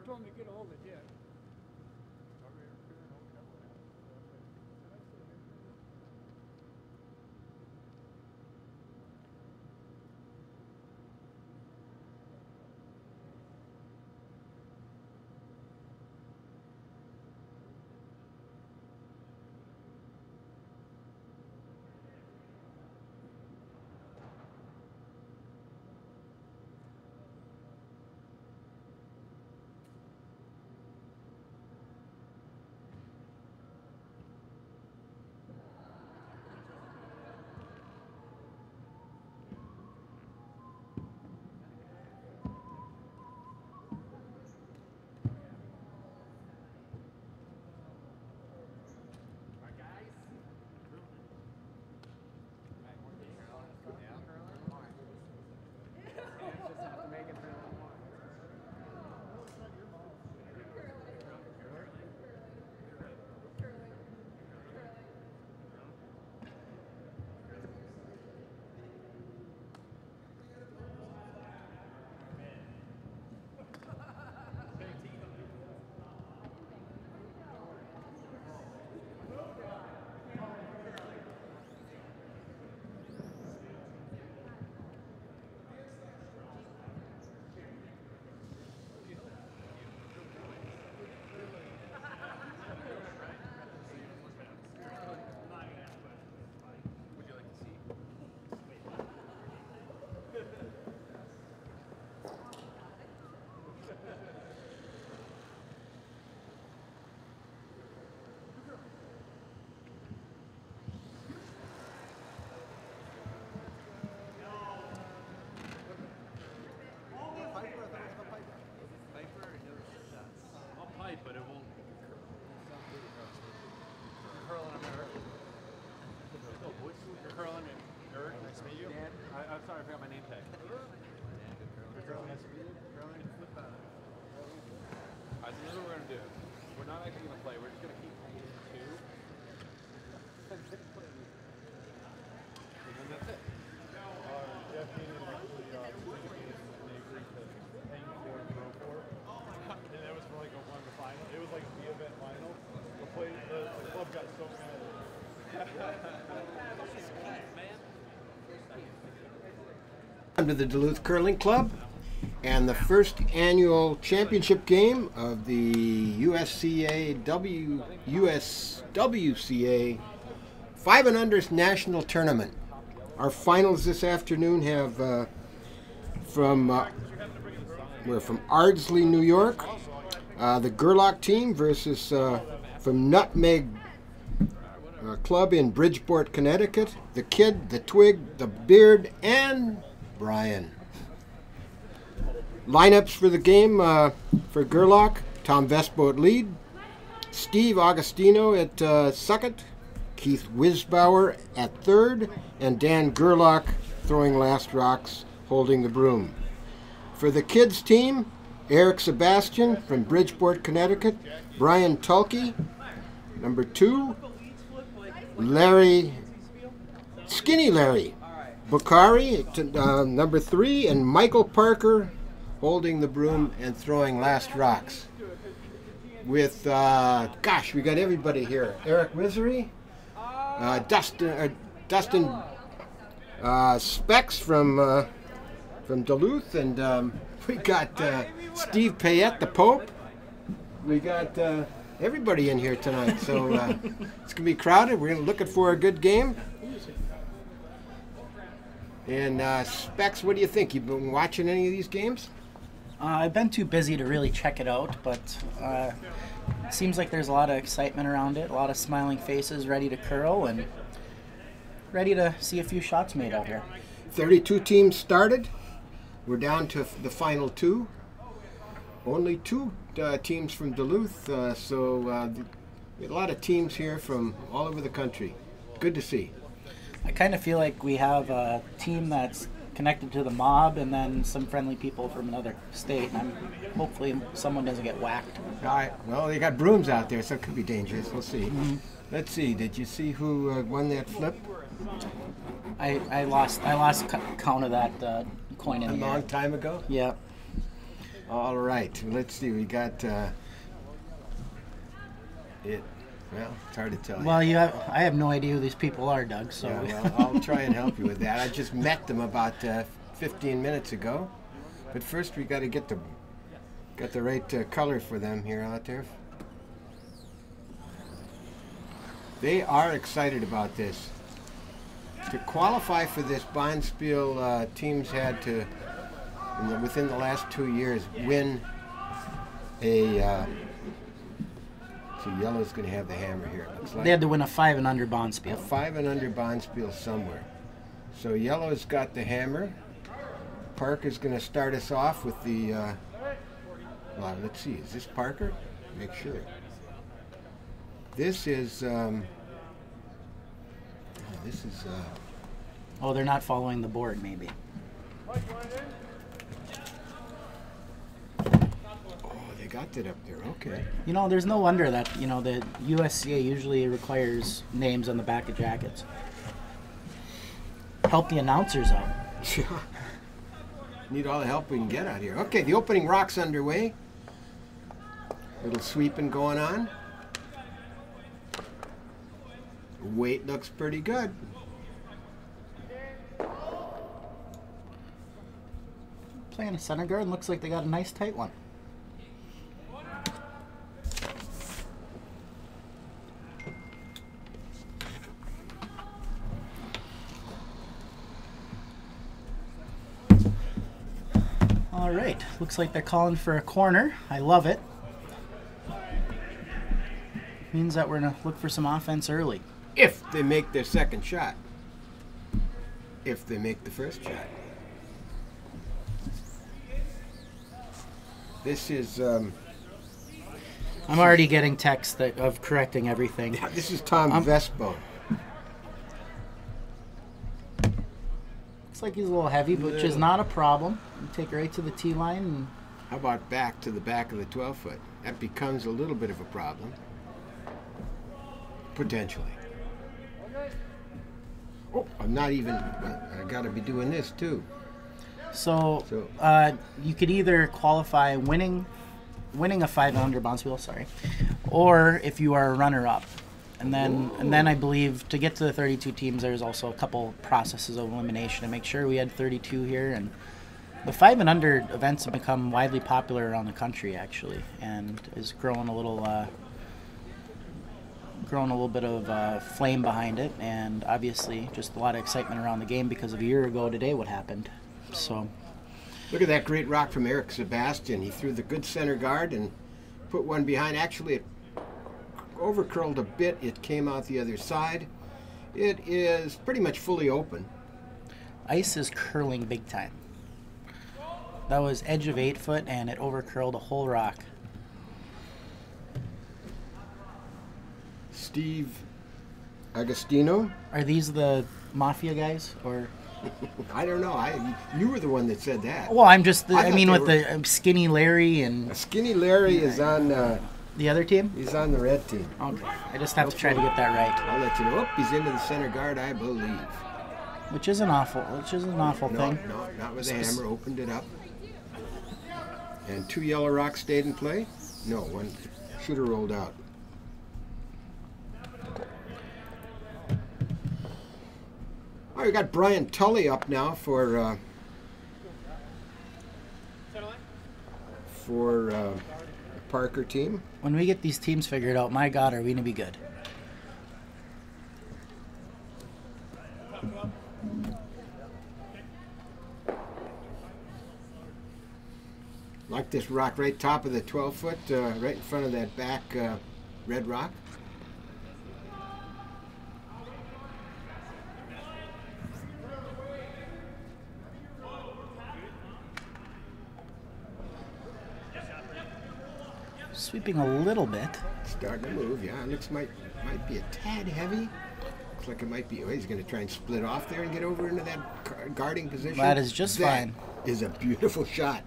told me to get a hold of Dick. But it won't. You're curling and Eric. Nice to meet you. I'm sorry, I forgot my name tag. Nice to meet you. Curling. This is what we're gonna do. We're not actually gonna play. We're just gonna keep playing two. And then that's it. Jeff needed actually they agreed to hang for and throw for. And that was for like a one final. It was like the event final. The club got so mad. To the Duluth Curling Club and the first annual championship game of the USWCA 5 and Unders National Tournament. Our finals this afternoon have we're from Ardsley, New York. The Gerlach team versus from Nutmeg Club in Bridgeport, Connecticut. The Kid, the Twig, the Beard, and Brian. Lineups for the game for Gerlach: Tom Vespo at lead, Steve Augustino at second, Keith Wisbauer at third, and Dan Gerlach throwing last rocks, holding the broom. For the kids team, Eric Sebastian from Bridgeport, Connecticut, Brian Tulke, number 2, Skinny Larry Bukhari, number 3, and Michael Parker holding the broom and throwing last rocks. With, gosh, we got everybody here. Eric Wisery, Dustin Specs from Duluth, and we got Steve Payette, the Pope. We got everybody in here tonight, so it's going to be crowded. We're looking for a good game. And Specs, what do you think? You've been watching any of these games? I've been too busy to really check it out, but it seems like there's a lot of excitement around it, a lot of smiling faces ready to curl, and ready to see a few shots made out here. 32 teams started. We're down to the final 2. Only 2 teams from Duluth, so a lot of teams here from all over the country. Good to see. I kind of feel like we have a team that's connected to the mob and then some friendly people from another state. And hopefully someone doesn't get whacked. All right. Well, they got brooms out there, so it could be dangerous. We'll see. Mm-hmm. Let's see. Did you see who won that flip? I lost count of that coin in a the long air. time ago? Yeah. All right, let's see. We got it. Well, it's hard to tell. Well, I have no idea who these people are, Doug. So Yeah, well, I'll try and help you with that. I just met them about 15 minutes ago, but first we got to get the right color for them here out there. They are excited about this. To qualify for this Bonspiel, teams had to, within the last 2 years, win a. So yellow's going to have the hammer here. It looks like they had to win a 5 and under Bonspiel. a 5 and under Bonspiel somewhere. So yellow's got the hammer. Parker's going to start us off with the. Well, let's see. Is this Parker? Make sure. This is. This is. Oh, they're not following the board, maybe. Oh, they got that up there. Okay. You know, there's no wonder that, the USCA usually requires names on the back of jackets. Help the announcers out. Yeah. Need all the help we can get out here. Okay, the opening rock's underway. Little sweeping going on. Weight looks pretty good. Playing a center guard, looks like they got a nice tight one. All right, looks like they're calling for a corner. I love it. Means that we're gonna look for some offense early. If they make their second shot. If they make the first shot. This is. I'm already getting texts of correcting everything. Yeah, this is Tom Vespo. Looks like he's a little heavy, which is not a problem. You take it right to the tee line. And How about back to the back of the 12-foot? That becomes a little bit of a problem. Potentially. Oh, I'm not even. I got to be doing this too. So you could either qualify winning a 5 under Bonspiel, or if you are a runner-up, and then I believe to get to the 32 teams, there's also a couple processes of elimination to make sure we had 32 here. And the 5 and under events have become widely popular around the country, actually, and is growing a little bit of flame behind it, and obviously just a lot of excitement around the game because of a year ago today what happened. So look at that great rock from Eric Sebastian. He threw the good center guard and put one behind. Actually, it overcurled a bit. It came out the other side. It is pretty much fully open. Ice is curling big time. That was edge of 8 foot, and it overcurled a whole rock. Steve Agostino. Are these the Mafia guys, or? I don't know. You were the one that said that. Well, I'm just. I I mean, thought with they the Skinny Larry and Skinny Larry is on. the other team. He's on the red team. Okay, I just have to try to get that right. I'll let you know. Oh, he's into the center guard, I believe. Which is an awful thing. No, not with the hammer. Opened it up. And 2 yellow rocks stayed in play. No, one should have rolled out. All right, we got Brian Tully up now for the Parker team. When we get these teams figured out, my God, are we gonna be good? Like this rock right top of the 12-foot, right in front of that back red rock. Sweeping a little bit. Starting to move, yeah. It looks might be a tad heavy. Looks like it might be. Oh, he's going to try and split off there and get over into that guarding position. That is just fine. That is a beautiful shot.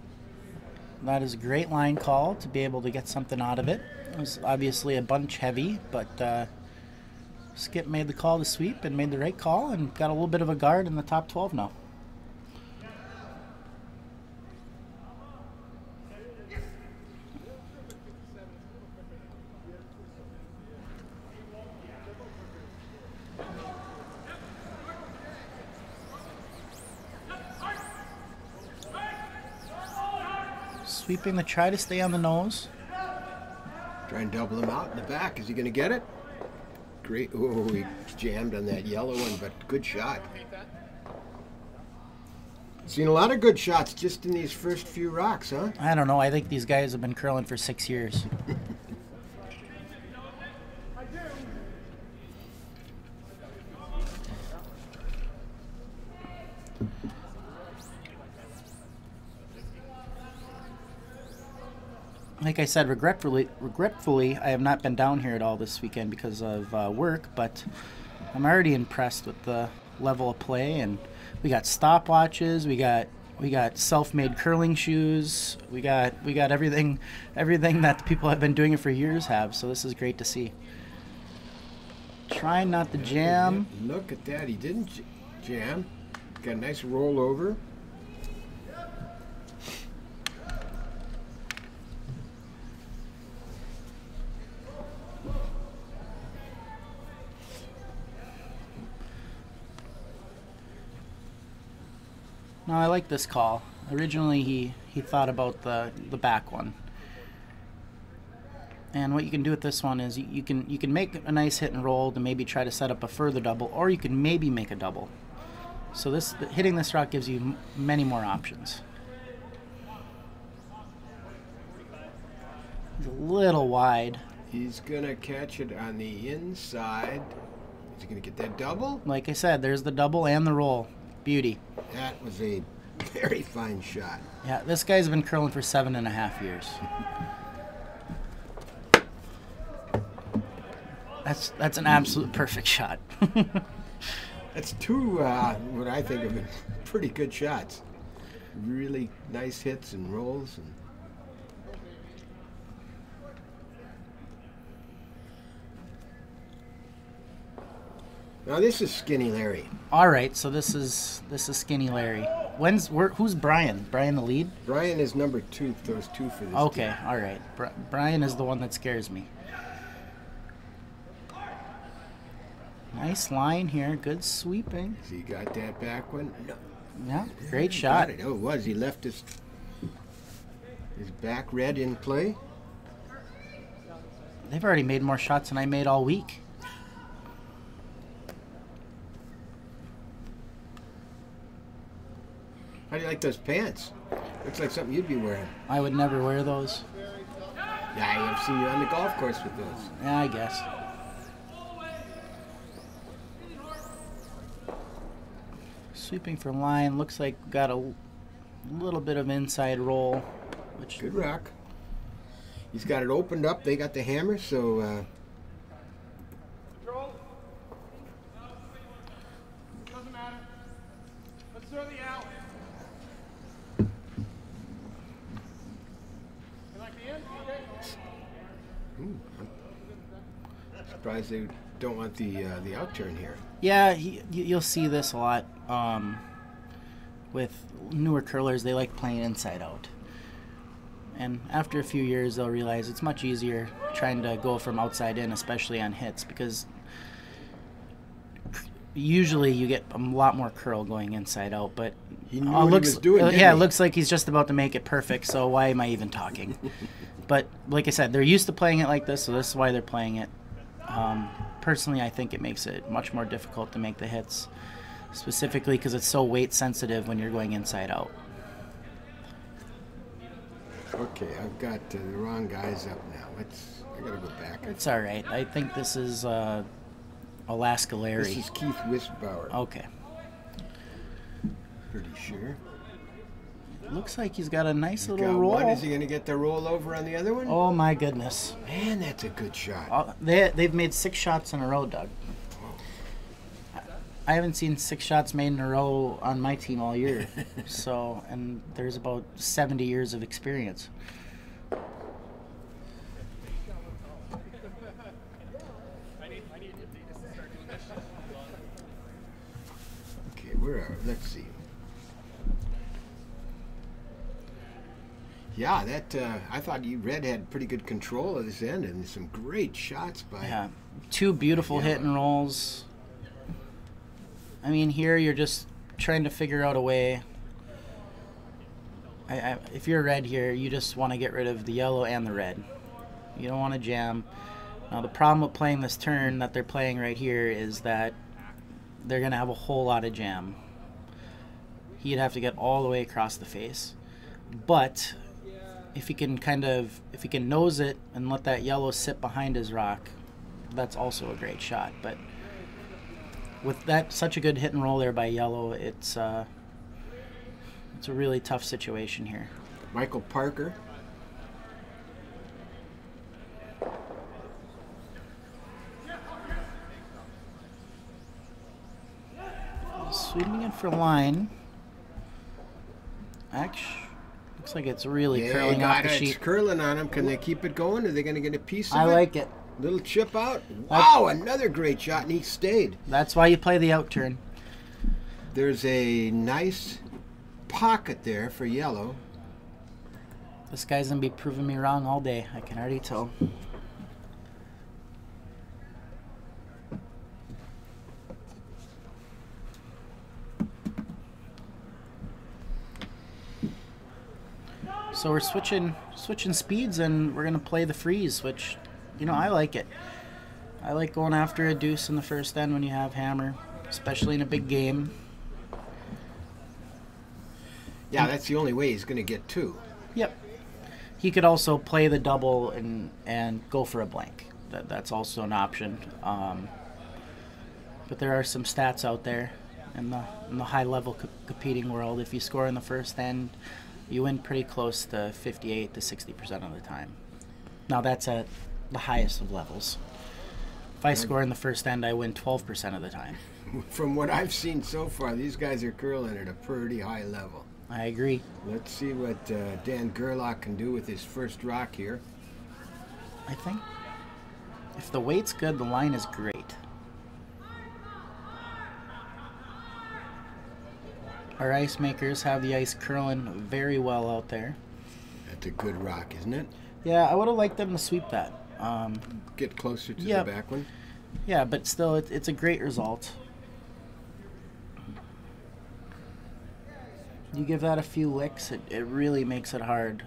That is a great line call to be able to get something out of it. It was obviously a bunch heavy, but Skip made the call to sweep and made the right call and got a little bit of a guard in the top 12 now. Sweeping the try to stay on the nose. Try and double him out in the back. Is he going to get it? Great. Oh, he jammed on that yellow one, but good shot. Seen a lot of good shots just in these first few rocks, huh? I don't know. I think these guys have been curling for 6 years. Like I said, regretfully, I have not been down here at all this weekend because of work, but I'm already impressed with the level of play. And we got stopwatches, we got self-made curling shoes, we got everything that the people have been doing it for years have. So this is great to see. Trying not to jam. Look at that, he didn't jam. Got a nice rollover. No, I like this call. Originally, he thought about the back one. And what you can do with this one is you can make a nice hit and roll to maybe try to set up a further double, or you can maybe make a double. So hitting this rock gives you many more options. He's a little wide. He's gonna catch it on the inside. Is he gonna get that double? Like I said, there's the double and the roll. Beauty. That was a very fine shot. Yeah, this guy's been curling for 7.5 years. That's an absolute perfect shot. That's two what I think have been pretty good shots. Really nice hits and rolls. And now this is Skinny Larry. All right, so this is Skinny Larry. Who's Brian? Brian the lead? Brian is number 2. Those 2 for this Okay, team. all right. Brian is the one that scares me. Nice line here. Good sweeping. Has he got that back one? No. Yeah, great shot. Got it. Oh, it was. He left his back red in play. They've already made more shots than I made all week. How do you like those pants? Looks like something you'd be wearing. I would never wear those. Yeah, I've seen you on the golf course with those. Yeah, I guess. Sweeping for line. Looks like got a little bit of inside roll. Which Good rock. He's got it opened up. They got the hammer, so... Control. Doesn't matter. Let's throw the out. You like the end? Okay. Surprised they don't want the outturn here. Yeah, you'll see this a lot with newer curlers. They like playing inside out. And after a few years, they'll realize it's much easier trying to go from outside in, especially on hits, because usually you get a lot more curl going inside out. But He knew what he was doing, didn't yeah, he? it looks like he's just about to make it perfect, so why am I even talking? But like I said, they're used to playing it like this, so this is why they're playing it. Personally, I think it makes it much more difficult to make the hits, specifically because it's so weight sensitive when you're going inside out. Okay, I've got the wrong guys up now. I gotta go back. It's all right. I think this is Alaska Larry. This is Keith Wisbauer. Okay. Pretty sure. Looks like he's got a nice He's little got roll. one. Is he gonna get the roll over on the other one? Oh my goodness. Man, that's a good shot. They've made 6 shots in a row, Doug. I haven't seen 6 shots made in a row on my team all year. So, and there's about 70 years of experience. Okay, where are we? Let's see. Yeah, that I thought Red had pretty good control of this end and some great shots by Yeah, 2 beautiful hit and rolls. I mean, here you're just trying to figure out a way. if you're red here, you just want to get rid of the yellow and the red. You don't want to jam. Now the problem with playing this turn that they're playing right here is that they're going to have a whole lot of jam. He'd have to get all the way across the face. But if he can nose it and let that yellow sit behind his rock, that's also a great shot. But with that such a good hit and roll there by yellow, it's a really tough situation here. Michael Parker. Sweeping it for line. Actually, looks like it's really curling off the sheet. It's curling on them. Can they keep it going? Are they going to get a piece of it? I like it. Little chip out. Wow, another great shot, and he stayed. That's why you play the out turn. There's a nice pocket there for yellow. This guy's going to be proving me wrong all day. I can already tell. So we're switching speeds, and we're going to play the freeze, which, I like it. I like going after a deuce in the first end when you have hammer, especially in a big game. Yeah, that's the only way he's going to get two. Yep. He could also play the double and go for a blank. That's also an option. But there are some stats out there in the high-level competing world. If you score in the first end, you win pretty close to 58 to 60% of the time. Now that's at the highest of levels. If I score in the first end, I win 12% of the time. From what I've seen so far, these guys are curling at a pretty high level. I agree. Let's see what Dan Gerlach can do with his first rock here. I think if the weight's good, the line is great. Our ice makers have the ice curling very well out there. That's a good rock, isn't it? Yeah, I would have liked them to sweep that. Get closer to the back one. Yeah, but still, it's a great result. You give that a few licks, it really makes it hard.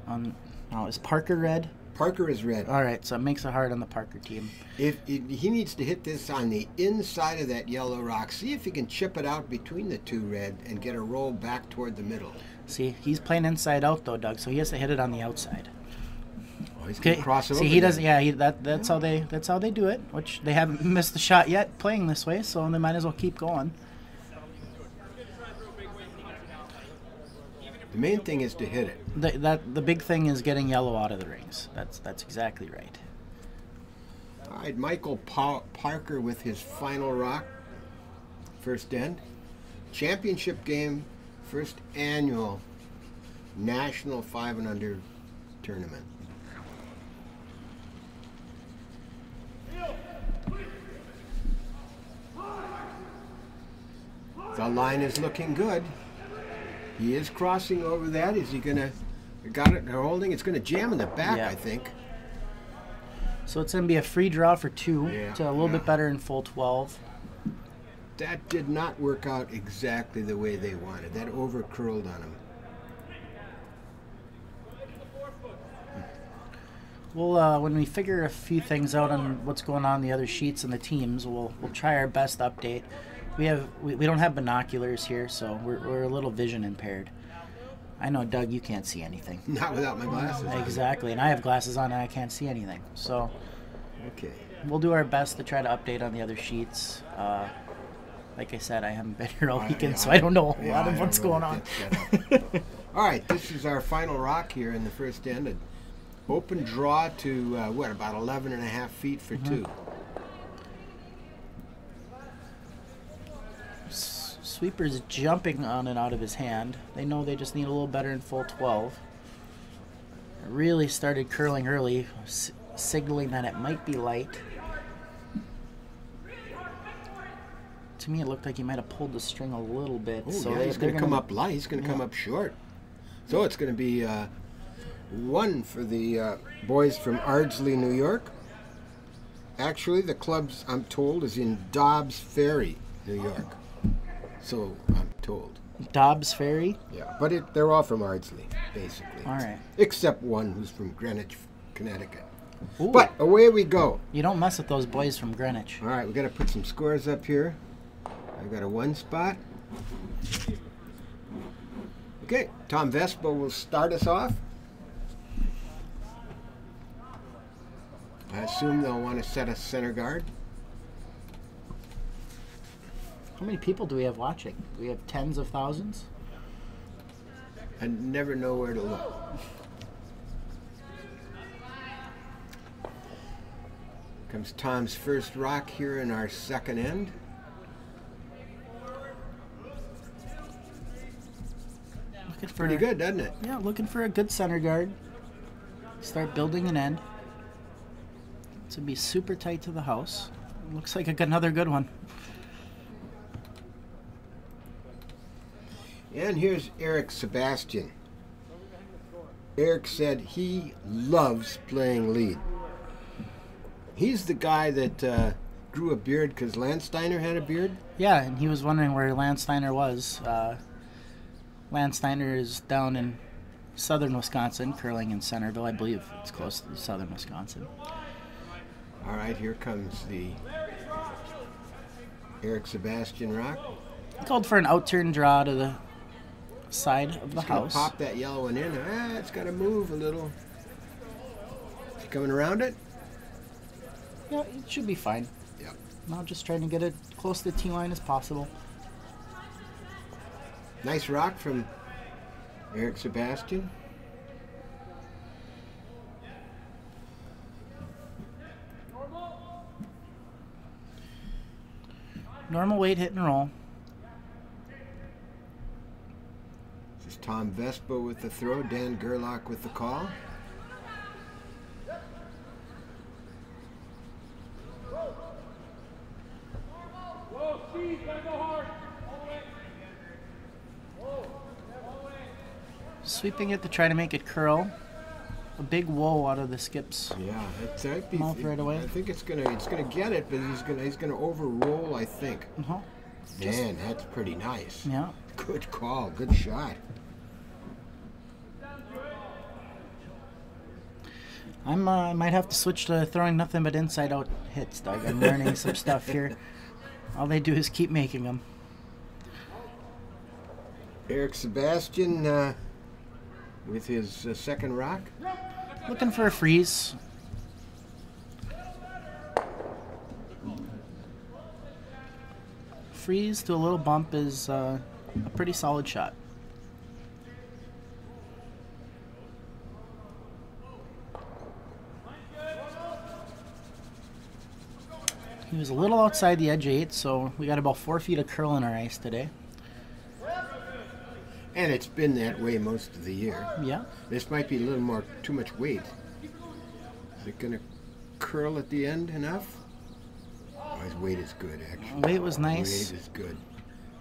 Now, is Parker red? Parker is red. All right, so it makes it hard on the Parker team. If he needs to hit this on the inside of that yellow rock, see if he can chip it out between the two red and get a roll back toward the middle. See, he's playing inside out though, Doug, so he has to hit it on the outside. Oh, he's gonna cross over. See, he doesn't. Yeah, that's how they do it. Which they haven't missed the shot yet playing this way, so they might as well keep going. The main thing is to hit it. The big thing is getting yellow out of the rings. That's exactly right. All right, Michael Parker with his final rock. First end. Championship game. First annual National 5 and Under tournament. The line is looking good. He is crossing over that. Is he going to... Got it holding. It's going to jam in the back, I think. So it's going to be a free draw for two. Yeah, to a little bit better in full 12. That did not work out exactly the way they wanted. That over-curled on him. Well, when we figure a few things out on what's going on in the other sheets and the teams, we'll try our best to update. We don't have binoculars here, so we're a little vision impaired. I know, Doug, you can't see anything. Not without my glasses. Exactly, and I have glasses on and I can't see anything. So okay, we'll do our best to try to update on the other sheets. Like I said, I haven't been here all weekend, so I don't know a lot of what's going on. All right, this is our final rock here in the first end. An open draw to, about 11 and a half feet for two. Sweeper's jumping on and out of his hand. They know they just need a little better in full 12. It really started curling early, signaling that it might be light. To me, it looked like he might have pulled the string a little bit. Oh, so yeah, he's going to come up light. He's going to come up short. So it's going to be one for the boys from Ardsley, New York. Actually, the club's, I'm told, is in Dobbs Ferry, New York. So I'm told. Dobbs Ferry. Yeah, but they're all from Ardsley, basically. All right. Except one who's from Greenwich, Connecticut. Ooh, But away we go. you don't mess with those boys from Greenwich. All right, we got to put some scores up here. I've got a 1 spot. Okay, Tom Vespo will start us off. I assume they'll want to set us center guard. How many people do we have watching? Do we have tens of thousands? I never know where to look. Comes Tom's first rock here in our second end. Looking for Pretty good, doesn't it? Yeah, looking for a good center guard. Start building an end. It's gonna be super tight to the house. Looks like another good one. And here's Eric Sebastian. Eric said he loves playing lead. He's the guy that grew a beard because Landsteiner had a beard. Yeah, and he was wondering where Landsteiner was. Landsteiner is down in southern Wisconsin, curling in Centerville. I believe it's close to southern Wisconsin. All right, here comes the Eric Sebastian rock. He called for an out-turn draw to the side of the He's gonna house. pop that yellow one in. It's got to move a little. Is he coming around it? Yeah, it should be fine. Yep. Now just trying to get it close to the tee line as possible. Nice rock from Eric Sebastian. Normal weight hit and roll. This is Tom Vespo with the throw, Dan Gerlach with the call. Sweeping it to try to make it curl. A big whoa out of the skips. Yeah, that'd be, Mouth right away. I think it's gonna get it, but he's gonna overroll. I think. Uh-huh. Man, that's pretty nice. Yeah. Good call. Good shot. I might have to switch to throwing nothing but inside out hits, Doug. I'm learning some stuff here. All they do is keep making them. Eric Sebastian with his second rock. Looking for a freeze. Freeze to a little bump is a pretty solid shot. He was a little outside the edge 8, so we got about 4 feet of curl in our ice today. And it's been that way most of the year. Yeah. This might be a little more too much weight. Is it gonna curl at the end enough? Oh, his weight is good, actually. Weight was nice. Weight is good.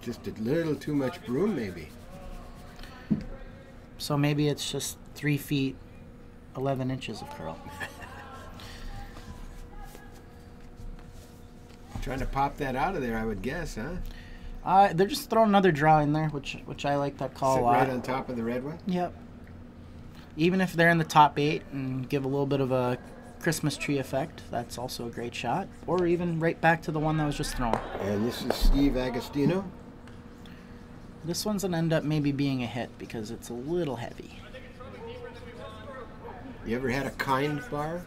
Just a little too much broom, maybe. So maybe it's just 3 feet, 11 inches of curl. Trying to pop that out of there, I would guess, huh? They're just throwing another draw in there, which I like that call Sit a lot. right on top of the red one? Yep. Even if they're in the top 8 and give a little bit of a Christmas tree effect, that's also a great shot. Or even right back to the one that was just thrown. And this is Steve Agostino. This one's going to end up maybe being a hit because it's a little heavy. You ever had a kind bar?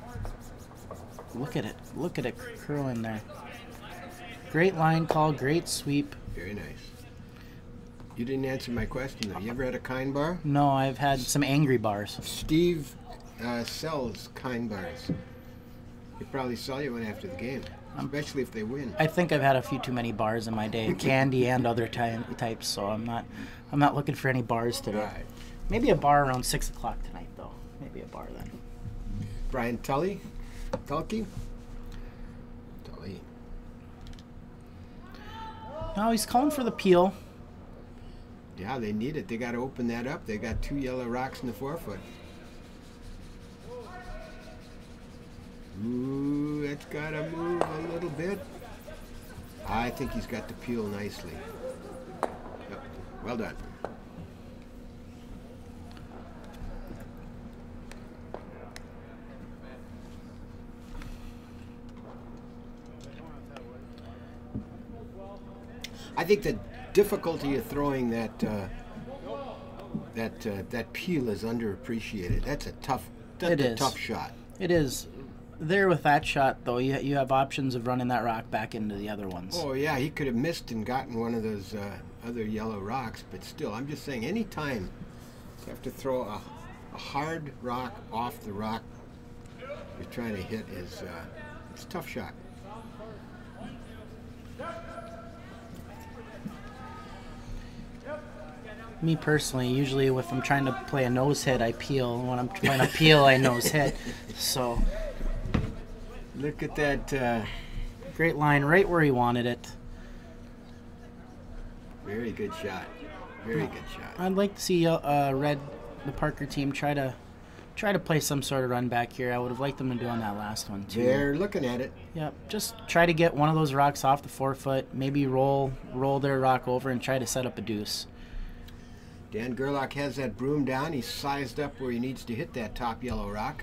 Look at it. Look at it curl in there. Great line call, great sweep. Very nice. You didn't answer my question, though. You ever had a kind bar? No, I've had some angry bars. Steve sells kind bars. He'll probably sell you one after the game, especially if they win. I think I've had a few too many bars in my day, candy and other types, so I'm not looking for any bars today. Right. Maybe a bar around 6 o'clock tonight, though. Maybe a bar then. Brian Tully? Tully? No, he's calling for the peel. Yeah, they need it. They got to open that up. They got 2 yellow rocks in the forefoot. Ooh, that's got to move a little bit. I think he's got the peel nicely. Yep. Well done. I think the difficulty of throwing that that peel is underappreciated. That's a tough shot. It is. There with that shot, though, you have options of running that rock back into the other ones. Oh, yeah, he could have missed and gotten one of those other yellow rocks, but still, I'm just saying, any time you have to throw a hard rock off the rock you're trying to hit is it's a tough shot. Me personally, usually if I'm trying to play a nose hit, I peel. When I'm trying to peel, I nose hit. So, look at that. Great line, right where he wanted it. Very good shot. Very good shot. I'd like to see the Parker team try to play some sort of run back here. I would have liked them to do on that last one too. They're looking at it. Yep, just try to get one of those rocks off the 4-foot. Maybe roll their rock over and try to set up a deuce. Dan Gerlach has that broom down. He's sized up where he needs to hit that top yellow rock.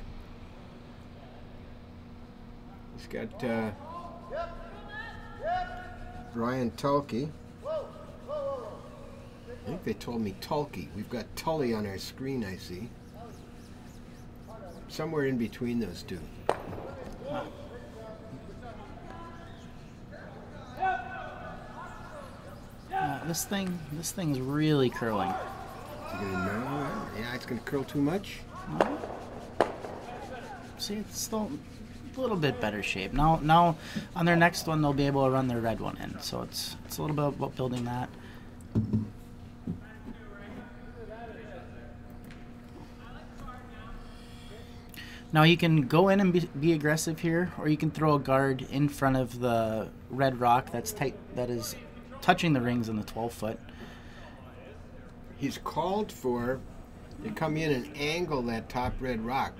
He's got Brian Tulke. I think they told me Tulke. We've got Tully on our screen, I see. Somewhere in between those two. This thing's really curling. Yeah, it's going to curl too much. See, it's still a little bit better shape. Now, on their next one, they'll be able to run their red one in. So it's a little bit about building that. Now you can go in and be aggressive here, or you can throw a guard in front of the red rock that's tight, that is touching the rings in the 12-foot. He's called for to come in and angle that top red rock.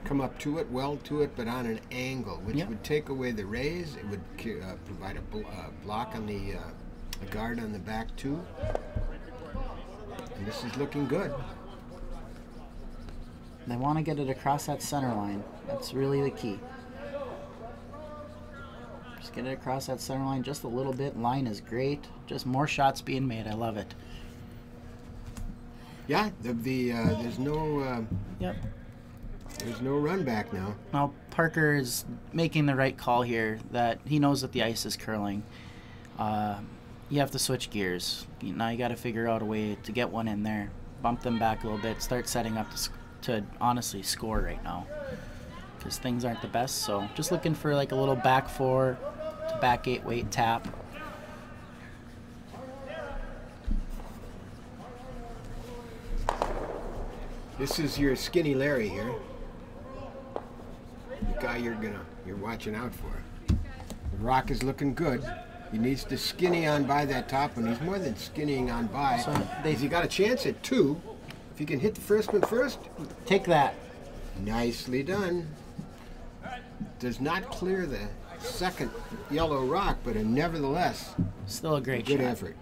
Come up to it, well to it, but on an angle, which would take away the raise. It would provide a block on the a guard on the back too. And this is looking good. They want to get it across that center line. That's really the key. Just get it across that center line just a little bit. Line is great. Just more shots being made. I love it. Yeah, there's no there's no run back now. Now Parker is making the right call here. That he knows that the ice is curling. You have to switch gears. Now you got to figure out a way to get one in there. Bump them back a little bit. Start setting up to honestly score right now, because things aren't the best. So just looking for like a little back 4 to back 8 weight tap. This is your skinny Larry here, the guy you're watching out for. The rock is looking good. He needs to skinny on by that top one. He's more than skinnying on by. So you got a chance at 2. If you can hit the first one first, take that. Nicely done. Does not clear the second yellow rock, but nevertheless, still a great good shot. effort.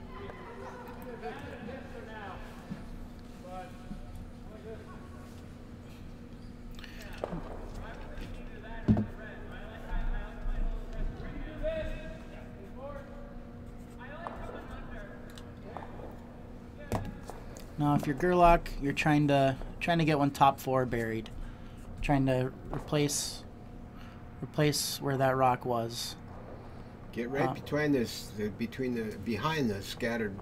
Now, if you're Gerlach, you're trying to get one top 4 buried, trying to replace where that rock was. Get right behind the scattered,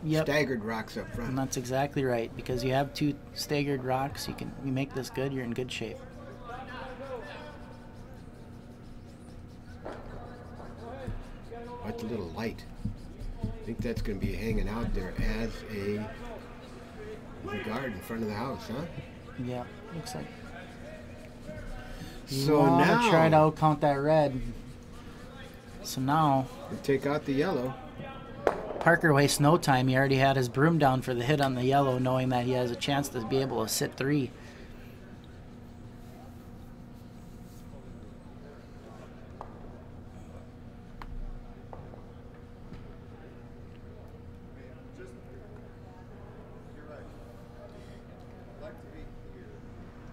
staggered rocks up front. And that's exactly right, because you have 2 staggered rocks. You make this good. You're in good shape. That's a little light. I think that's going to be hanging out there as a guard in front of the house, huh? Yeah, looks like. So now try to count that red. So now we take out the yellow. Parker wastes no time. He already had his broom down for the hit on the yellow, knowing that he has a chance to be able to sit 3.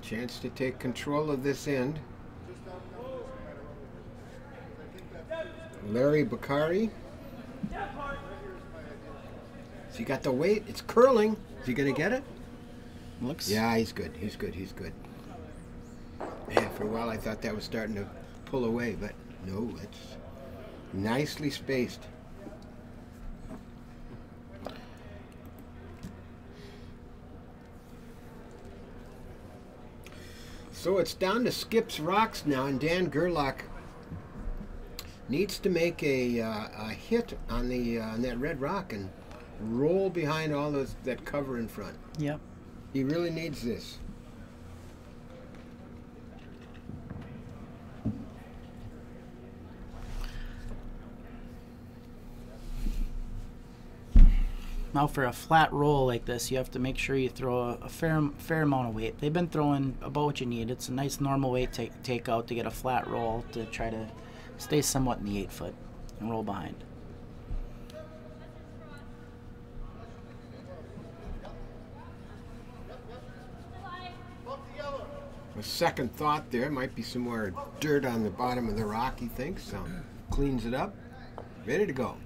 Chance to take control of this end. Larry Bakari. Has he got the weight? It's curling. Is he going to get it? Looks. Yeah, he's good. He's good. He's good. Man, for a while I thought that was starting to pull away, but no, it's nicely spaced. So it's down to Skip's rocks now, and Dan Gerlach needs to make a hit on the on that red rock and roll behind all that cover in front. Yep. He really needs this. Now for a flat roll like this, you have to make sure you throw a fair amount of weight. They've been throwing about what you need. It's a nice normal weight take out to get a flat roll to try to stay somewhat in the 8 foot and roll behind. A second thought there, might be some more dirt on the bottom of the rock, he thinks, so cleans it up. Ready to go.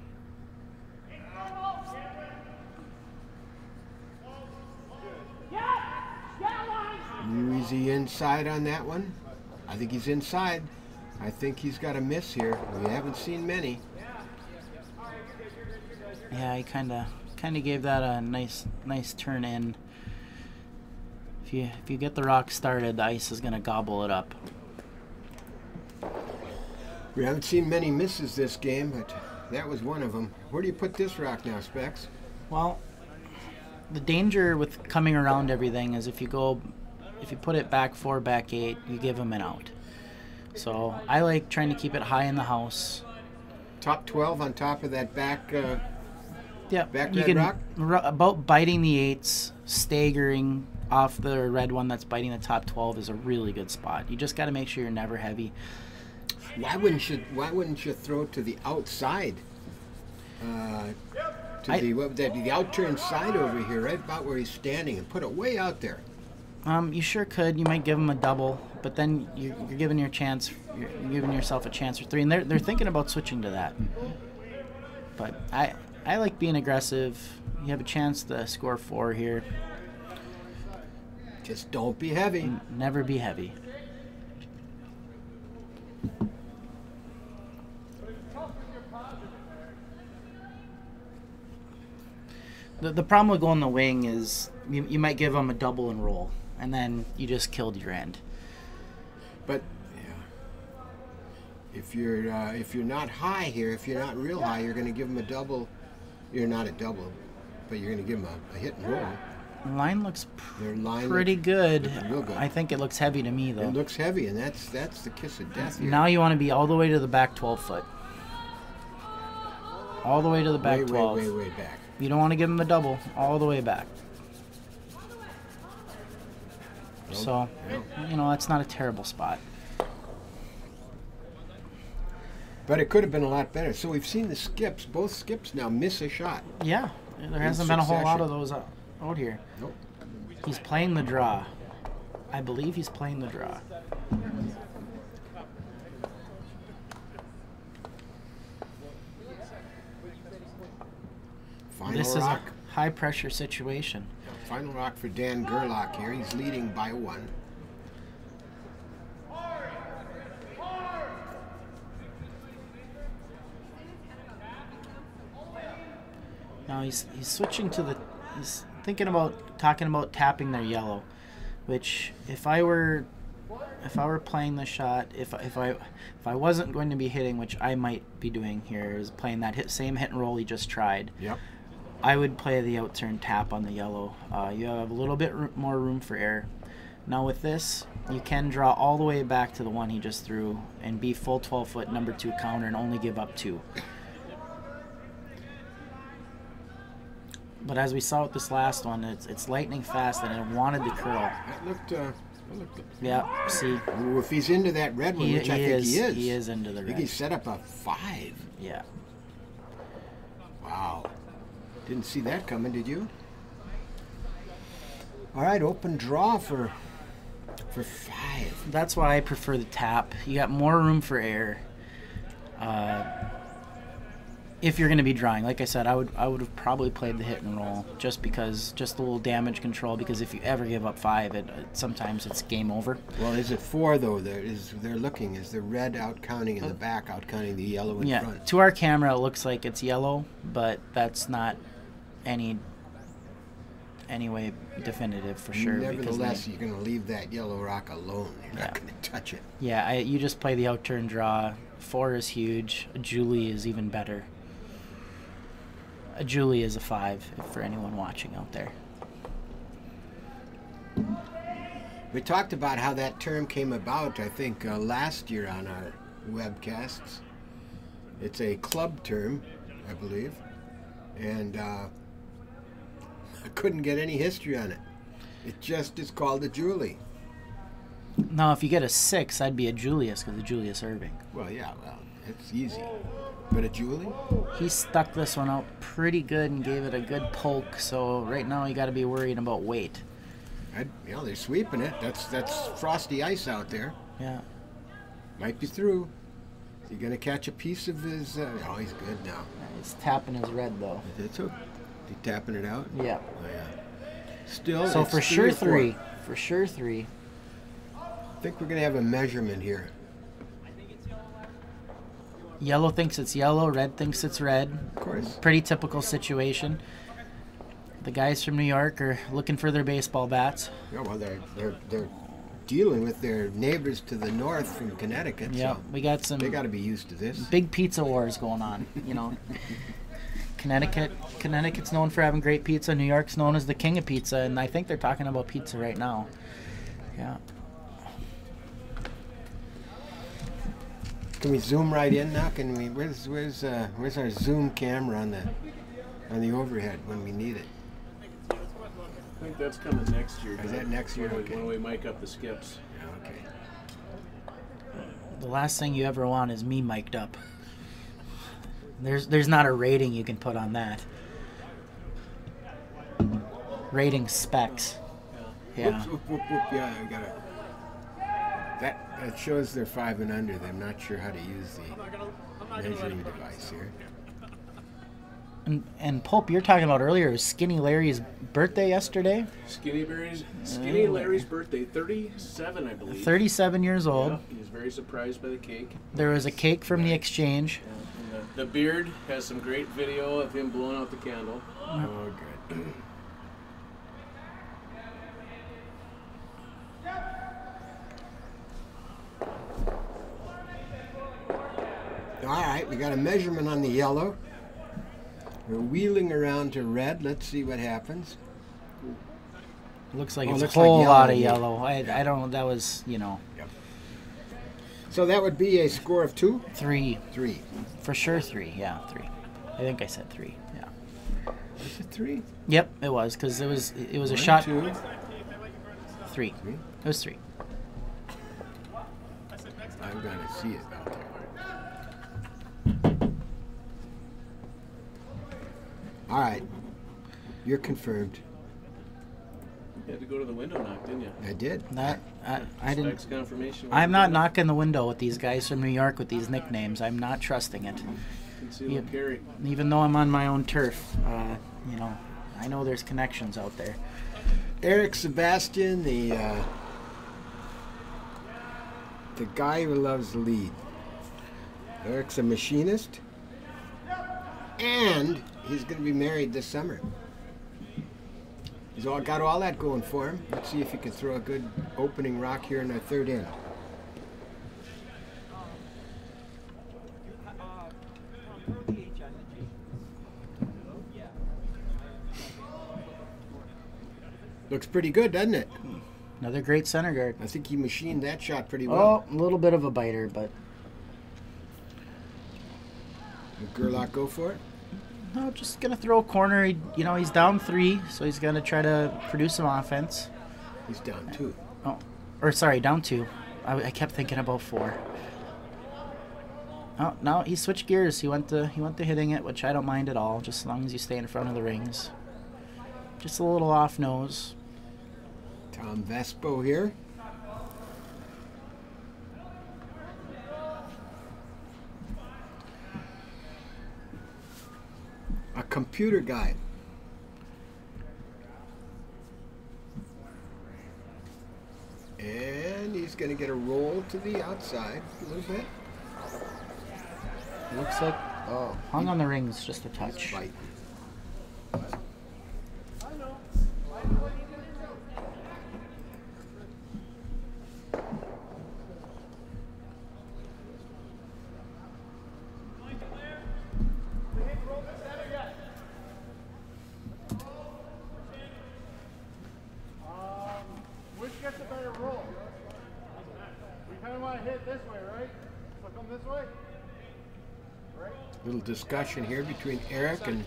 Is he inside on that one? I think he's inside. I think he's got a miss here. We haven't seen many. Yeah, he kind of gave that a nice turn in. If you get the rock started, the ice is gonna gobble it up. We haven't seen many misses this game, but that was one of them. Where do you put this rock now, Specs? Well, the danger with coming around everything is if you put it back 4, back 8, you give them an out. So I like trying to keep it high in the house. Top 12 on top of that back. Back you red can rock. About biting the 8s, staggering off the red one that's biting the top 12 is a really good spot. You just got to make sure you're never heavy. Why wouldn't you throw it to the outside? The out-turn side over here, right about where he's standing, and put it way out there. You sure could. You might give him a double, but then you're giving you're giving yourself a chance for 3, and they're thinking about switching to that. But I like being aggressive. You have a chance to score 4 here. Just don't be heavy. Never be heavy. The problem with going the wing is you might give them a double and roll, and then you just killed your end. But yeah, if you're not high here, if you're not real high, you're going to give them a double. You're not a double, but you're going to give them a hit and roll. The line looks line pretty good. real good. I think it looks heavy to me, though. It looks heavy, and that's the kiss of death here. Now you want to be all the way to the back 12 foot. All the way to the back 12. Way back. You don't want to give them a double. All the way back. So, that's not a terrible spot. But it could have been a lot better. So we've seen the skips, both skips now miss a shot. Yeah, there hasn't been a whole lot of those out here. Nope. He's playing the draw. I believe he's playing the draw. This is a high pressure situation. Final rock for Dan Gerlach here. He's leading by 1. Now he's switching to he's talking about tapping their yellow, which if I were playing the shot, if I wasn't going to be hitting, which I might be doing here, is playing that same hit and roll he just tried. Yep. I would play the out-turn tap on the yellow. You have a little bit more room for error. Now with this, you can draw all the way back to the one he just threw and be full 12-foot number 2 counter and only give up 2. But as we saw with this last one, it's lightning fast and it wanted to curl. That looked Yeah, see. Ooh, if he's into that red one, which I think he is. He is into the red. I think he set up a 5. Yeah. Wow. Didn't see that coming, did you? All right, open draw for For 5. That's why I prefer the tap. You got more room for air. If you're going to be drawing, like I said, I would have probably played the hit and roll just because, just a little damage control. Because if you ever give up 5, sometimes it's game over. Well, is it 4 though? They're looking. Is the red out counting in the back, out counting the yellow in front? Yeah, to our camera it looks like it's yellow, but that's not any way definitive for sure. Nevertheless, you're going to leave that yellow rock alone. You're not going to touch it. Yeah, you just play the outturn draw. 4 is huge. A Julie is even better. A Julie is a 5 for anyone watching out there. We talked about how that term came about, I think, last year on our webcasts. It's a club term, I believe. And I couldn't get any history on it. It just is called a Julie. Now, if you get a 6, I'd be a Julius because of Julius Erving. Well, it's easy. But a Julie? He stuck this one out pretty good and gave it a good poke. So right now you got to be worried about weight. They're sweeping it. That's frosty ice out there. Yeah. Might be through. Is he going to catch a piece of his... oh, he's good now. He's tapping his red, though. That's okay. Is he tapping it out? Yeah. Oh, yeah. Still, so it's for sure 3. 3. For sure 3. I think we're going to have a measurement here. Yellow thinks it's yellow, red thinks it's red. Of course. Pretty typical situation. The guys from New York are looking for their baseball bats. Yeah, well, they're dealing with their neighbors to the north from Connecticut. Yeah, so we got some. They got to be used to this. Big pizza wars going on, you know. Connecticut's known for having great pizza. New York's known as the king of pizza, and I think they're talking about pizza right now. Yeah. Can we zoom right in now? Can we? Where's our zoom camera on the overhead when we need it? I think that's coming next year. Is that next year? Okay. When we mic up the skips. Okay. The last thing you ever want is me mic'd up. There's not a rating you can put on that. Rating specs. Yeah. Whoop, whoop, whoop. Yeah, I got it. That shows they're 5 and under. I'm not sure how to use the measuring device here. And Pope, you're talking about earlier, was Skinny Larry's birthday yesterday? Skinny Larry's birthday, 37, I believe. 37 years old. Yeah, he was very surprised by the cake. There was a cake from the exchange. Yeah, and the beard has some great video of him blowing out the candle. Oh, good. All right, we got a measurement on the yellow. We're wheeling around to red. Let's see what happens. Looks like it's looks a whole like lot of yellow. yellow. I don't. That was, you know. Yep. So that would be a score of 2? 3. 3. For sure 3. Yeah, 3. I think I said 3. Yeah. Was it 3? Yep, it was because it was a 1, shot. 2. 3. It was 3. I'm going to see it out there. All right. You're confirmed. You had to go to the window knock, didn't you? I did. I didn't. Specs confirmation. I'm not knocking the window with these guys from New York with these nicknames. I'm not trusting it. Conceal and carry. Even though I'm on my own turf, you know, I know there's connections out there. Eric Sebastian, the guy who loves the lead. Eric's a machinist, and he's going to be married this summer. He's got all that going for him. Let's see if he can throw a good opening rock here in our third inning. Looks pretty good, doesn't it? Another great center guard. I think he machined that shot pretty well. Oh, a little bit of a biter, but... Will Gerlach go for it? No, just going to throw a corner. He's down 3, so he's going to try to produce some offense. He's down 2. Oh, or sorry, down 2. I kept thinking about 4. Oh, no, he switched gears. He went to hitting it, which I don't mind at all, just as long as you stay in front of the rings. Just a little off nose. Tom Vespo here. computer guide. And he's going to get a roll to the outside a little bit. Looks like hung on the rings just a touch. Fight. Which gets a better roll? We kind of want to hit this way, right? So come this way. Right? Little discussion here between Eric and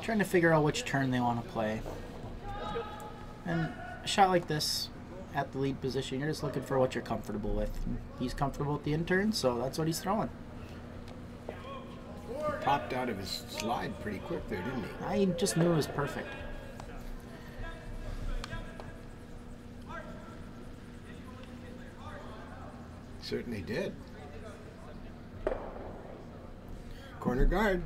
Trying to figure out which turn they want to play. And a shot like this at the lead position, you're just looking for what you're comfortable with. He's comfortable with the in turn, so that's what he's throwing. popped out of his slide pretty quick there, didn't he? I just knew it was perfect. Certainly did. Corner guard.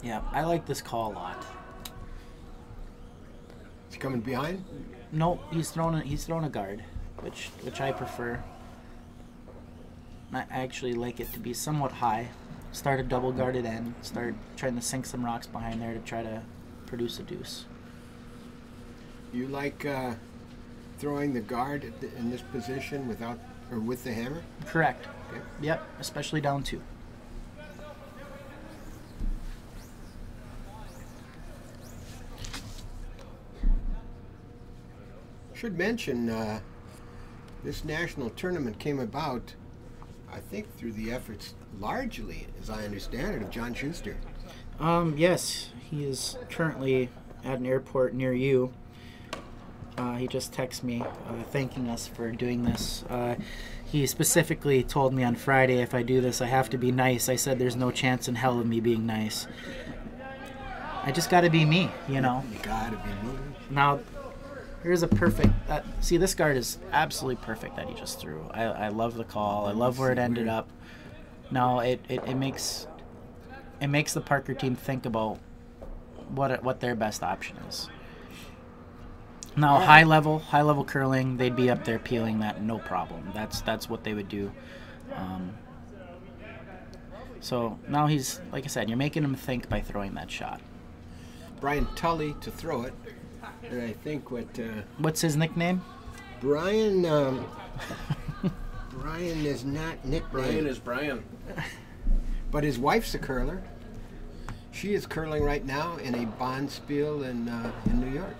Yeah, I like this call a lot. Is he coming behind? No, he's thrown a guard, which I prefer. I actually like it to be somewhat high. Start a double guarded end. Start trying to sink some rocks behind there to try to produce a deuce. You like throwing the guard in this position without or with the hammer? Correct. Okay. Yep, especially down two. Should mention this national tournament came about, I think, through the efforts largely, as I understand it, of John Schuster. Yes, he is currently at an airport near you. He just texted me thanking us for doing this. He specifically told me on Friday, if I do this, I have to be nice. I said there's no chance in hell of me being nice. I just got to be me, you know. You gotta be me. Now, here's a perfect... see, this guard is absolutely perfect that he just threw. I love the call. I love where it ended up. Now, it makes the Parker team think about what their best option is. Now, high level curling, they'd be up there peeling that, no problem. That's what they would do. So now he's, like I said, you're making him think by throwing that shot. Brian Tully to throw it. And I think What's his nickname? Brian Brian is not nicknamed. Brian is Brian. But his wife's a curler. She is curling right now in a Bonspiel in New York.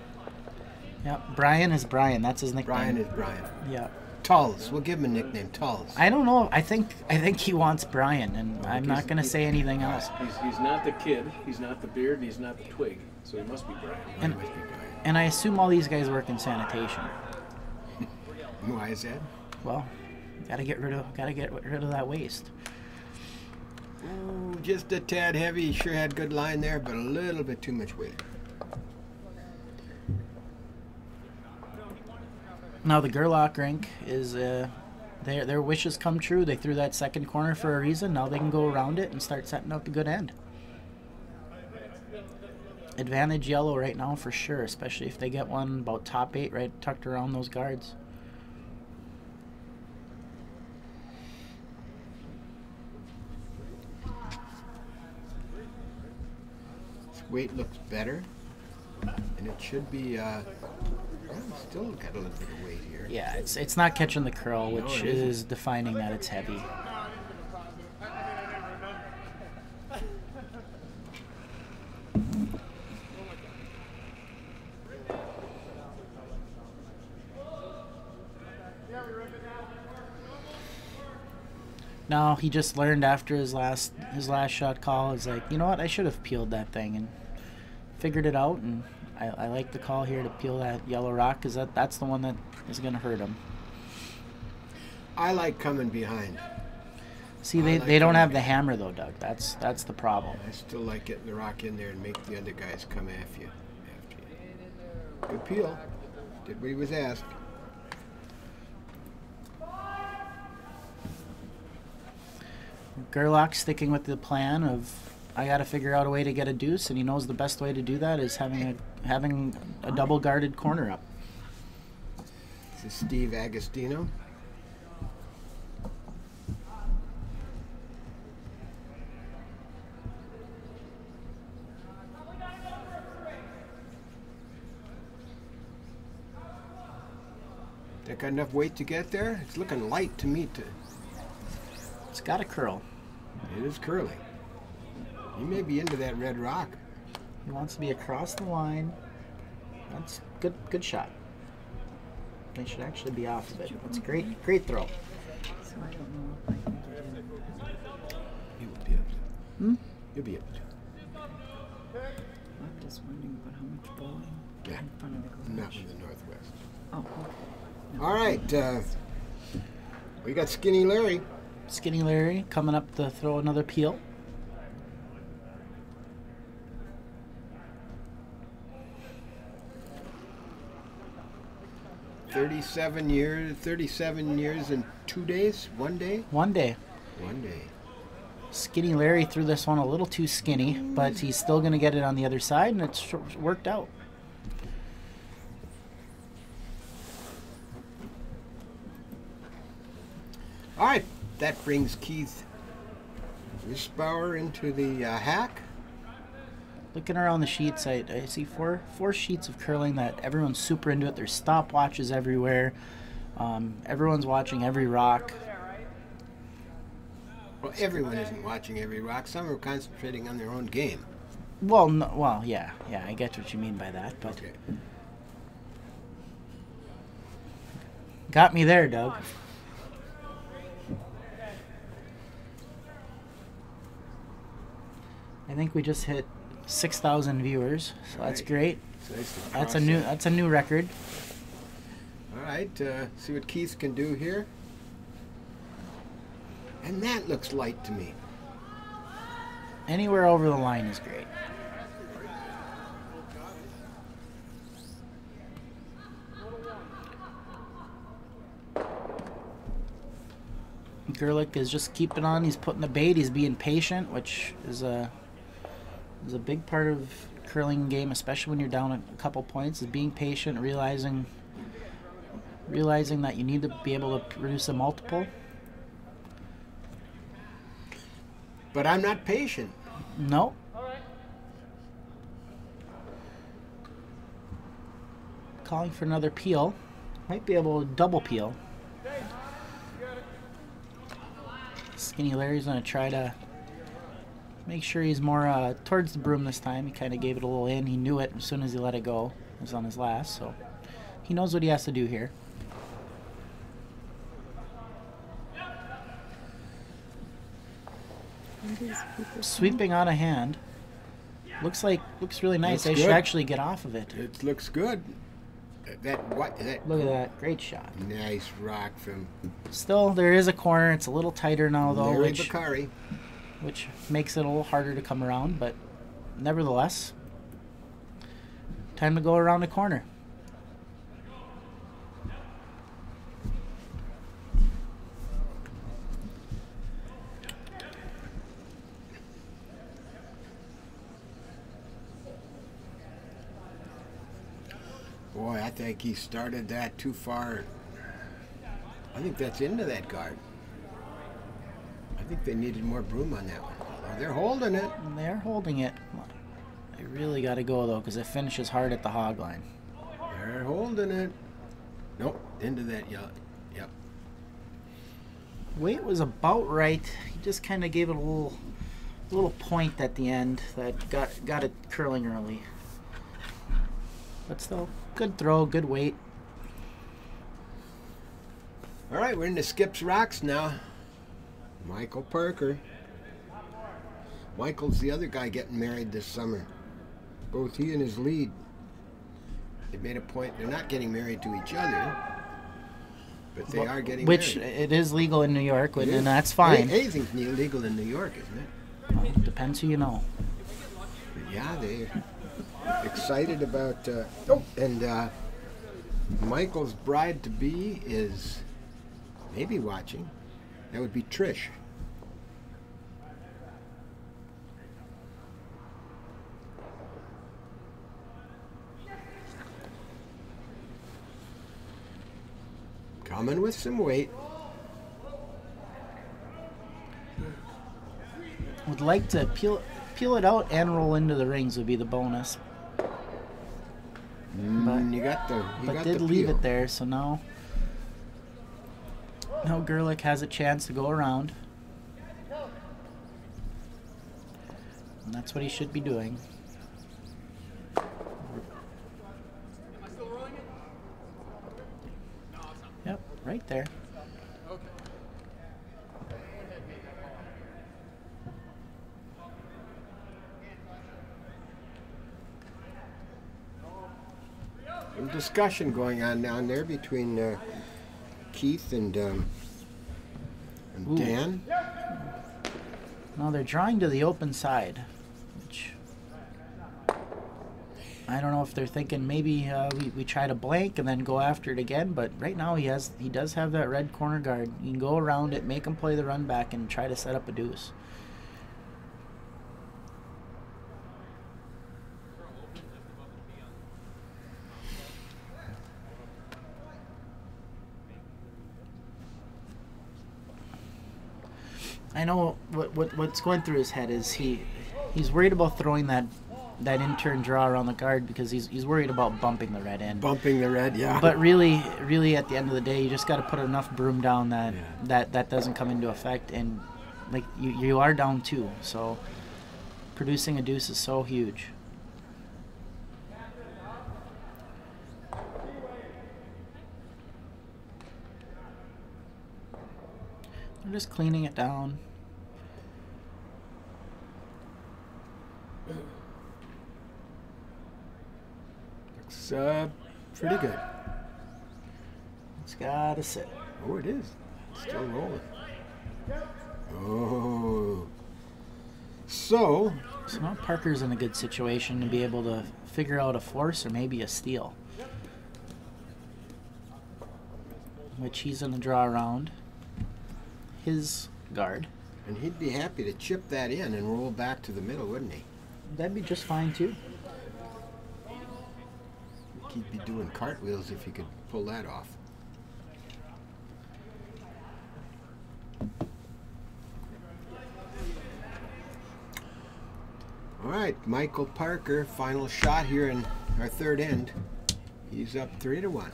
Yeah, Brian is Brian. That's his nickname. Brian is Brian. Yeah. Tulls. We'll give him a nickname, Tulls. I don't know. I think he wants Brian, and I'm not going to say anything else. He's not the kid, he's not the beard, and he's not the twig. So he must be Brian. And I assume all these guys work in sanitation. Why is that? Well, gotta get rid of that waste. Ooh, just a tad heavy. He sure had good line there, but a little bit too much weight. Now the Gerlach rink is their wishes come true. They threw that second corner for a reason. Now they can go around it and start setting up a good end. Advantage yellow right now for sure, especially if they get one about top 8 right tucked around those guards. His weight looks better, and it should be. Still got a little bit of weight here. Yeah, it's not catching the curl, No, which it isn't. is defining that it's heavy. No, he just learned after his last shot call. He's like, you know what? I should have peeled that thing and figured it out. And I like the call here to peel that yellow rock because that's the one that is going to hurt him. I like coming behind. See, I they like don't have coming the hammer though, Doug. That's the problem. I still like getting the rock in there and make the other guys come after you. Good peel. Did what he was asked. Gerlach sticking with the plan of I got to figure out a way to get a deuce, and he knows the best way to do that is having a double guarded corner up. This is Steve Agostino. That got enough weight to get there? It's looking light to me. It's got a curl. It is curly. You may be into that red rock. He wants to be across the line. That's good shot. They should actually be off of it. That's a great throw. So I don't know if I can get in. You will be able to. Hmm? You'll be able to. I'm just wondering about how much bowling Yeah. in front of the Not garage. in the northwest. Oh, okay. No. All right. We got Skinny Larry. Skinny Larry coming up to throw another peel. Thirty-seven years and 2 days? 1 day? 1 day. 1 day. Skinny Larry threw this one a little too skinny, but he's still going to get it on the other side, and it's worked out. All right. That brings Keith Wiesbauer into the hack. Looking around the sheets, I see four sheets of curling that everyone's super into it. There's stopwatches everywhere. Everyone's watching every rock. Well, everyone isn't watching every rock. Some are concentrating on their own game. Well, no, well, yeah, I get what you mean by that, but Okay. got me there, Doug. I think we just hit 6,000 viewers, so that's Right. great. So nice to That's cross that's a new record. All right. See what Keith can do here. And that looks light to me. Anywhere over the line is great. Gerlich is just keeping on. He's putting the bait. He's being patient, which is a big part of curling game, especially when you're down a couple points. Is being patient, realizing that you need to be able to produce a multiple. But I'm not patient. No. Calling for another peel. Might be able to double peel. Skinny Larry's going to try to make sure he's more towards the broom this time. He kind of gave it a little in. He knew it as soon as he let it go. It was on his last, so he knows what he has to do here. Sweeping out of hand. Looks really nice. Looks They should good. actually get off of it. It looks good. That Look at that. Great shot. nice rock from Still, there is a corner. It's a little tighter now, though, Larry which Bakari. makes it a little harder to come around. But nevertheless, time to go around the corner. Boy, I think he started that too far. I think that's into that guard. I think they needed more broom on that one. Oh, they're holding it. And they're holding it. They really got to go, though, because it finishes hard at the hog line. They're holding it. Nope, into that yellow. Yep. Weight was about right. He just kind of gave it a little point at the end that got it curling early. But still, good throw, good weight. All right, we're into Skip's Rocks now. Michael Parker. Michael's the other guy getting married this summer. Both he and his lead. They made a point. They're not getting married to each other, but they are getting Which married. it is legal in New York, It is. and that's fine. Anything's illegal in New York, isn't it? Well, depends who you know. But yeah, they're excited about. Michael's bride-to-be is maybe watching. That would be Trish. Coming with some weight. Would like to peel it out and roll into the rings would be the bonus. You got the But did leave it there, so now Gerlich has a chance to go around. And that's what he should be doing. Yep, right there. Some discussion going on down there between Keith and Dan. Now they're drawing to the open side, which I don't know if they're thinking maybe we try to blank and then go after it again. But right now he does have that red corner guard. You can go around it, make him play the run back, and try to set up a deuce. I know what's going through his head is he's worried about throwing that in-turn draw around the guard because he's worried about bumping the red in. Bumping the red, yeah. But really at the end of the day, you just got to put enough broom down that doesn't come into effect, and like you are down 2, so producing a deuce is so huge. I'm just cleaning it down. Looks pretty good. It's gotta sit. Oh, it is. Still rolling. Oh. So now Parker's in a good situation to be able to figure out a force or maybe a steal, which he's going to draw around his guard. And he'd be happy to chip that in and roll back to the middle, wouldn't he? That'd be just fine too. He'd be doing cartwheels if he could pull that off. All right, Michael Parker, final shot here in our third end. He's up 3-1.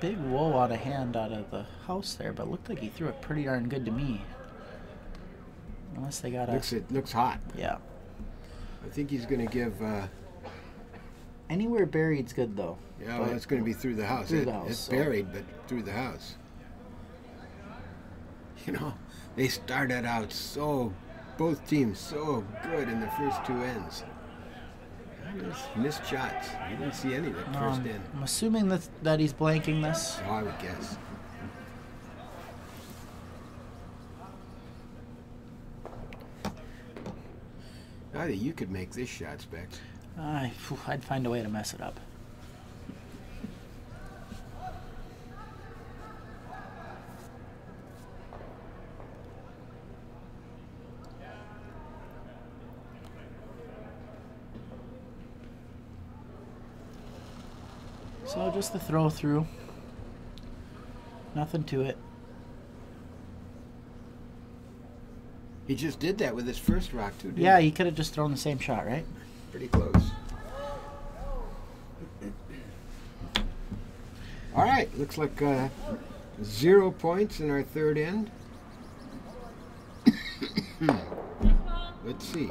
Big whoa out of hand out of the house there, but looked like he threw it pretty darn good to me. Unless they got It looks hot. Yeah. I think he's going to give... Anywhere buried's good, though. Yeah, well, it's going to be through the house. Through the house. It's buried, but through the house. You know, they started out both teams so good in the first 2 ends. Just missed shots. You didn't see any of that first end. I'm assuming that he's blanking this. Oh, I would guess. Either you could make this shot, Specs. I'd find a way to mess it up. So just the throw through. Nothing to it. He just did that with his first rock, too, didn't Yeah, he? he could have just thrown the same shot, right? Pretty close. All right, looks like 0 points in our third end. Let's see.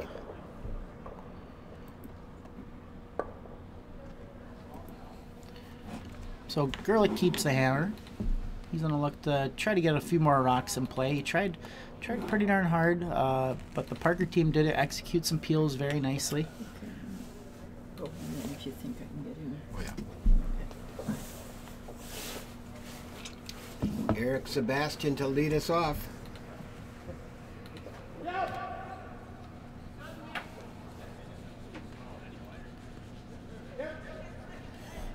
So Gerlich keeps the hammer. He's going to look to try to get a few more rocks in play. He tried pretty darn hard, but the Parker team did execute some peels very nicely. Okay. Go in there if you think I can get in. Oh, yeah. Eric Sebastian to lead us off.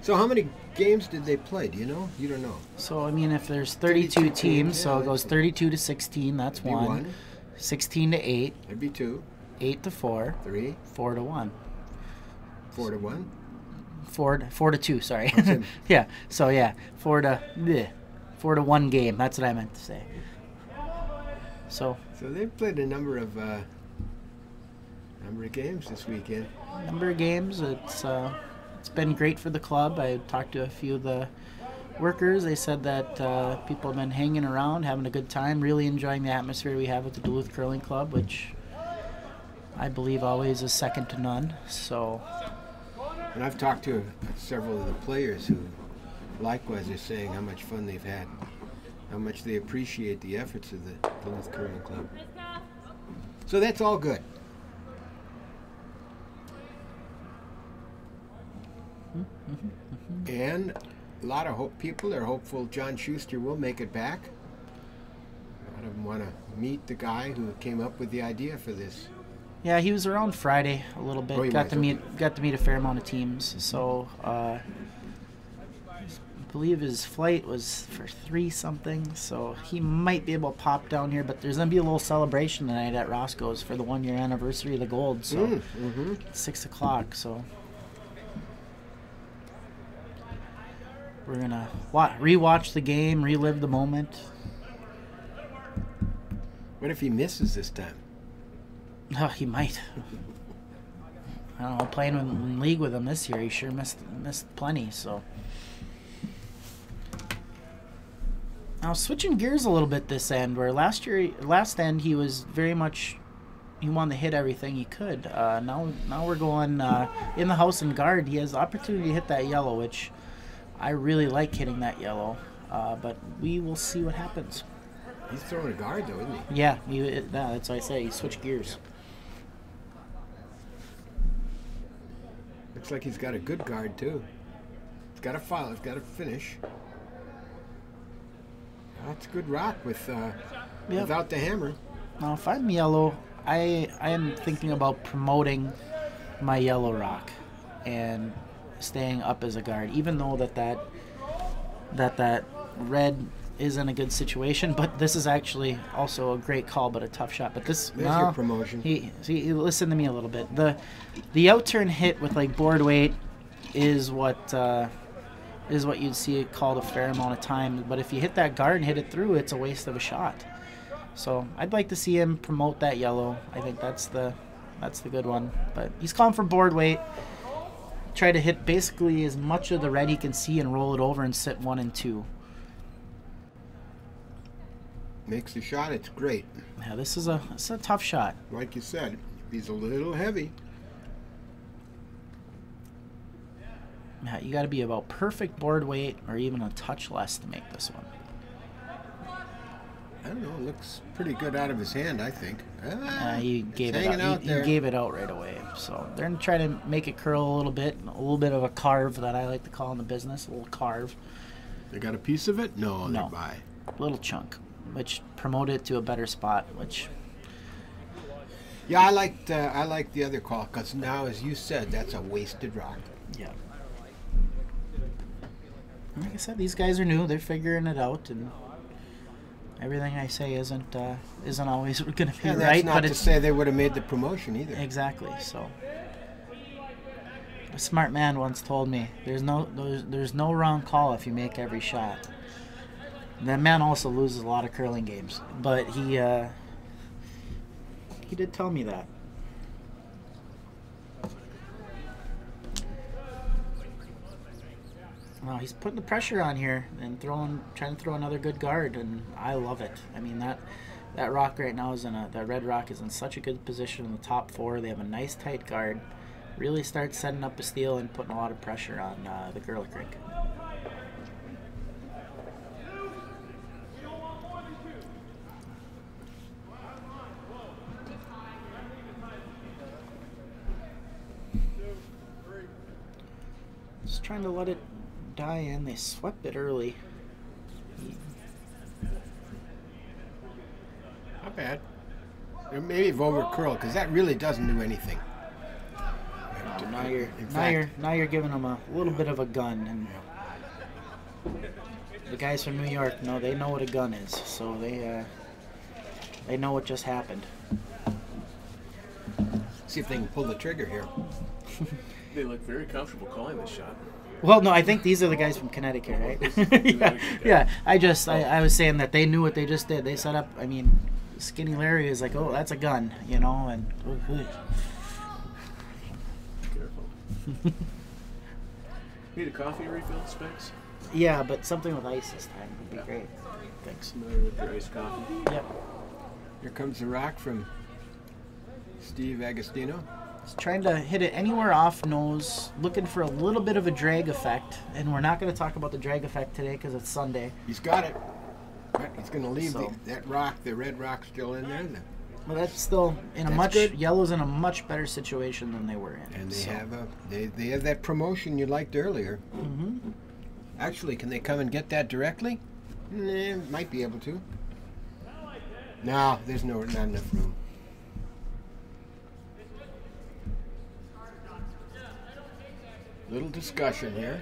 So how many games did they play? Do you know? You don't know. So, I mean, if there's 32 32 teams, teams, so yeah, it goes 32 to 16, that's That'd be one. 16 to 8. That'd be 2. 8-4. 3. 4-1. 4-1. 4-2. Sorry. That's it. Yeah. So yeah, 4-1 game. That's what I meant to say. So they've played a number of games this weekend. Number of games. It's been great for the club. I talked to a few of the workers. They said that people have been hanging around, having a good time, really enjoying the atmosphere we have at the Duluth Curling Club, which I believe always is second to none. So, and I've talked to several of the players who likewise are saying how much fun they've had, how much they appreciate the efforts of the Duluth Curling Club. So that's all good. And a lot of people are hopeful John Schuster will make it back. A lot of them want to meet the guy who came up with the idea for this. Yeah, he was around Friday a little bit. Oh, got to meet a fair amount of teams. So I believe his flight was for 3-something. So he might be able to pop down here. But there's gonna be a little celebration tonight at Roscoe's for the 1-year anniversary of the Gold. So it's 6 o'clock. So we're gonna rewatch the game, relive the moment. What if he misses this time? Oh, he might. I don't know. Playing in league with him this year, he sure missed plenty. So now switching gears a little bit this end, where last end he was very much he wanted to hit everything he could. Now we're going in the house and guard. He has the opportunity to hit that yellow, which I really like hitting that yellow. But we will see what happens. He's throwing a guard though, isn't he? Yeah, that's what I say. He switched gears. Looks like he's got a good guard too. He's got a foul. He's got a finish. That's a good rock without the hammer. Now, if I'm yellow, I am thinking about promoting my yellow rock and staying up as a guard, even though that red is in a good situation. But this is actually also a great call, but a tough shot. But this, there's your promotion. Listen to me a little bit. The out turn hit with like board weight is what you'd see it called a fair amount of time. But if you hit that guard and hit it through, it's a waste of a shot. So I'd like to see him promote that yellow. I think that's the good one. But he's calling for board weight. Try to hit basically as much of the red he can see and roll it over and sit 1 and 2. Makes the shot. It's great. Yeah, this is a tough shot. Like you said, he's a little heavy. Yeah, you got to be about perfect board weight or even a touch less to make this one. I don't know. It looks pretty good out of his hand, I think. You gave it out. You gave it out right away. So they're going to try to make it curl a little bit of a carve that I like to call in the business, a little carve. They got a piece of it? No, they're by. Little chunk, which promoted it to a better spot, which... Yeah, I like the other call, because now, as you said, that's a wasted rock. Yeah. Like I said, these guys are new. They're figuring it out, and everything I say isn't always going to be right. That's not to say they would have made the promotion either. Exactly. So, a smart man once told me, "There's no wrong call if you make every shot." And that man also loses a lot of curling games, but he did tell me that. Well, he's putting the pressure on here and trying to throw another good guard, and I love it. I mean, that rock right now that red rock is in such a good position in the top 4. They have a nice tight guard. Really start setting up a steal and putting a lot of pressure on the Gerlich rink. Just trying to let it die in. They swept it early. Not bad. Maybe you've over curled, because that really doesn't do anything. Now you're giving them a little bit of a gun, and the guys from New York they know what a gun is, so they know what just happened. See if they can pull the trigger here. They look very comfortable calling this shot. Well, no, I think these are the guys from Connecticut, right? yeah. I was saying that they knew what they just did. They set up. I mean, Skinny Larry is like, oh, that's a gun, you know, and. Careful. Need a coffee refill, Specs? Yeah, but something with ice this time would be great. Thanks. Familiar with your iced coffee? Yep. Here comes the rock from Steve Agostino. Just trying to hit it anywhere off nose, looking for a little bit of a drag effect. And we're not going to talk about the drag effect today because it's Sunday. He's got it. But he's going to leave that rock, the red rock, still in there. Well, that's still in a much good. Yellow's in a much better situation than they were in. And they have that promotion you liked earlier. Mm-hmm. Actually, can they come and get that directly? Might be able to. No, there's not enough room. Little discussion here.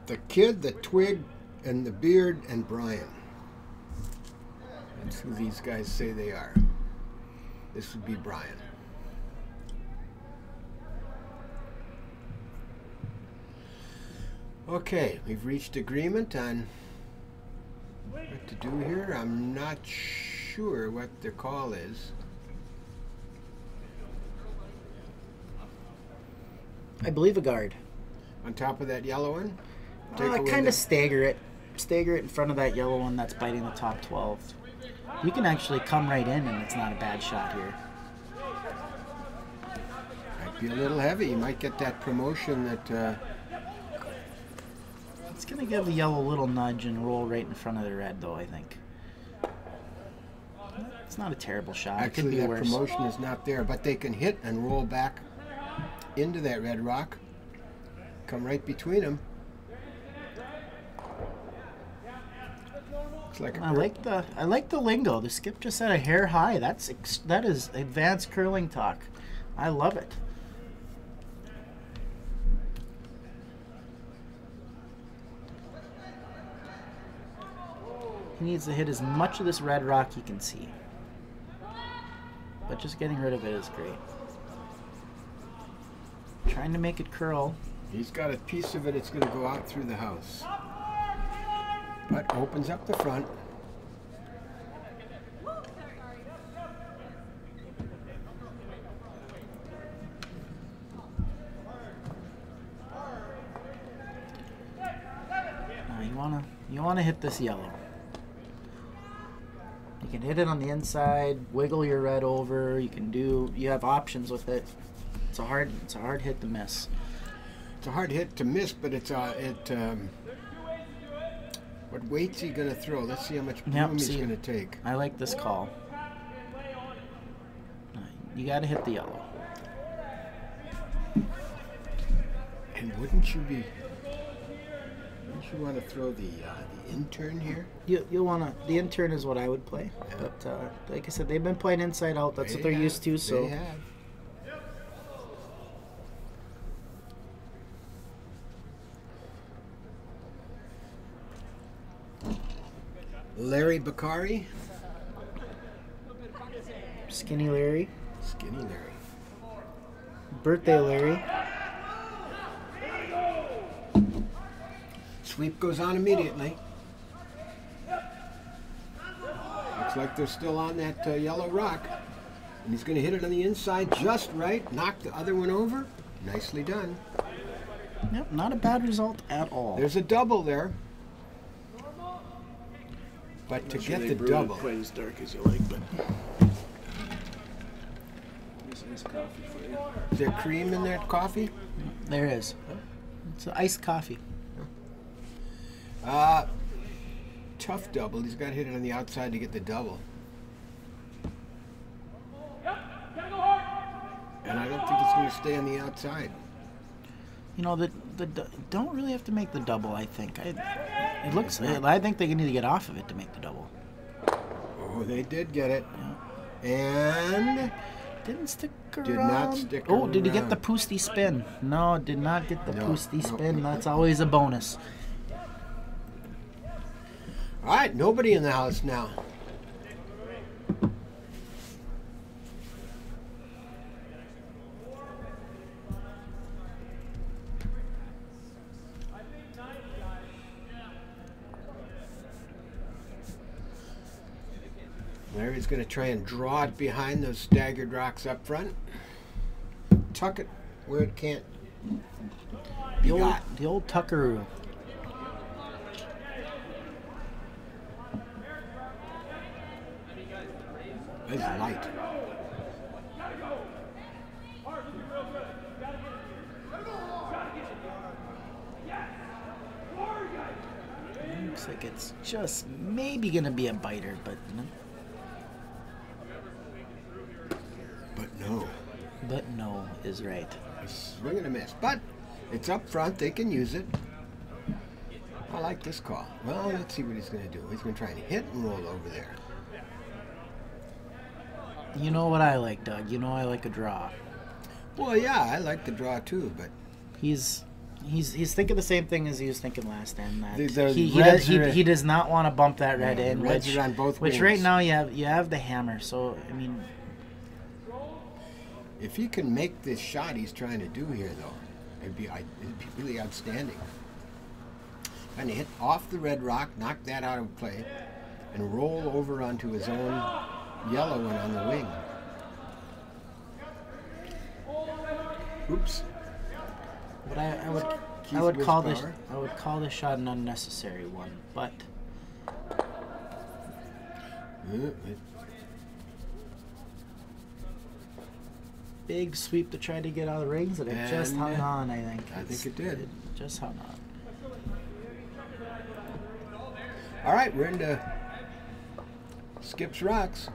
The Kid, the Twig, and the Beard, and Brian. That's who these guys say they are. This would be Brian. Okay, we've reached agreement on what to do here. I'm not sure what the call is. I believe a guard. On top of that yellow one? Kind of stagger it. Stagger it in front of that yellow one that's biting the top 12. You can actually come right in and it's not a bad shot here. Might be a little heavy. You might get that promotion that... It's going to give the yellow a little nudge and roll right in front of the red, though, I think. It's not a terrible shot. Actually, it could be that worse. promotion is not there, but they can hit and roll back into that red rock. Come right between them. Looks like I like the lingo. The skip just said a hair high. That is advanced curling talk. I love it. He needs to hit as much of this red rock he can see. But just getting rid of it is great. Trying to make it curl. He's got a piece of it. It's going to go out through the house. But opens up the front. You wanna hit this yellow. You can hit it on the inside, wiggle your red over. You have options with it. It's a hard hit to miss. It's a hard hit to miss, but what weight's he going to throw? Let's see how much room he's going to take. I like this call. You got to hit the yellow. And wouldn't you want to throw the intern here? You'll want to. The intern is what I would play. Yeah. But like I said, they've been playing inside out. That's what they're used to. So. They have. Larry Bakari. Skinny Larry. Skinny Larry. Birthday Larry. Sweep goes on immediately. Looks like they're still on that yellow rock. And he's going to hit it on the inside just right. Knock the other one over. Nicely done. Yep, not a bad result at all. There's a double there. But to get the double. Quite as dark as you like, but this is coffee for you. Is there cream in that coffee? There is. It's an iced coffee. Tough double. He's got to hit it on the outside to get the double. And I don't think it's going to stay on the outside. You know, don't really have to make the double, I think. I think they need to get off of it to make the double. Oh, they did get it. Yeah. And didn't stick around. did not stick Oh, around. did he get the poosty spin? No, did not get the No, poosty no. spin. That's always a bonus. All right, nobody in the house now. Larry's going to try and draw it behind those staggered rocks up front. Tuck it where it can't be got. The old tuckaroo. It's light. Looks like it's just maybe gonna be a biter, but no. But no. Is right. A swing and a miss. But it's up front. They can use it. I like this call. Well, let's see what he's going to do. He's going to try and hit and roll over there. You know what I like, Doug. You know I like a draw. Well, yeah, I like the draw too, but He's thinking the same thing as he was thinking last time. That The he does not want to bump that red in. Reds Which are on both which wings. right now you have the hammer. So I mean, if he can make this shot he's trying to do here, though, it'd be really outstanding. And hit off the red rock, knock that out of play, and roll over onto his own yellow one on the wing. Oops. but I Keith would call this Wisbauer. Shot an unnecessary one. But big sweep to try to get out of the rings, and it just hung on. I think. I think it did. It just hung on. All right, we're into Skip's Rocks.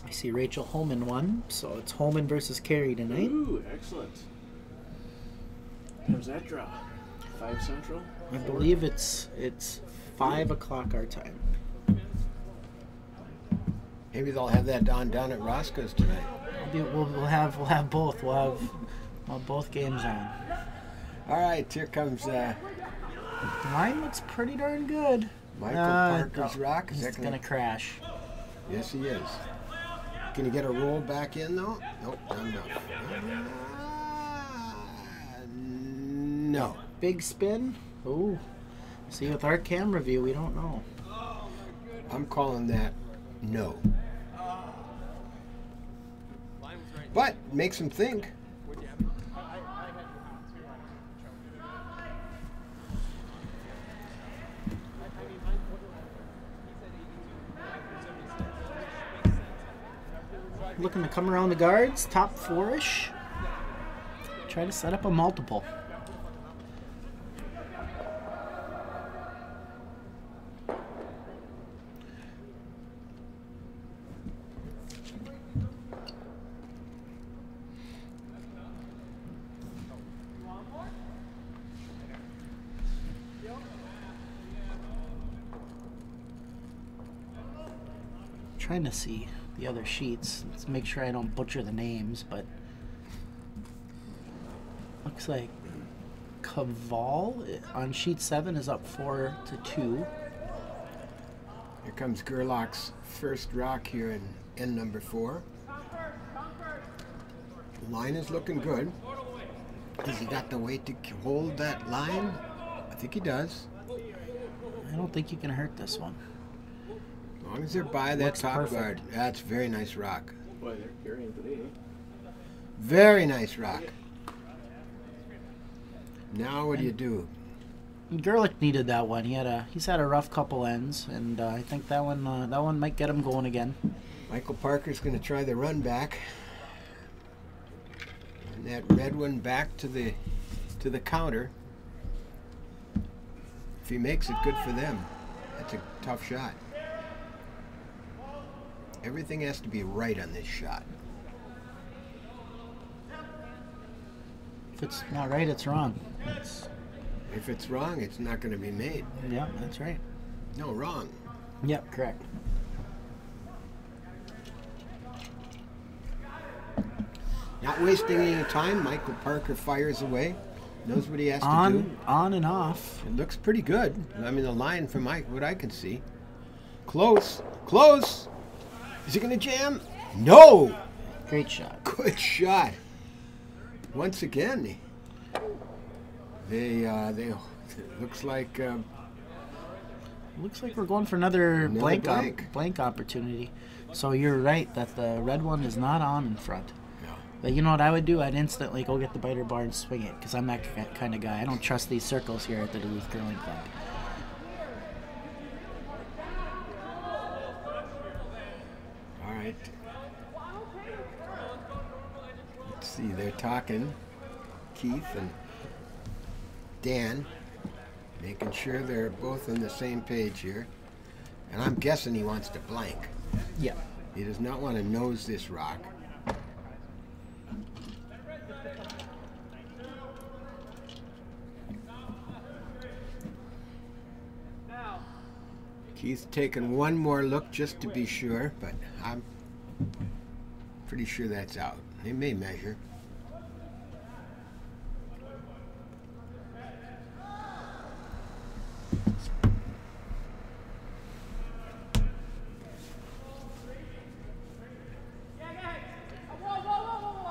I see Rachel Holman won, so it's Holman versus Carey tonight. Ooh, excellent. How's that draw? 5 Central? I believe it's 5 o'clock our time. Maybe they'll have that down at Roscoe's tonight. We'll have both. We'll have both games on. All right, here comes Mine looks pretty darn good. Michael Parker's rock. Is He's that gonna crash. Yes, he is. Can you get a roll back in, though? Nope, not enough. No. Big spin. Ooh. See, with our camera view, we don't know. I'm calling that no. But makes him think. Looking to come around the guards, top 4-ish. Try to set up a multiple. Trying to see the other sheets. Let's make sure I don't butcher the names, but looks like Caval on sheet 7 is up 4-2. Here comes Gerlach's first rock here in end number 4. The line is looking good. Has he got the weight to hold that line? I think he does. I don't think you can hurt this one. As long as they're by that Looks top perfect. guard. That's a very nice rock. Boy, they're carrying today. Very nice rock. Now what do you do? Gerlich needed that one. He's had a rough couple ends, and I think that one might get him going again. Michael Parker's going to try the run back. And that red one back to the counter. If he makes it, good for them. That's a tough shot. Everything has to be right on this shot. If it's not right, it's wrong. If it's wrong, it's not going to be made. Yeah, that's right. No, wrong. Yep, correct. Not wasting any time, Michael Parker fires away. Knows what he has to do. On and off. It looks pretty good. I mean, the line from what I can see. Close. Close. Is he going to jam? No. Great shot. Good shot. Once again, they it looks like Looks like we're going for another blank blank. opportunity. So you're right that the red one is not on in front. No. But you know what I would do? I'd instantly go get the biter bar and swing it because I'm that kind of guy. I don't trust these circles here at the Duluth Curling Club. All right. Let's see. They're talking, Keith and Dan, making sure they're both on the same page here. And I'm guessing he wants to blank. Yeah. He does not want to nose this rock. Keith's taking one more look just to be sure, but I'm pretty sure that's out. They may measure.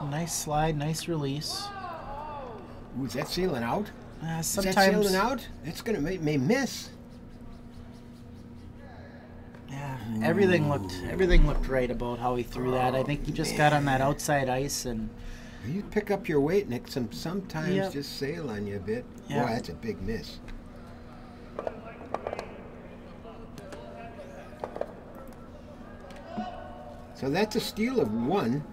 Nice slide, nice release. Ooh, is that sailing out? Sometimes Is that sailing out? It's gonna may miss. Yeah, everything looked right about how he threw that. I think he just got on that outside ice and. You pick up your weight, Nick. Sometimes Yep. just sail on you a bit. Yeah. Boy, that's a big miss. So that's a steal of 1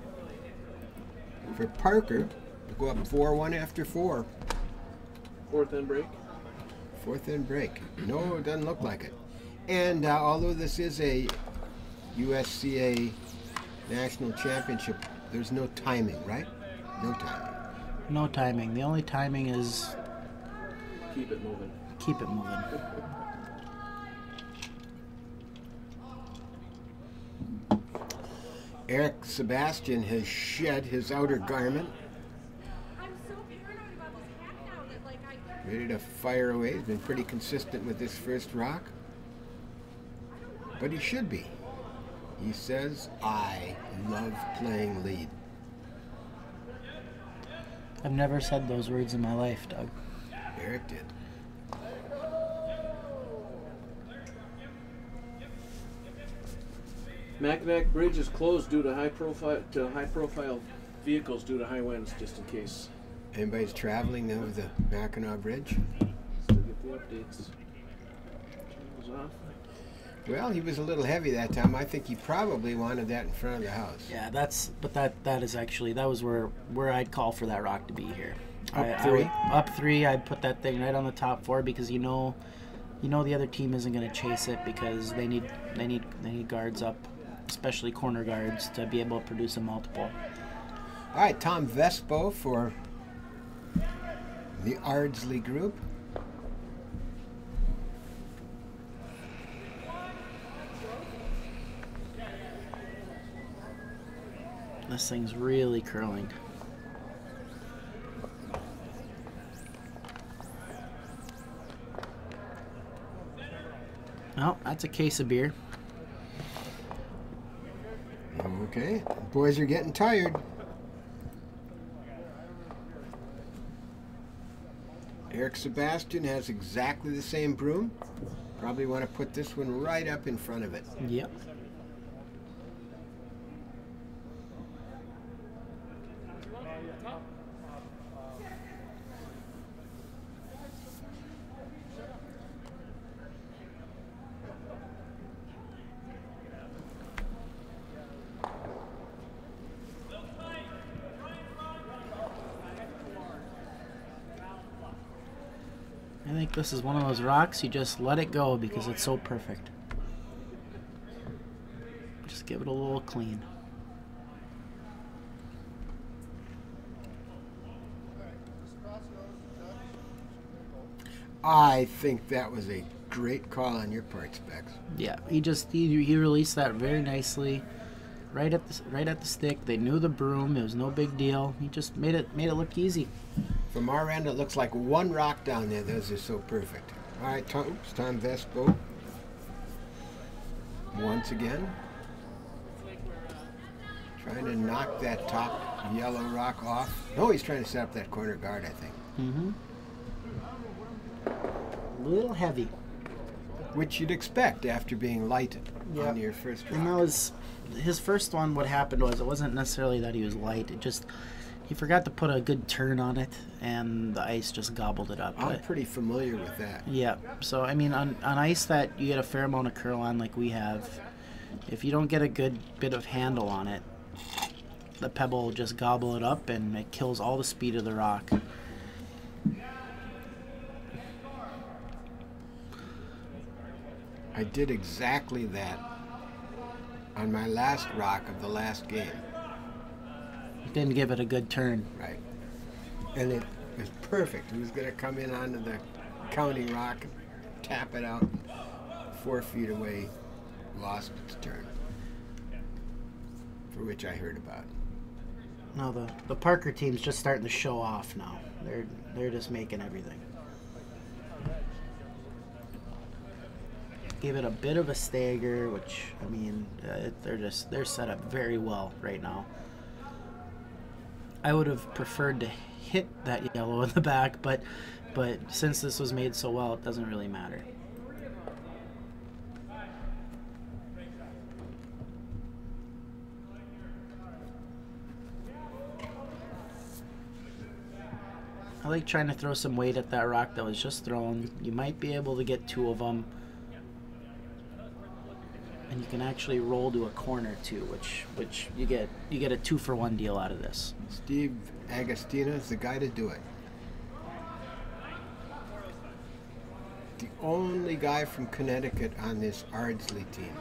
for Parker to go up 4-1 after 4. Fourth end break. Fourth end break. No, it doesn't look like it. And although this is a USCA National Championship, there's no timing, right? No timing. No timing. The only timing is Keep it moving. keep it moving. Eric Sebastian has shed his outer garment, I'm so paranoid about this hat now that like I ready to fire away. He's been pretty consistent with this first rock. But he should be. He says, I love playing lead. I've never said those words in my life, Doug. Eric did. Mackinac Bridge is closed due to high profile vehicles due to high winds, just in case. Anybody's traveling over the Mackinac Bridge? Still get the updates. Turn those off. Well, he was a little heavy that time. I think he probably wanted that in front of the house. Yeah, that is actually that was where I'd call for that rock to be here. Up 3? Up 3. I'd put that thing right on the top 4 because you know the other team isn't going to chase it because they need guards up, especially corner guards, to be able to produce a multiple. All right, Tom Vespo for the Ardsley group. This thing's really curling. Oh, that's a case of beer. Okay, boys are getting tired. Eric Sebastian has exactly the same broom. Probably want to put this one right up in front of it. Yep. I think this is one of those rocks you just let it go because it's so perfect. Just give it a little clean. I think that was a great call on your part, Specs. Yeah, he released that very nicely, right at the stick. They knew the broom; it was no big deal. He just made it look easy. From our end, it looks like one rock down there. Those are so perfect. All right, Tom Vespo. Once again, trying to knock that top yellow rock off. No, he's trying to set up that corner guard, I think. Mm-hmm. A little heavy. Which you'd expect after being lighted on your first rock. And that was his first one. What happened was it wasn't necessarily that he was light. It just he forgot to put a good turn on it, and the ice just gobbled it up. I'm pretty familiar with that. Yeah. So I mean, on ice that you get a fair amount of curl on, like we have, if you don't get a good bit of handle on it, the pebble will just gobble it up, and it kills all the speed of the rock. I did exactly that on my last rock of the last game. Didn't give it a good turn. Right. And it was perfect. It was going to come in onto the counting rock and tap it out 4 feet away. Lost its turn. For which I heard about. No, the Parker team's just starting to show off now. They're just making everything. Gave it a bit of a stagger, which I mean, they're set up very well right now. I would have preferred to hit that yellow in the back, but since this was made so well, it doesn't really matter. I like trying to throw some weight at that rock that was just thrown. You might be able to get 2 of them. And you can actually roll to a corner too, which you get a 2-for-1 deal out of this. Steve Agostino is the guy to do it. The only guy from Connecticut on this Ardsley team.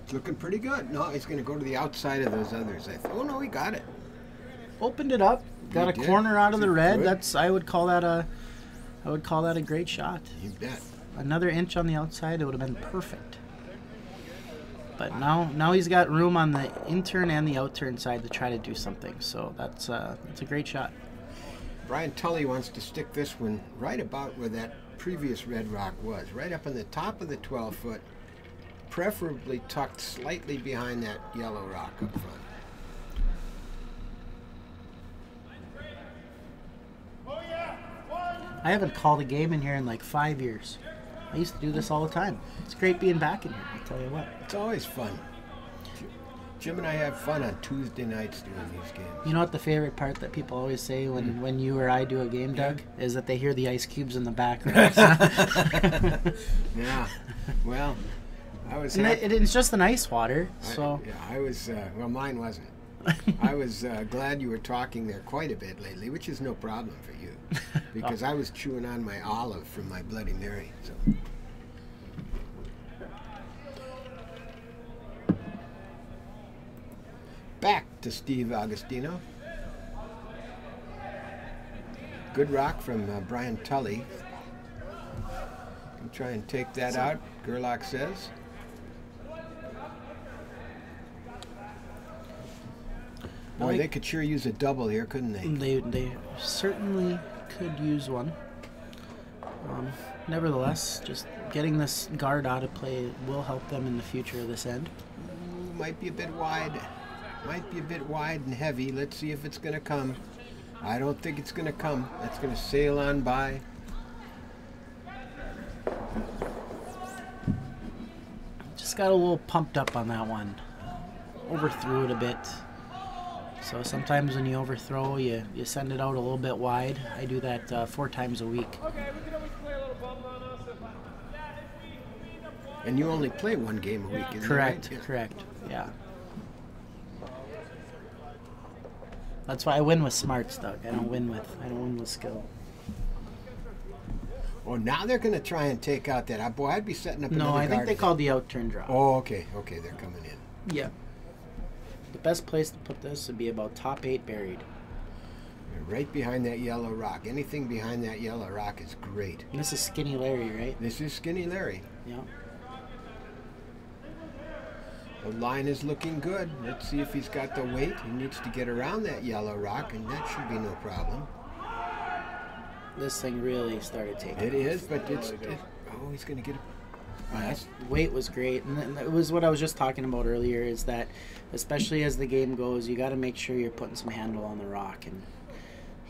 It's looking pretty good. No, he's going to go to the outside of those others. Oh no, he got it. Opened it up, got a corner out of the red. I would call that a great shot. You bet. Another inch on the outside, it would have been perfect. But now he's got room on the intern and the outturn side to try to do something. So that's a great shot. Brian Tully wants to stick this one right about where that previous red rock was, right up on the top of the 12-foot, preferably tucked slightly behind that yellow rock up front. I haven't called a game in here in like 5 years. I used to do this all the time. It's great being back in here, I'll tell you what. It's always fun. Jim and I have fun on Tuesday nights doing these games. You know what the favorite part that people always say when you or I do a game, Doug, is that they hear the ice cubes in the background. Yeah. Well, I was... It's just an ice water, so... I was... well, mine wasn't. I was glad you were talking there quite a bit lately, which is no problem for you, because I was chewing on my olive from my Bloody Mary. So. Back to Steve Agostino. Good rock from Brian Tully. Can try and take that out, Gerlach says. Boy, they could sure use a double here, couldn't they? They certainly could use one. Nevertheless, just getting this guard out of play will help them in the future of this end. Might be a bit wide. Might be a bit wide and heavy. Let's see if it's going to come. I don't think it's going to come. It's going to sail on by. Just got a little pumped up on that one. Overthrew it a bit. So sometimes when you overthrow, you send it out a little bit wide. I do that 4 times a week. And you only play 1 game a week, isn't Correct, that right? correct, yeah. That's why I win with smarts, Doug. I don't win with skill. Oh, now they're going to try and take out that. Boy, I'd be setting up another No, I think guard they if called the outturn draw. Oh, okay. Okay, they're coming in. Yeah. The best place to put this would be about top 8 buried. Right behind that yellow rock. Anything behind that yellow rock is great. And this is Skinny Larry, right? This is Skinny Larry. Yeah. The line is looking good. Let's see if he's got the weight. He needs to get around that yellow rock, and that should be no problem. This thing really started taking It off. is, but oh, he's going to get it. Weight was great, and it was what I was just talking about earlier, is that especially as the game goes, you got to make sure you're putting some handle on the rock, and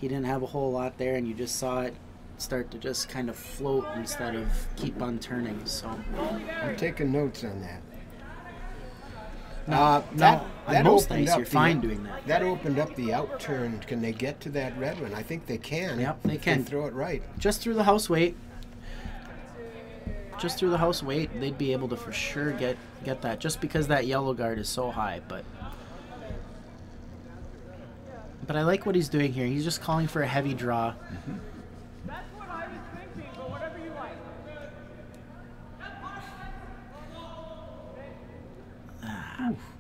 he didn't have a whole lot there, and you just saw it start to just kind of float instead of keep on turning. So I'm taking notes on that. on most opened nights up you're fine doing that. That opened up the outturn. Can they get to that red one? I think they can. Yep, they if can. They throw it right. Just through the house weight. Just through the house weight, they'd be able to for sure get that, just because that yellow guard is so high. But I like what he's doing here. He's just calling for a heavy draw. Mm-hmm. That's what I was thinking, but whatever you like.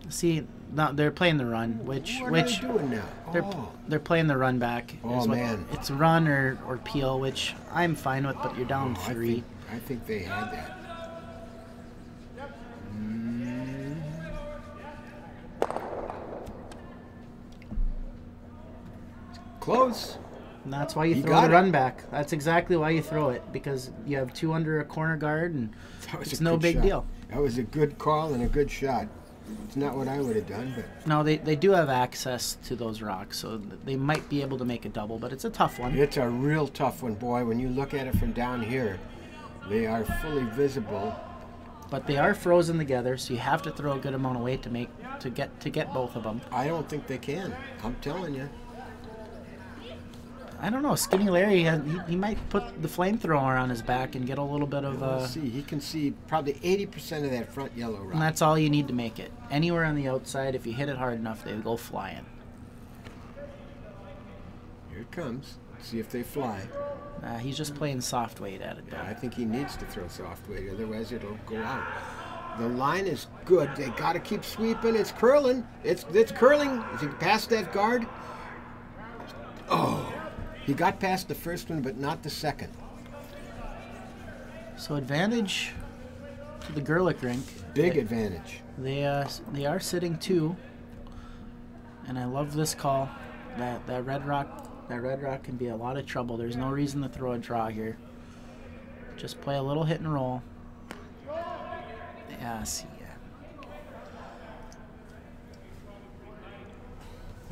See, now they're playing the run, which What are they doing now? they're playing the run back. Oh, is what- man. It's run or peel, which I'm fine with, but you're down 3. I think they had that. Close. And that's why you You throw got the it. run back. That's exactly why you throw it, because you have 2 under a corner guard, and That was it's a no good big shot. deal. That was a good call and a good shot. It's not what I would have done, but No, they do have access to those rocks, so they might be able to make a double, but it's a tough one. it's a real tough one, boy. When you look at it from down here, they are fully visible. But they are frozen together, so you have to throw a good amount of weight to get both of them. I don't think they can. I'm telling you. I don't know. Skinny Larry, he might put the flamethrower on his back and get a little bit of. Let's see. He can see probably 80% of that front yellow rock. And that's all you need to make it. Anywhere on the outside, if you hit it hard enough, they go flying. Here it comes. Let's see if they fly. He's just playing soft weight at it, though. Yeah, I think he needs to throw soft weight, otherwise it'll go out. The line is good. They got to keep sweeping. It's curling. It's curling. Is he past that guard? Oh, he got past the first one, but not the second. So advantage to the Gerlich rink. Big advantage. They are sitting 2, and I love this call. That red rock can be a lot of trouble. There's no reason to throw a draw here. Just play a little hit and roll. Yeah, see ya.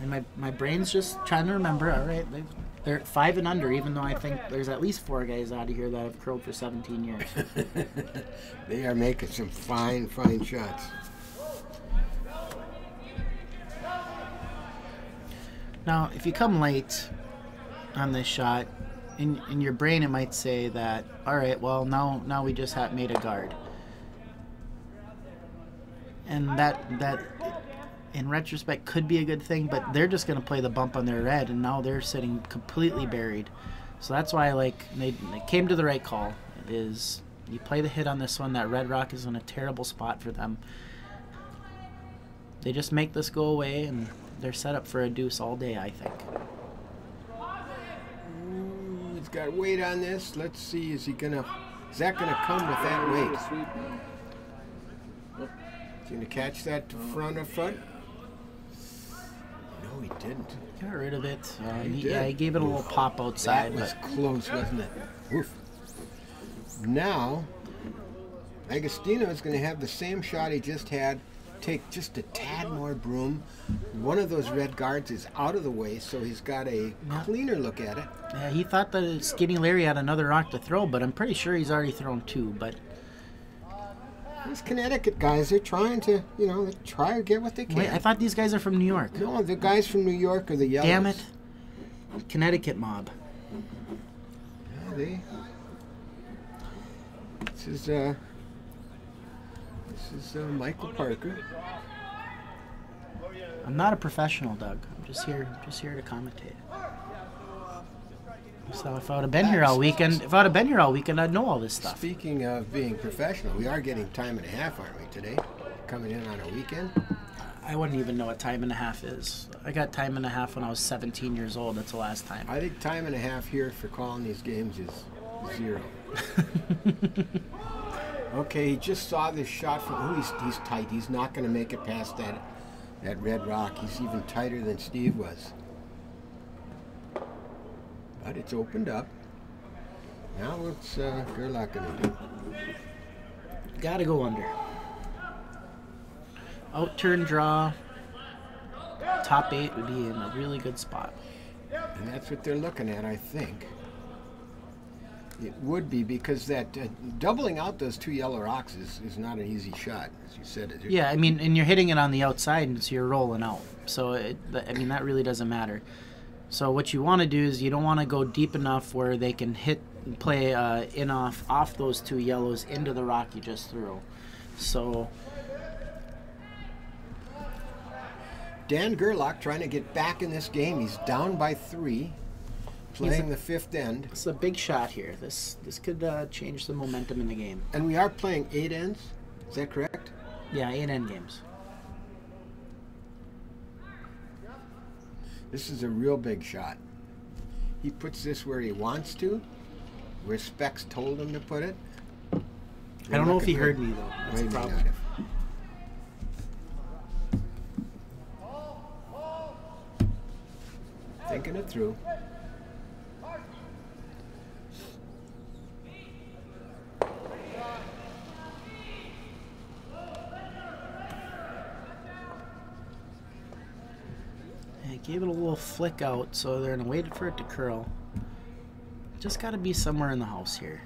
And my brain's just trying to remember. All right, they're 5 and under, even though I think there's at least 4 guys out of here that have curled for 17 years. They are making some fine, fine shots. Now, if you come late on this shot, in your brain it might say that, all right, well, now we just made a guard. And that in retrospect could be a good thing, but they're just going to play the bump on their red, and now they're sitting completely buried. So that's why they came to the right call. It is, you play the hit on this one. That red rock is in a terrible spot for them. They just make this go away, and they're set up for a deuce all day, I think. He's got weight on this. Let's see. Is that gonna come with that weight? Is he gonna catch that front of front? No, he didn't. Got rid of it. He He gave it a little pop outside. That was But close, wasn't it? Oof. Now, Agostino is going to have the same shot he just had. Take just a tad more broom. One of those red guards is out of the way, so he's got a cleaner look at it. he thought that Skinny Larry had another rock to throw, but I'm pretty sure he's already thrown 2. But These Connecticut guys, they're trying to, they try to get what they can. wait, I thought these guys are from New York. No, the guys from New York are the yellows. Damn it. Connecticut mob. Yeah, This is Michael Parker. I'm not a professional, Doug. I'm just here to commentate. So if I would have been here all weekend, I'd know all this stuff. Speaking of being professional, we are getting time and a half, aren't we, today? Coming in on a weekend. I wouldn't even know what time and a half is. I got time and a half when I was 17 years old. That's the last time. I think time and a half here for calling these games is 0. Okay, he just saw this shot from. Oh, he's tight. He's not going to make it past that red rock. He's even tighter than Steve was. But it's opened up. Now what's Gerlach going to do? Gotta go under. Out turn draw. Top 8 would be in a really good spot. And that's what they're looking at, I think. It would be, because that doubling out those 2 yellow rocks is not an easy shot, as you said. Yeah, I mean, and you're hitting it on the outside, and so you're rolling out. So, I mean, that really doesn't matter. So what you want to do is you don't want to go deep enough where they can play off those 2 yellows into the rock you just threw. So Dan Gerlach trying to get back in this game. He's down by 3, playing the 5th end. It's a big shot here. This could change the momentum in the game. And we are playing 8 ends. Is that correct? Yeah, 8 end games. This is a real big shot. He puts this where he wants to, where Specs told him to put it. I don't know if he heard me, though. That's the problem. Thinking it through. Gave it a little flick out, so they're going to wait for it to curl. Just got to be somewhere in the house here.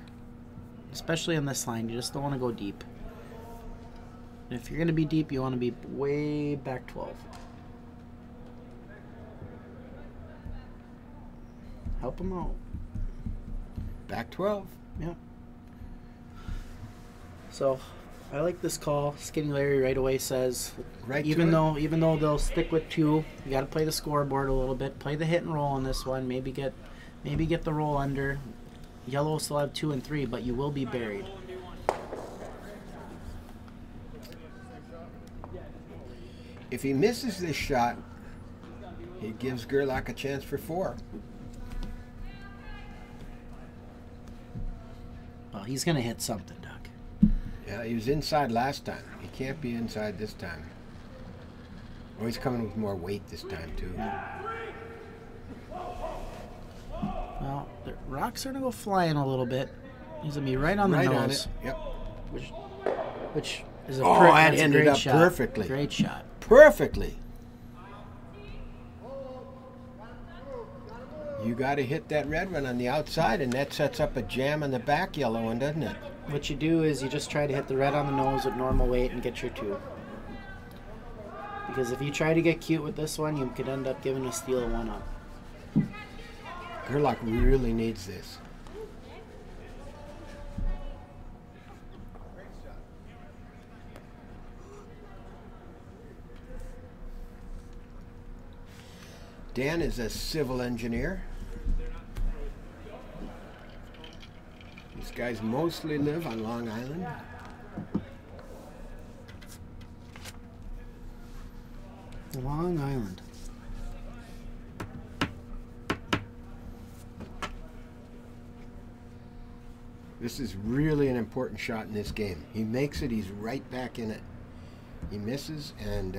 Especially on this line, you just don't want to go deep. And if you're going to be deep, you want to be way back 12. Help them out. Back 12. Yep. So, I like this call. Skinny Larry right away says, even though they'll stick with 2, you got to play the scoreboard a little bit. Play the hit and roll on this one. Maybe get the roll under. Yellow will still have 2 and 3, but you will be buried. If he misses this shot, he gives Gerlach a chance for 4. Well, he's going to hit something, Doug. Yeah, he was inside last time. He can't be inside this time. Oh, he's coming with more weight this time, too. Well, the rocks are going to go flying a little bit. He's going to be right on the nose. On it. Yep. Which is a that that's ended a great up shot. perfectly. Great shot. Perfectly. You got to hit that red one on the outside, and that sets up a jam on the back yellow one, doesn't it? What you do is you just try to hit the red on the nose with normal weight and get your 2. Because if you try to get cute with this one, you could end up giving a steal of 1 up. Gerlach really needs this. Dan is a civil engineer. These guys mostly live on Long Island. Long Island. This is really an important shot in this game. He makes it, he's right back in it. He misses, and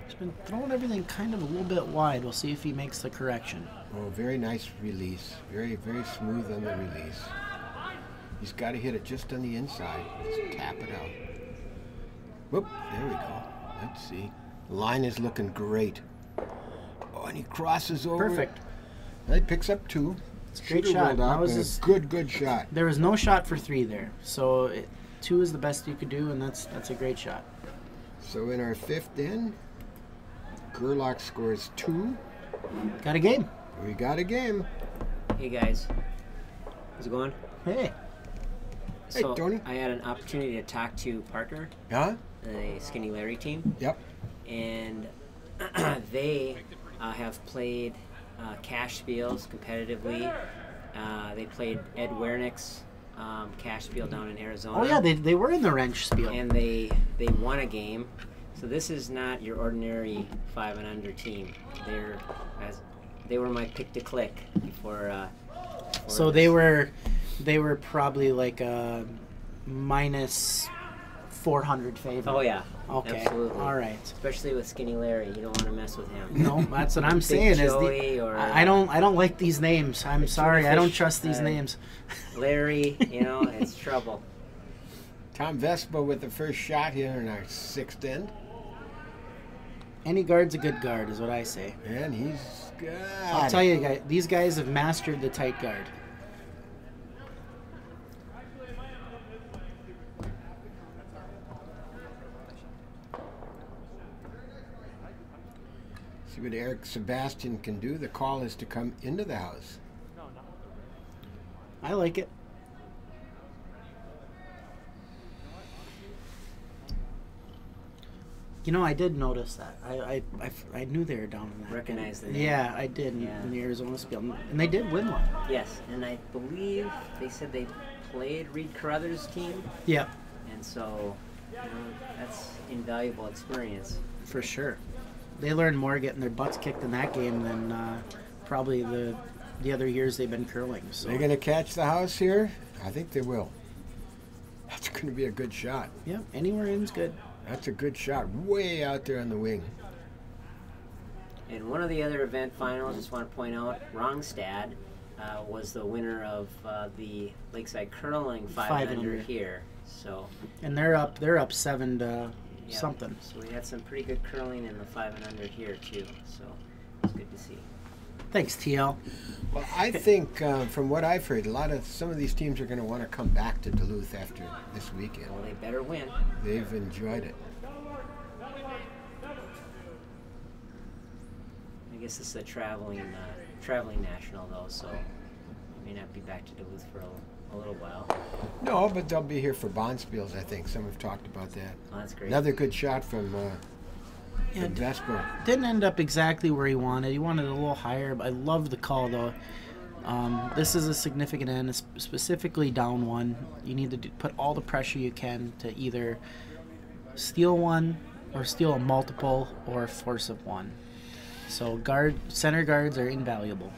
he's been throwing everything kind of a little bit wide. We'll see if he makes the correction. oh, very nice release. Very, very smooth on the release. He's got to hit it just on the inside. Just tap it out. Whoop, there we go. Let's see. The line is looking great. Oh, and he crosses over. Perfect. He picks up 2. It's a great Should've shot. rolled out, That was but a just- good shot. There was no shot for 3 there. So 2 is the best you could do, and that's a great shot. So in our 5th end, Gerlach scores 2. Got a game. We got a game. Hey guys, how's it going? Hey. Hey, So Tony. I had an opportunity to talk to Parker, Huh? the Skinny Larry team, Yep. and they have played cash spiels competitively. They played Ed Wernick's cash spiel down in Arizona. Oh yeah, they were in the wrench spiel. And they won a game. So this is not your ordinary 5 and under team. They were my pick to click before. So they were probably like a minus 400 favorite. Oh yeah. Okay. Absolutely. All right. Especially with Skinny Larry, you don't want to mess with him. No, that's what I'm Big saying. Joey or, I don't like these names. I'm sorry, I don't trust these names. Larry, it's trouble. Tom Vespa with the first shot here in our 6th end. Any guard's a good guard, is what I say. And he's good. I'll tell you, guys, these guys have mastered the tight guard. See what Eric Sebastian can do. The call is to come into the house. I like it. I did notice that. I knew they were down in that. Recognize the name. Yeah, I did in the Arizona spiel. And they did win one. Yes, and I believe they said they played Reed Carruthers' team. Yeah. And so, that's invaluable experience. For sure. They learned more getting their butts kicked in that game than probably the other years they've been curling. So. They're going to catch the house here? I think they will. That's going to be a good shot. Yeah, anywhere in's good. That's a good shot. Way out there on the wing. And one of the other event finals, just want to point out, Rongstad was the winner of the Lakeside Curling 5 and under here. So. And they're up 7 to something. So we had some pretty good curling in the 5 and under here too. So it's good to see. Thanks, TL. Well, I think from what I've heard, some of these teams are going to want to come back to Duluth after this weekend. Well, they better win. They've enjoyed it. I guess this is a traveling national though, so we may not be back to Duluth for a little while. No, but they'll be here for Bonspiels, I think. Some have talked about that. Oh, that's great. Another good shot from Vesper. Didn't end up exactly where he wanted. He wanted a little higher, but I love the call, though. This is a significant end, specifically down one. You need to put all the pressure you can to either steal one or steal a multiple or a force of one. So center guards are invaluable.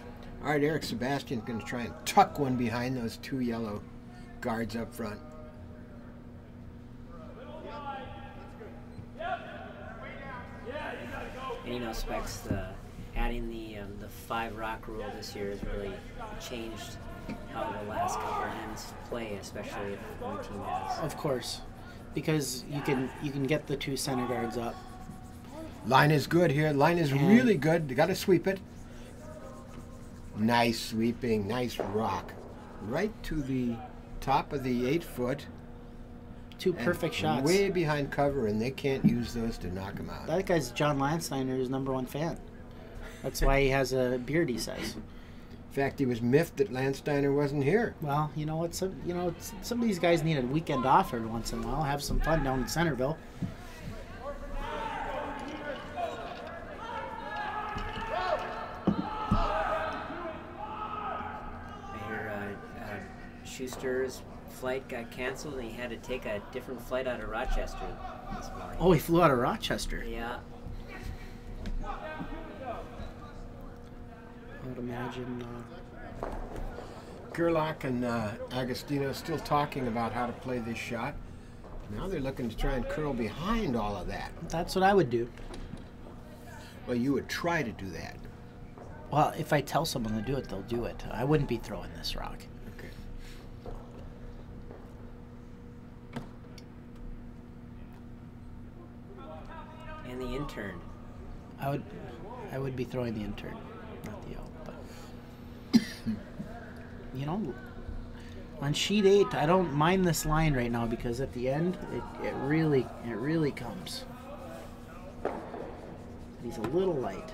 All right, Eric Sebastian's going to try and tuck one behind those 2 yellow guards up front. And Specs, adding the 5 rock rule this year has really changed how the last couple of ends play, especially if one team has. Of course, because you can get the 2 center guards up. Line is good here. Line is really good. You got to sweep it. Nice sweeping, nice rock. Right to the top of the 8-foot. 2 perfect shots. Way behind cover, and they can't use those to knock them out. That guy's John Landsteiner's #1 fan. That's why he has a beard, he says. In fact, he was miffed that Landsteiner wasn't here. Well, you know what? Some of these guys need a weekend off every once in a while. Have some fun down in Centerville. Schuster's flight got canceled and he had to take a different flight out of Rochester this morning. Oh, he flew out of Rochester. Yeah. I would imagine. Gerlach and Agostino still talking about how to play this shot. Now they're looking to try and curl behind all of that. That's what I would do. Well, you would try to do that. Well, if I tell someone to do it, they'll do it. I wouldn't be throwing this rock. Okay. And the intern. I would be throwing the intern, not the out. But on sheet 8, I don't mind this line right now because at the end it really comes. He's a little light.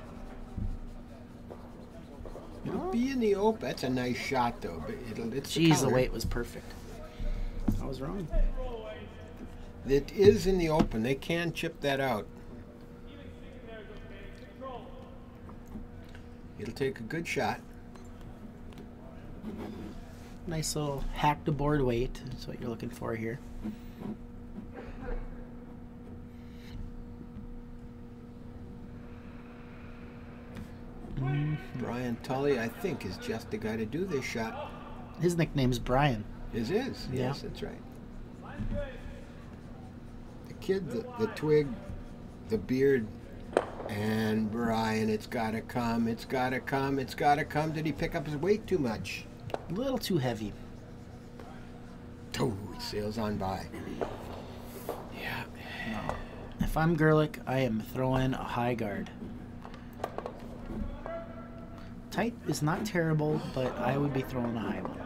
It'll be in the open. That's a nice shot, though. But it's Jeez, the weight was perfect. I was wrong. It is in the open. They can chip that out. It'll take a good shot. Nice little hack to board weight. That's what you're looking for here. Brian Tully, I think, is just the guy to do this shot. His nickname's Brian. Is his? Yeah. Yes, that's right. The kid, the twig, the beard, and Brian, it's got to come, it's got to come, it's got to come. Did he pick up his weight too much? A little too heavy. Oh, he sails on by. Yeah. No. If I'm Gerlich, I am throwing a high guard. Tight is not terrible, but I would be throwing a high one.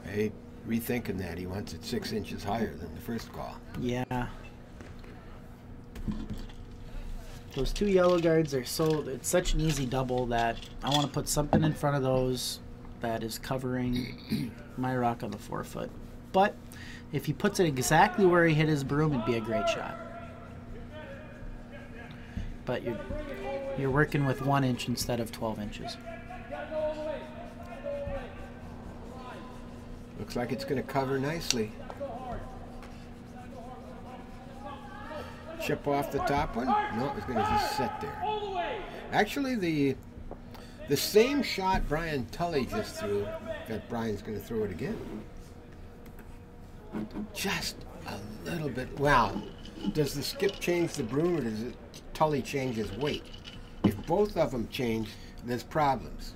Hey, rethinking that. He wants it 6 inches higher than the first call. Yeah. Those two yellow guards are it's such an easy double that I want to put something in front of those that is covering my rock on the forefoot. But if he puts it exactly where he hit his broom, it'd be a great shot. But you're working with 1 inch instead of 12 inches. Looks like it's going to cover nicely. Chip off the top one? No, it's going to just sit there. Actually, the same shot Brian Tully just threw, that Brian's going to throw it again. Just a little bit. Well, does the skip change the broom, or does Tully change his weight? If both of them change, there's problems.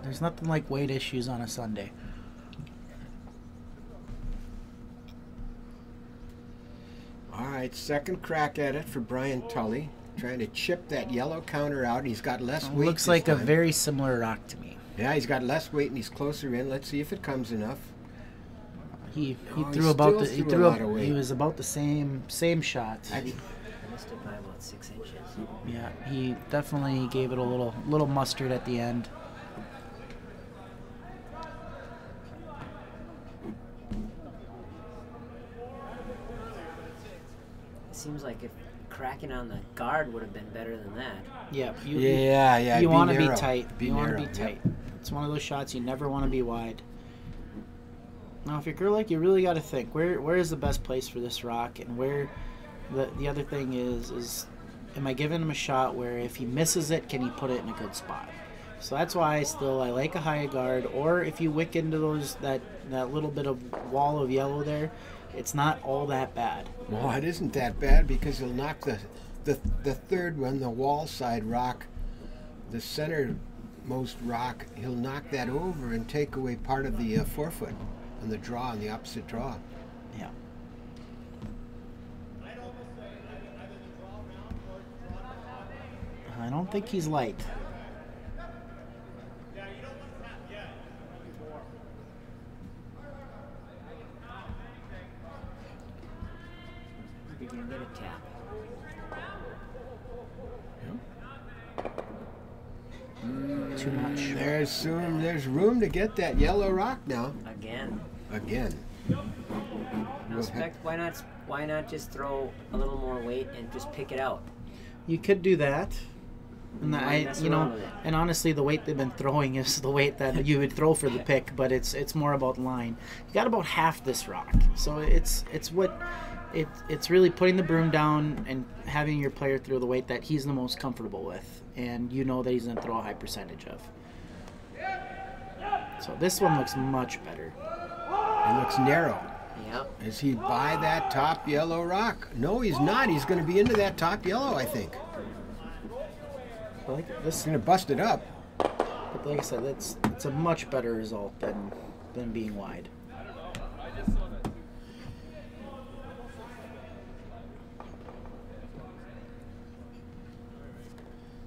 There's nothing like weight issues on a Sunday. All right, second crack at it for Brian Tully. Trying to chip that yellow counter out. He's got less weight. Looks like a very similar rock to me. Yeah, he's got less weight and he's closer in. Let's see if it comes enough. He Oh, threw he about still the he threw a threw lot of weight. he was about the same shot. I missed it by about 6 inches. Yeah, he definitely gave it a little mustard at the end. It seems like if cracking on the guard would have been better than that. Yeah, Yeah. You be want to be narrow. tight. Be You want to narrow, be tight. yep. It's one of those shots you never want to be wide. Now, if you're Gerlich, you really got to think where is the best place for this rock, and where the other thing is am I giving him a shot where if he misses it, can he put it in a good spot? So that's why I like a high guard, or if you wick into that little bit of wall of yellow there, it's not all that bad. Well, it isn't that bad because he'll knock the third one, the wall side rock, the centermost rock, he'll knock that over and take away part of the forefoot on the draw, on the opposite draw. Yeah. I don't think he's light. You're going to get a tap. Too much. There's room to get that yellow rock now. Again. Respect, why not just throw a little more weight and just pick it out? You could do that. And Why mess around with it? and honestly, the weight they've been throwing is the weight that you would throw for the pick, but it's more about line. You got about half this rock, so it's really putting the broom down and having your player throw the weight that he's the most comfortable with, and you know that he's gonna throw a high percentage of. So this one looks much better. It looks narrow. Yep. Is he by that top yellow rock? No, he's not. He's going to be into that top yellow, I think. I like He's this, going to bust it up. but like I said, it's a much better result than being wide.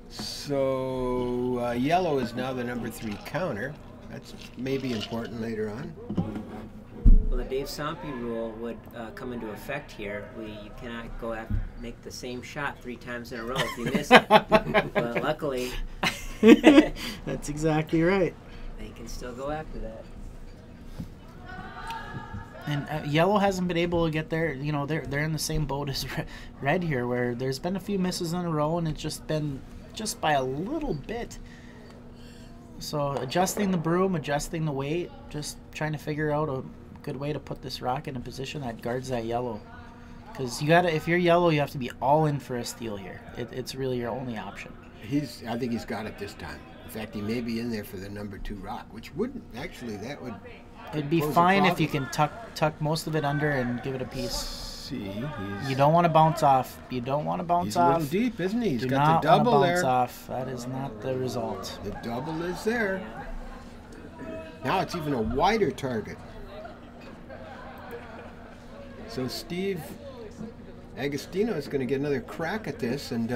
So yellow is now the number 3 counter. That's maybe important later on. Well, the Dave Sampi rule would come into effect here. You cannot make the same shot 3 times in a row if you miss it. But luckily, That's exactly right. they can still go after that. And yellow hasn't been able to get there. You know, they're in the same boat as red here, where there's been a few misses in a row, and it's just been just by a little bit. So adjusting the broom, adjusting the weight, just trying to figure out a good way to put this rock in a position that guards that yellow. Because if you're yellow, you have to be all in for a steal here. It's really your only option. I think he's got it this time. In fact, he may be in there for the number 2 rock, which wouldn't actually. That would. It'd be fine if you can tuck most of it under and give it a piece. See, you don't want to bounce off. You don't want to bounce off. He's a little deep, isn't he? He's Do got not the double want to bounce there. off. That is not the result. The double is there. Now it's even a wider target. So Steve Agostino is going to get another crack at this, and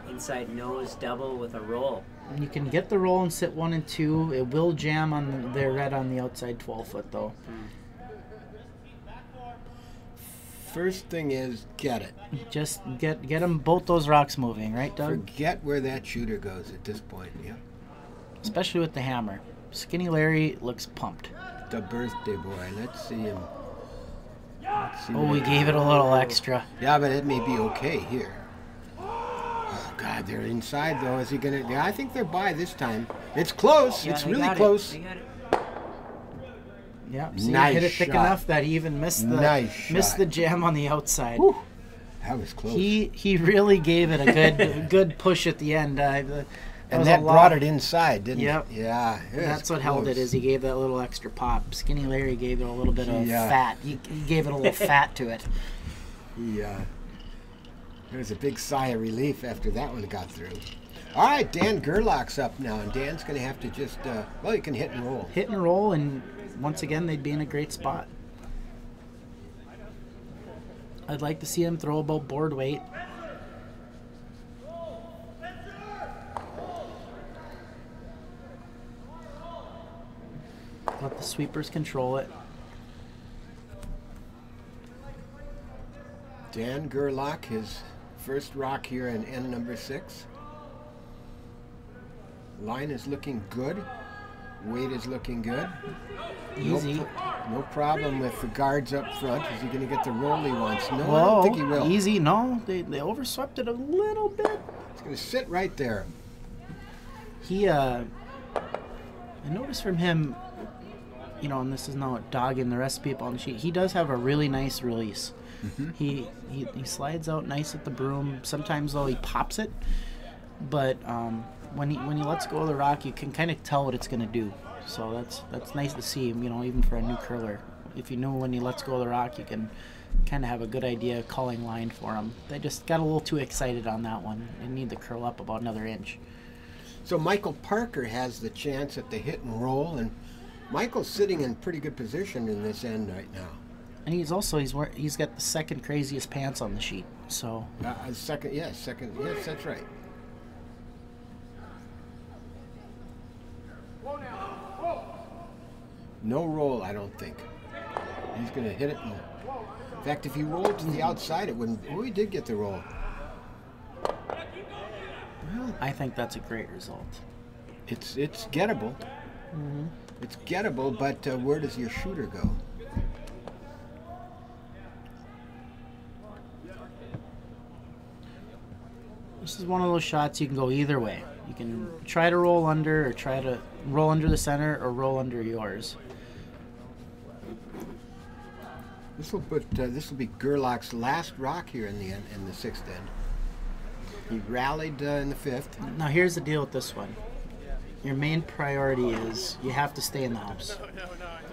Inside nose double with a roll. And you can get the roll and sit 1 and 2. It will jam on their red on the outside 12-foot though. first thing is get it. Just get them both those rocks moving, right, Doug? Forget where that shooter goes at this point. Yeah. Especially with the hammer. Skinny Larry looks pumped. The birthday boy. Let's see him. Oh, we gave it a little extra. Yeah, but it may be okay here. Oh, God, they're inside, though. Is he going to... Yeah, I think they're by this time. It's close. Yeah, it's really close. They got it. Yeah, see, Nice he hit it thick shot. enough that he even missed the Nice the jam on the outside. Whew. That was close. He really gave it a good push at the end. And that brought it inside, didn't Yep. it? Yeah. That's what held it, is he gave that little extra pop. Skinny Larry gave it a little bit of fat. He gave it a little fat to it. Yeah. There was a big sigh of relief after that one got through. All right, Dan Gerlach's up now, and Dan's going to have to just, well, he can hit and roll. Hit and roll, and once again, they'd be in a great spot. I'd like to see him throw about board weight. Let the sweepers control it. Dan Gerlach, his first rock here in end number 6. Line is looking good. Weight is looking good. Easy. No problem with the guards up front. Is he going to get the roll he wants? No, Whoa, I don't think he will. Easy. No, they overswept it a little bit. It's going to sit right there. He, I noticed from him, you know, and this is not dogging the rest of the people on the sheet, he does have a really nice release. Mm-hmm. He slides out nice at the broom. Sometimes, though, he pops it. But when he lets go of the rock, you can kind of tell what it's going to do. So that's nice to see, you know, even for a new curler. If you know when he lets go of the rock, you can kind of have a good idea of calling line for him. They just got a little too excited on that one. They need to curl up about another inch. So Michael Parker has the chance at the hit and roll, and Michael's sitting in pretty good position in this end right now. And he's got the second craziest pants on the sheet. So Second, yes, that's right. No roll, I don't think. He's going to hit it. In fact, if he rolled to the outside, it wouldn't. Oh, he did get the roll. well, I think that's a great result. It's gettable. Mm-hmm. It's gettable, but where does your shooter go? This is one of those shots you can go either way. You can try to roll under, or try to roll under the center, or roll under yours. This will be Gerlach's last rock here in the end, in the 6th end. He rallied in the 5th. Now here's the deal with this one. Your main priority is you have to stay in the house.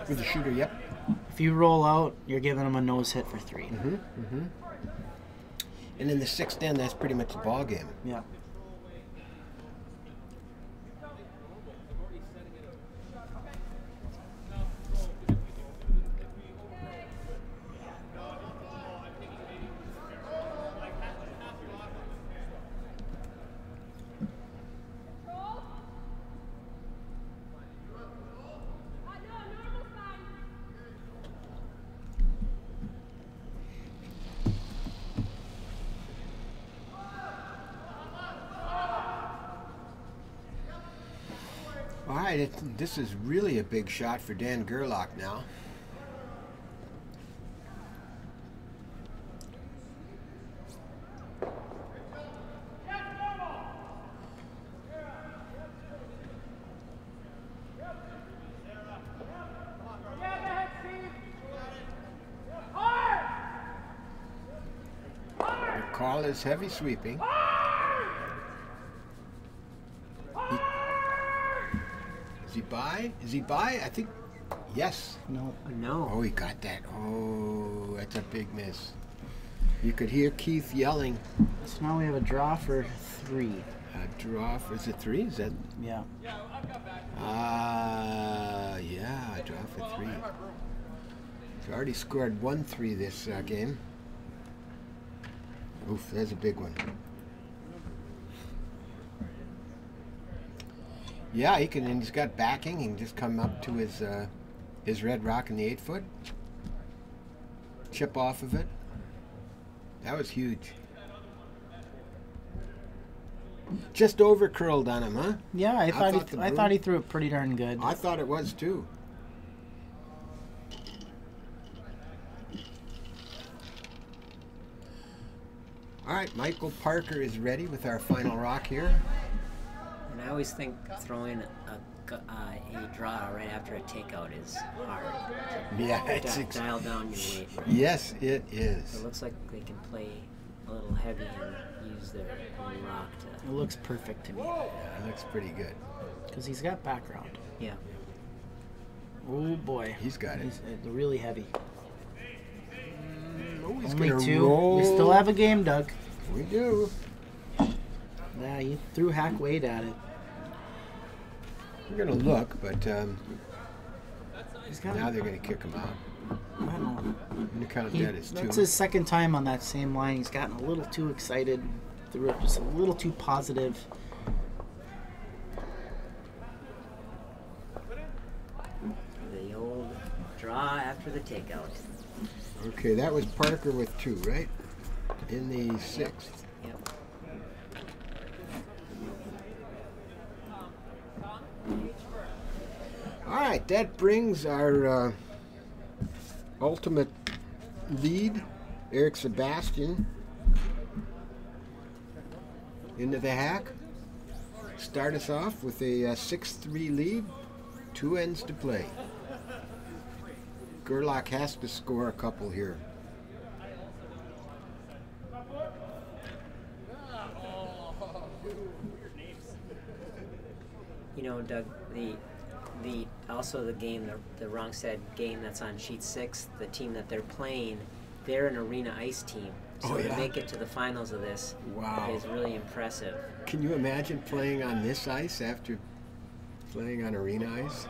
With the shooter, yep. If you roll out, you're giving him a nose hit for 3. Mm-hmm, mm-hmm. And in the 6th end, that's pretty much the ball game. Yeah. All right, this is really a big shot for Dan Gerlach now. The call is heavy sweeping. Is he by? Is he by? I think, yes. No. No. Oh, he got that. Oh, that's a big miss. You could hear Keith yelling. So now we have a draw for 3. A draw for, is it 3? Is that? Yeah. Yeah, a draw for 3. He's already scored 1-3 this game. Oof, that's a big one. Yeah, he can, and he's got backing. He can just come up to his red rock in the 8-foot, chip off of it. That was huge. Just over curled on him, huh? Yeah, I thought he threw it pretty darn good. I thought it was too. All right, Michael Parker is ready with our final rock here. And I always think throwing a draw right after a takeout is hard. Yeah, it's Dial down your weight. Yes, it is. So it looks like they can play a little heavy and use their own rock to. It looks perfect to me. Yeah, it looks pretty good. Because he's got background. Yeah. Oh boy. He's got it. He's really heavy. Oh, he's Only gonna 2. roll. We still have a game, Doug. We do. Yeah, you threw hack weight at it. We're gonna look, but He's got now they're gonna kick him out. I don't know. I'm gonna count that as 2. That's his second time on that same line. He's gotten a little too excited. Threw it just a little too positive. The old draw after the takeout. Okay, that was Parker with 2, right? In the 6th. Yep. All right, that brings our ultimate lead, Eric Sebastian, into the hack. Start us off with a 6-3 lead, 2 ends to play. Gerlach has to score a couple here. You know, Doug, also the game, the Rongstad game that's on sheet 6, the team that they're playing, they're an arena ice team. So to make it to the finals of this is really impressive. Can you imagine playing on this ice after playing on arena ice?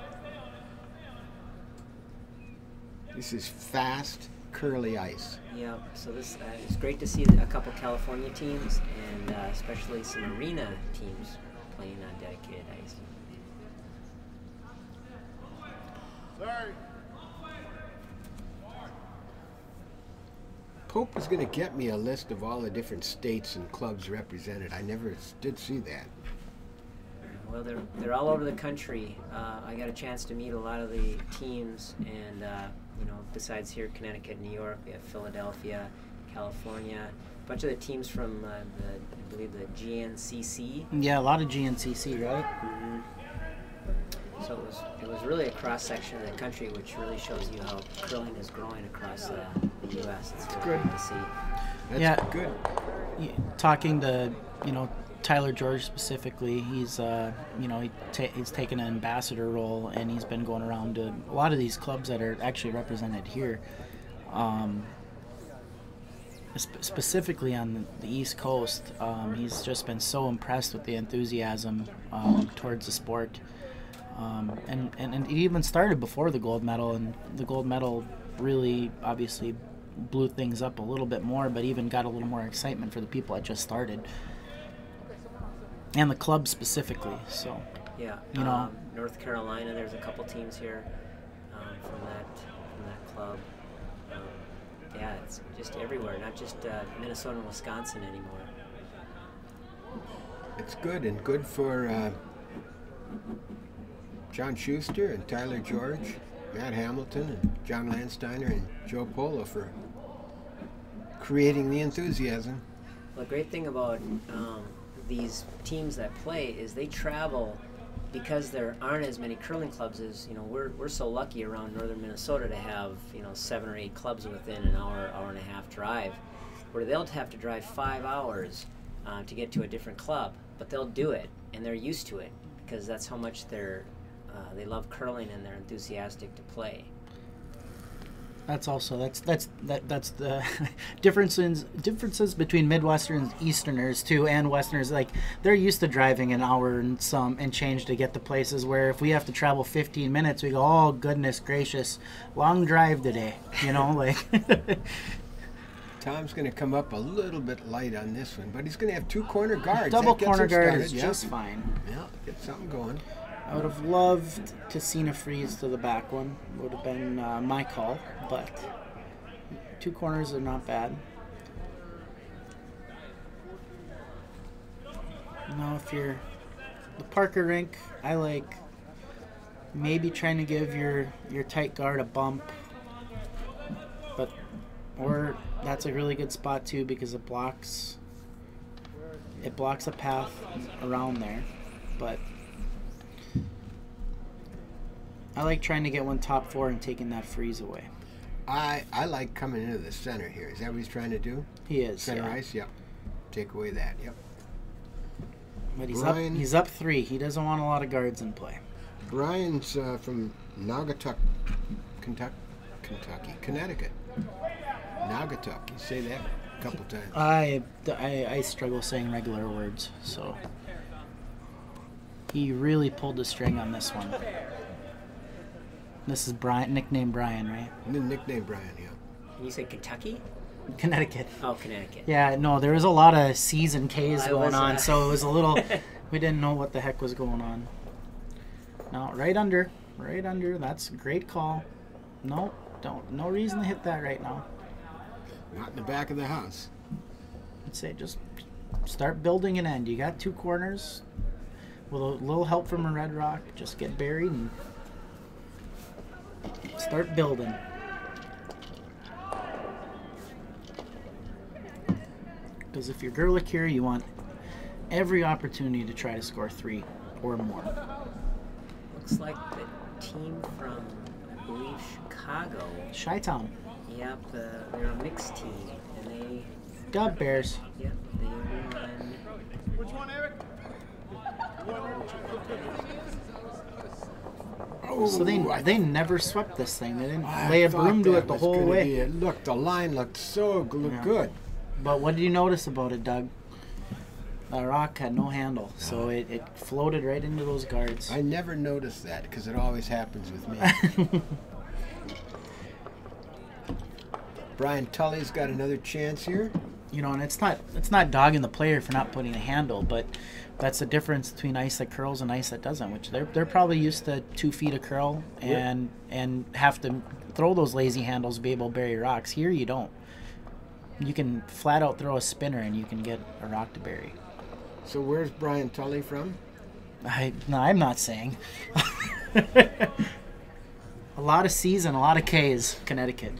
This is fast, curly ice. Yeah, so this it's great to see a couple California teams and especially some arena teams playing on dedicated ice. Sorry. Pope was going to get me a list of all the different states and clubs represented. I never did see that. Well, they're all over the country. I got a chance to meet a lot of the teams, and you know, besides here, Connecticut, New York, we have Philadelphia, California, a bunch of the teams from I believe the GNCC. Yeah, a lot of GNCC, right? Mm-hmm. So it was really a cross section of the country, which really shows you how curling is growing across the U.S. It's really good to see. That's good. Talking to Tyler George specifically, he's he's taken an ambassador role, and he's been going around to a lot of these clubs that are actually represented here, specifically on the East Coast. He's just been so impressed with the enthusiasm towards the sport, and it even started before the gold medal, and the gold medal really obviously blew things up a little bit more, but even got a little more excitement for the people that just started. And the club specifically, so. Yeah, North Carolina, there's a couple teams here from that club. Yeah, it's just everywhere, not just Minnesota and Wisconsin anymore. It's good, and good for John Schuster and Tyler George, Matt Hamilton and John Landsteiner and Joe Polo for creating the enthusiasm. The great thing about these teams that play is they travel because there aren't as many curling clubs as, you know, we're so lucky around northern Minnesota to have, you know, 7 or 8 clubs within an hour and a half drive, where they'll have to drive 5 hours to get to a different club, but they'll do it, and they're used to it because that's how much they love curling and they're enthusiastic to play. That's the differences between Midwesterners and Easterners too, and Westerners. Like, they're used to driving an hour and change to get to places where if we have to travel 15 minutes, we go, oh goodness gracious, long drive today. You know, like. Tom's going to come up a little bit light on this one, but he's going to have 2 corner guards. Double That gets corner him guard started, is yeah. just fine. Yeah, get something going. I would have loved to seen a freeze to the back one. Would have been my call, but 2 corners are not bad. Now, if you're the Parker rink, I like maybe trying to give your tight guard a bump, or that's a really good spot too because it blocks a path around there, but. I like trying to get one top 4 and taking that freeze away. I like coming into the center here. Is that what he's trying to do? He is. Center yeah. ice, yep. Take away that, yep. But Brian, he's up 3. He doesn't want a lot of guards in play. Brian's from Naugatuck, Connecticut. Naugatuck. You say that a couple times. I struggle saying regular words, so he really pulled the string on this one. This is Brian, nickname Brian, right? Nickname Brian, yeah. You say Kentucky? Connecticut. Oh, Connecticut. Yeah, no, there was a lot of C's and K's going on, was, so it was a little. We didn't know what the heck was going on. No, right under. That's a great call. No reason to hit that right now. Not in the back of the house. I'd say just start building an end. You got 2 corners. With a little help from a red rock, just get buried and start building. Because if you're Gerlich here, you want every opportunity to try to score 3 or more. Looks like the team from, I believe, Chicago. Chi-Town. Yep, they're a mixed team, and they. Got Bears. Yep, they won. Which one, Eric? So they never swept this thing. They didn't lay a broom to it the whole way. Look, the line looked so good. But what did you notice about it, Doug? The rock had no handle, so it floated right into those guards. I never noticed that because it always happens with me. Brian Tully's got another chance here. You know, and it's not dogging the player for not putting a handle, but that's the difference between ice that curls and ice that doesn't. Which they're probably used to 2 feet of curl and have to throw those lazy handles to be able to bury rocks. Here you don't. You can flat out throw a spinner and you can get a rock to bury. So where's Brian Tully from? I'm not saying. A lot of C's and a lot of K's, Connecticut.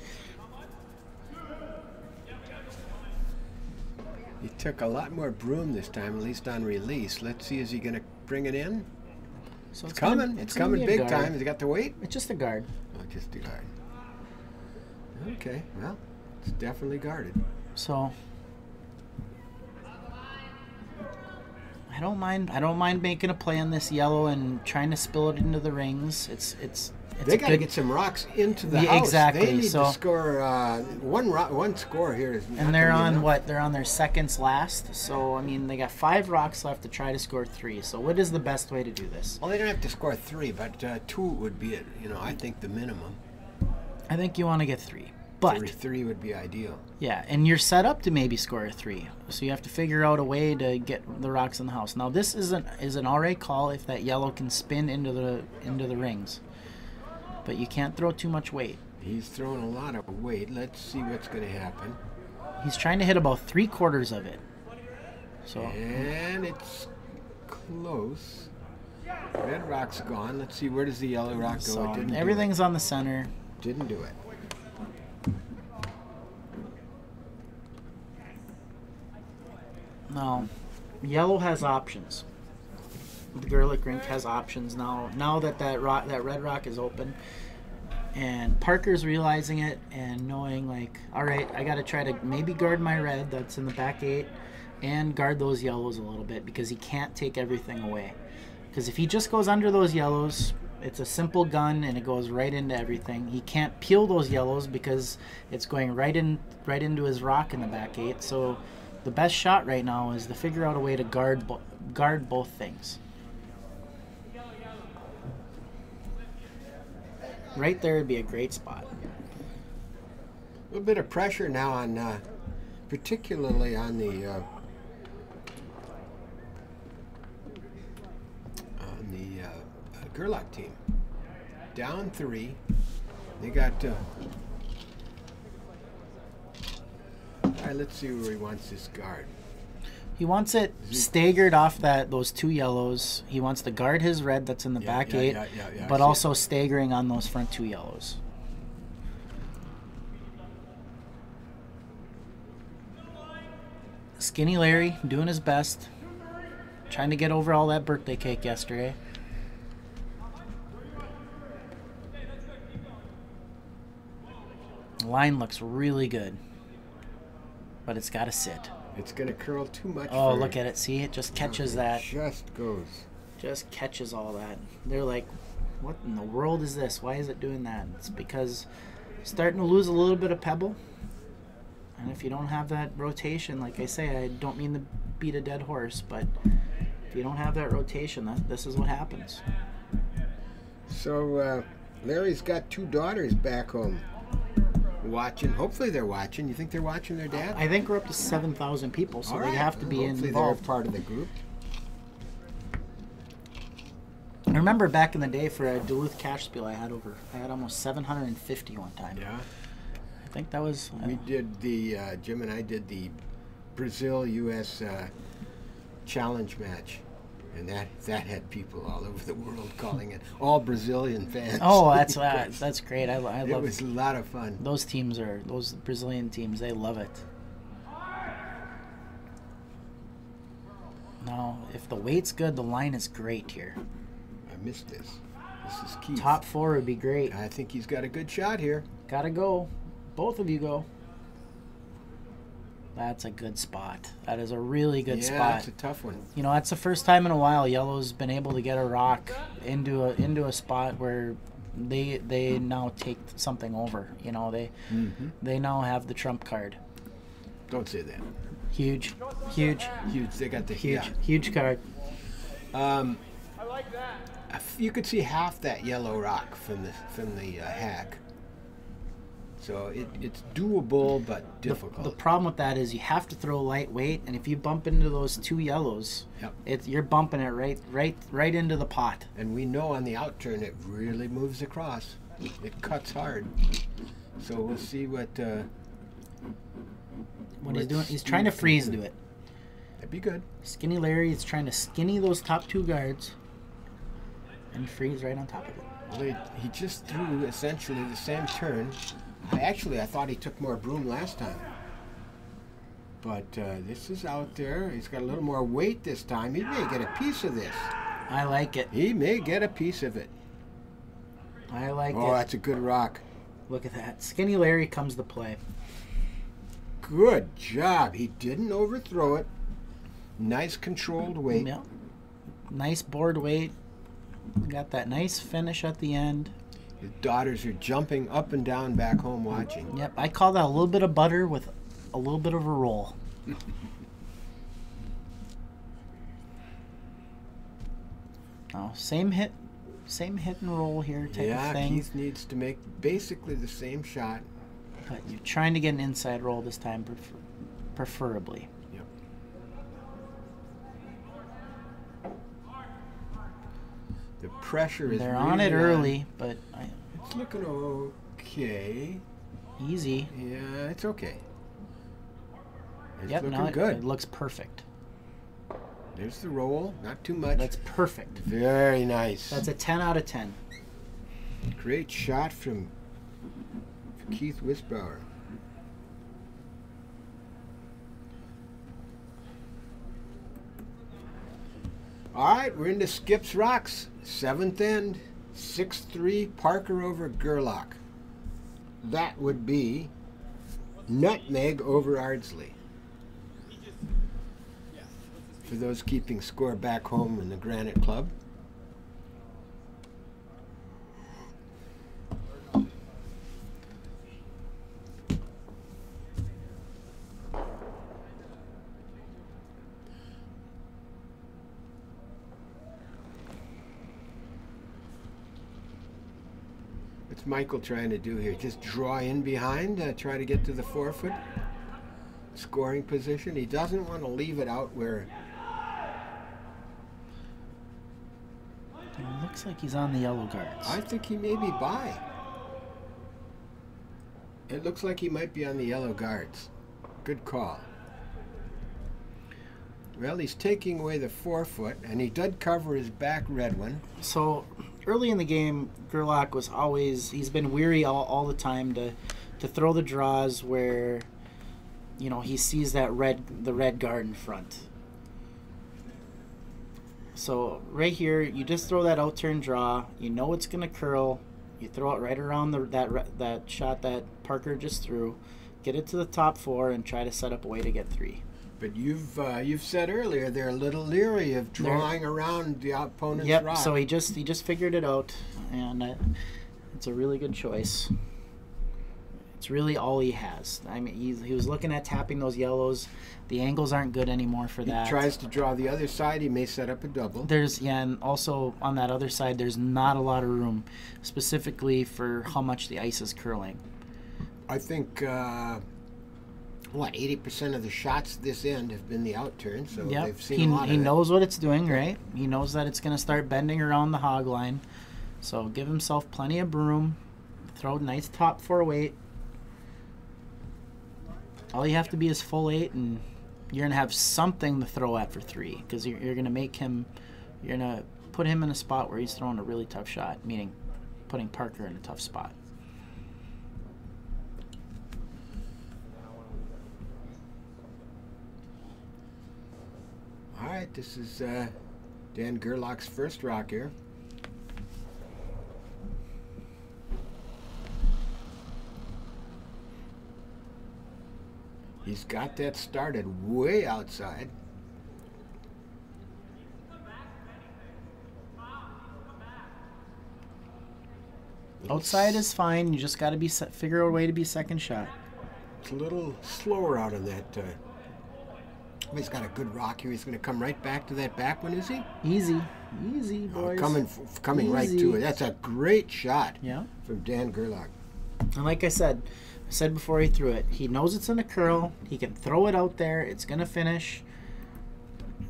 He took a lot more broom this time, at least on release. Let's see, is he going to bring it in? So It's coming. It's coming big time. Has he got the weight? It's just a guard. Oh, just a guard. Okay, well, it's definitely guarded. So I don't mind making a play on this yellow and trying to spill it into the rings. It's they got to get some rocks into the house. Exactly. They need to score one score here. And they're on what? They're on their seconds last. So I mean, they got 5 rocks left to try to score 3. So what is the best way to do this? Well, they don't have to score 3, but 2 would be it. You know, I think the minimum. I think you want to get 3. But 3 would be ideal. Yeah, and you're set up to maybe score a 3. So you have to figure out a way to get the rocks in the house. Now this is an alright call if that yellow can spin into the rings. But you can't throw too much weight. He's throwing a lot of weight. Let's see what's going to happen. He's trying to hit about 3/4 of it. So and it's close. Red rock's gone. Let's see, where does the yellow rock go? So It didn't everything's on the center. Didn't do it. No, yellow has options. The Gerlich rink has options now. Now that that red rock is open, and Parker's realizing it and knowing, like, all right, I got to try to maybe guard my red that's in the back 8 and guard those yellows a little bit, because he can't take everything away. Because if he just goes under those yellows, it's a simple gun and it goes right into everything. He can't peel those yellows because it's going right into his rock in the back 8. So the best shot right now is to figure out a way to guard both things. Right there would be a great spot. A little bit of pressure now on, particularly on the Gerlach team. Down 3. They got. All right, let's see where he wants this guard. He wants it staggered off those 2 yellows. He wants to guard his red that's in the back 8, but also staggering on those front 2 yellows. Skinny Larry doing his best, trying to get over all that birthday cake yesterday. The line looks really good, but it's got to sit. It's going to curl too much. Oh, look at it. See, it just catches that. Just goes. Just catches all that. They're like, what in the world is this? Why is it doing that? It's because it's starting to lose a little bit of pebble. And if you don't have that rotation, like I say, I don't mean to beat a dead horse, but if you don't have that rotation, this is what happens. So Larry's got 2 daughters back home watching. Hopefully they're watching. You think they're watching their dad? I think we're up to 7,000 people, so they have to be Hopefully involved. They're part of the group. I remember back in the day for a Duluth cash spiel, I had almost 750 one time. Yeah. I think that was. We did the Jim and I did the Brazil-U.S. challenge match, and that had people all over the world calling it, all Brazilian fans. Oh, that's great. I love it. It was a lot of fun. Those Brazilian teams, they love it. Now, if the weight's good, the line is great here. I missed this. This is Keith. Top 4 would be great. I think he's got a good shot here. Gotta go. Both of you go. That's a good spot. That is a really good spot. Yeah, that's a tough one. You know, that's the first time in a while Yellow's been able to get a rock into a spot where they now take something over. You know, they now have the trump card. Don't say that. Huge. They got the Huge card. I like that. You could see half that yellow rock from the hack. So it's doable but difficult. The problem with that is you have to throw lightweight, and if you bump into those 2 yellows, you're bumping it right into the pot. And we know on the outturn it really moves across. It cuts hard. So we'll see what he's doing. He's trying to freeze do it. That'd be good. Skinny Larry is trying to skinny those top 2 guards and freeze right on top of it. Well, he just threw essentially the same turn. I thought he took more broom last time. But this is out there. He's got a little more weight this time. He may get a piece of this. I like it. He may get a piece of it. I like it. Oh, that's a good rock. Look at that. Skinny Larry comes to play. Good job. He didn't overthrow it. Nice controlled weight. Yep. Nice board weight. Got that nice finish at the end. His daughters are jumping up and down back home watching. Yep, I call that a little bit of butter with a little bit of a roll. Oh, same hit and roll here type of thing. Yeah, Keith needs to make basically the same shot. But you're trying to get an inside roll this time, preferably. Yep. The pressure is They're really on it early, but it's looking okay. Easy. Yeah, it's okay. It's Yep, looking now good. it looks perfect. There's the roll, not too much. That's perfect. Very nice. That's a 10 out of 10. Great shot from Keith Wisbauer. All right, we're into Skips Rocks. 7th end, 6-3 Parker over Gerlach. That would be Nutmeg over Ardsley. For those keeping score back home in the Granite Club. What's Michael trying to do here? Just draw in behind, try to get to the 4-foot scoring position. He doesn't want to leave it out where... It looks like he's on the yellow guards. I think he may be by. It looks like he might be on the yellow guards. Good call. Well, he's taking away the 4-foot, and he did cover his back red one. So early in the game, Gerlach was always, he's been weary all the time to throw the draws where, you know, he sees that the red guard in front. So right here, you just throw that out turn draw. You know it's going to curl. You throw it right around that shot that Parker just threw. Get it to the top 4 and try to set up a way to get 3. But you've said earlier they're a little leery of drawing around the opponent's rock. So he just figured it out, and it's a really good choice. It's really all he has. I mean, he was looking at tapping those yellows. The angles aren't good anymore for that. He tries to draw the other side. He may set up a double. And also on that other side, there's not a lot of room, specifically for how much the ice is curling. I think 80% of the shots this end have been the out turn, so they've seen a lot of it. He knows what it's doing, right? He knows that it's going to start bending around the hog line. So give himself plenty of room. Throw nice top 4 weight. All you have to be is full 8, and you're going to have something to throw at for 3, because you're going to make him, you're going to put him in a spot where he's throwing a really tough shot, meaning putting Parker in a tough spot. All right, this is Dan Gerlach's first rock here. He's got that started way outside. Outside is fine. You just got to figure out a way to be second shot. It's a little slower out on that. He's got a good rock here. He's going to come right back to that back one, is he? Easy, boys. Coming right to it. That's a great shot. Yeah. From Dan Gerlach. And like I said before he threw it, he knows it's in a curl. He can throw it out there. It's going to finish.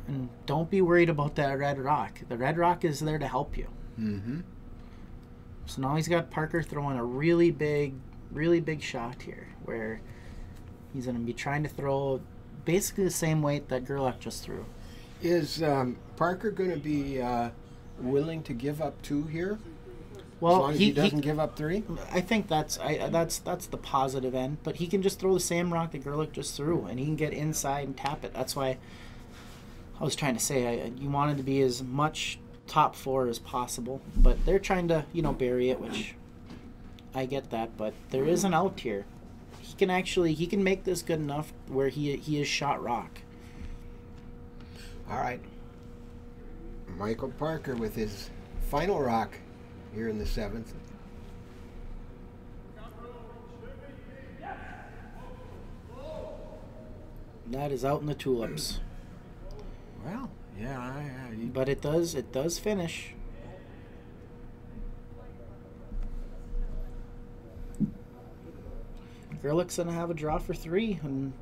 And don't be worried about that red rock. The red rock is there to help you. Mm-hmm. So now he's got Parker throwing a really big shot here, where he's going to be trying to throw basically the same weight that Gerlach just threw. Is Parker going to be willing to give up 2 here? Well, as long as he doesn't give up 3? I think that's the positive end. But he can just throw the same rock that Gerlach just threw, and he can get inside and tap it. That's why I was trying to say you wanted to be as much top 4 as possible. But they're trying to bury it, which I get that. But there is an out here. He can make this good enough where he is shot rock. All right. Michael Parker with his final rock here in the 7th. That is out in the tulips. Well, yeah. But it does finish. Gerlach's going to have a draw for 3 and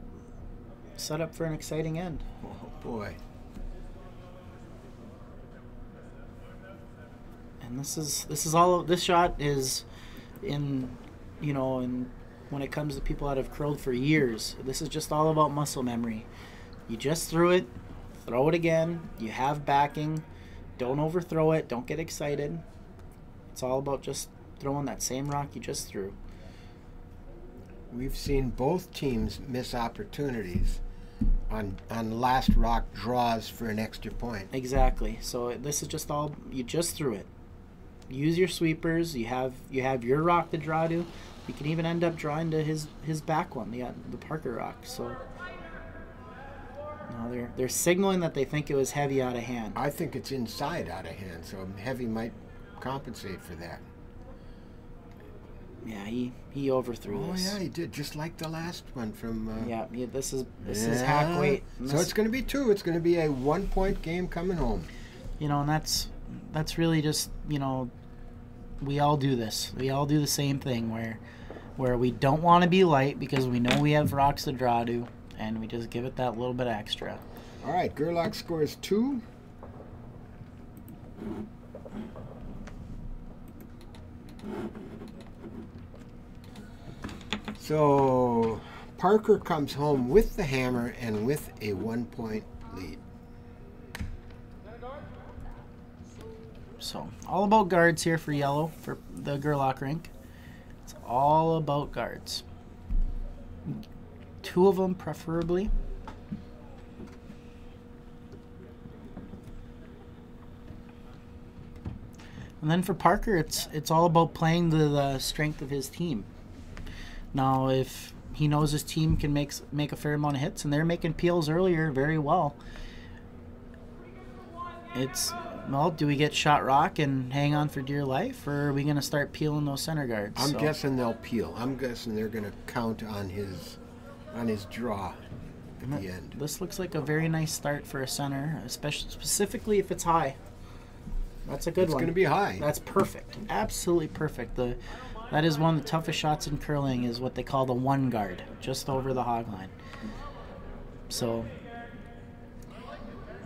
set up for an exciting end. Oh, boy. And this shot is in when it comes to people that have curled for years, this is just all about muscle memory. You just threw it, throw it again, you have backing, don't overthrow it, don't get excited. It's all about just throwing that same rock you just threw. We've seen both teams miss opportunities on last rock draws for an extra point. Exactly. So this is just all, you just threw it. Use your sweepers. You have your rock to draw to. You can even end up drawing to his back one, the Parker rock. So now they're signaling that they think it was heavy out of hand. I think it's inside out of hand, so heavy might compensate for that. Yeah, he overthrew this. Oh yeah, he did, just like the last one from. Yeah, this is hack weight. So it's going to be 2. It's going to be a 1-point game coming home. You know, and that's really just, you know, we all do this. We all do the same thing where we don't want to be light because we know we have rocks to draw to, and we just give it that little bit extra. All right, Gerlach scores 2. So Parker comes home with the hammer and with a 1-point lead. So all about guards here for yellow, for the Gerlach rink. It's all about guards. 2 of them preferably. And then for Parker, it's all about playing the strength of his team. Now, if he knows his team can make a fair amount of hits, and they're making peels earlier very well, well, do we get shot rock and hang on for dear life, or are we going to start peeling those center guards? I'm guessing they'll peel. I'm guessing they're going to count on his draw at the end. This looks like a very nice start for a center, specifically if it's high. That's a good one. It's going to be high. That's perfect. Absolutely perfect. That is one of the toughest shots in curling, is what they call the 1 guard, just over the hog line. So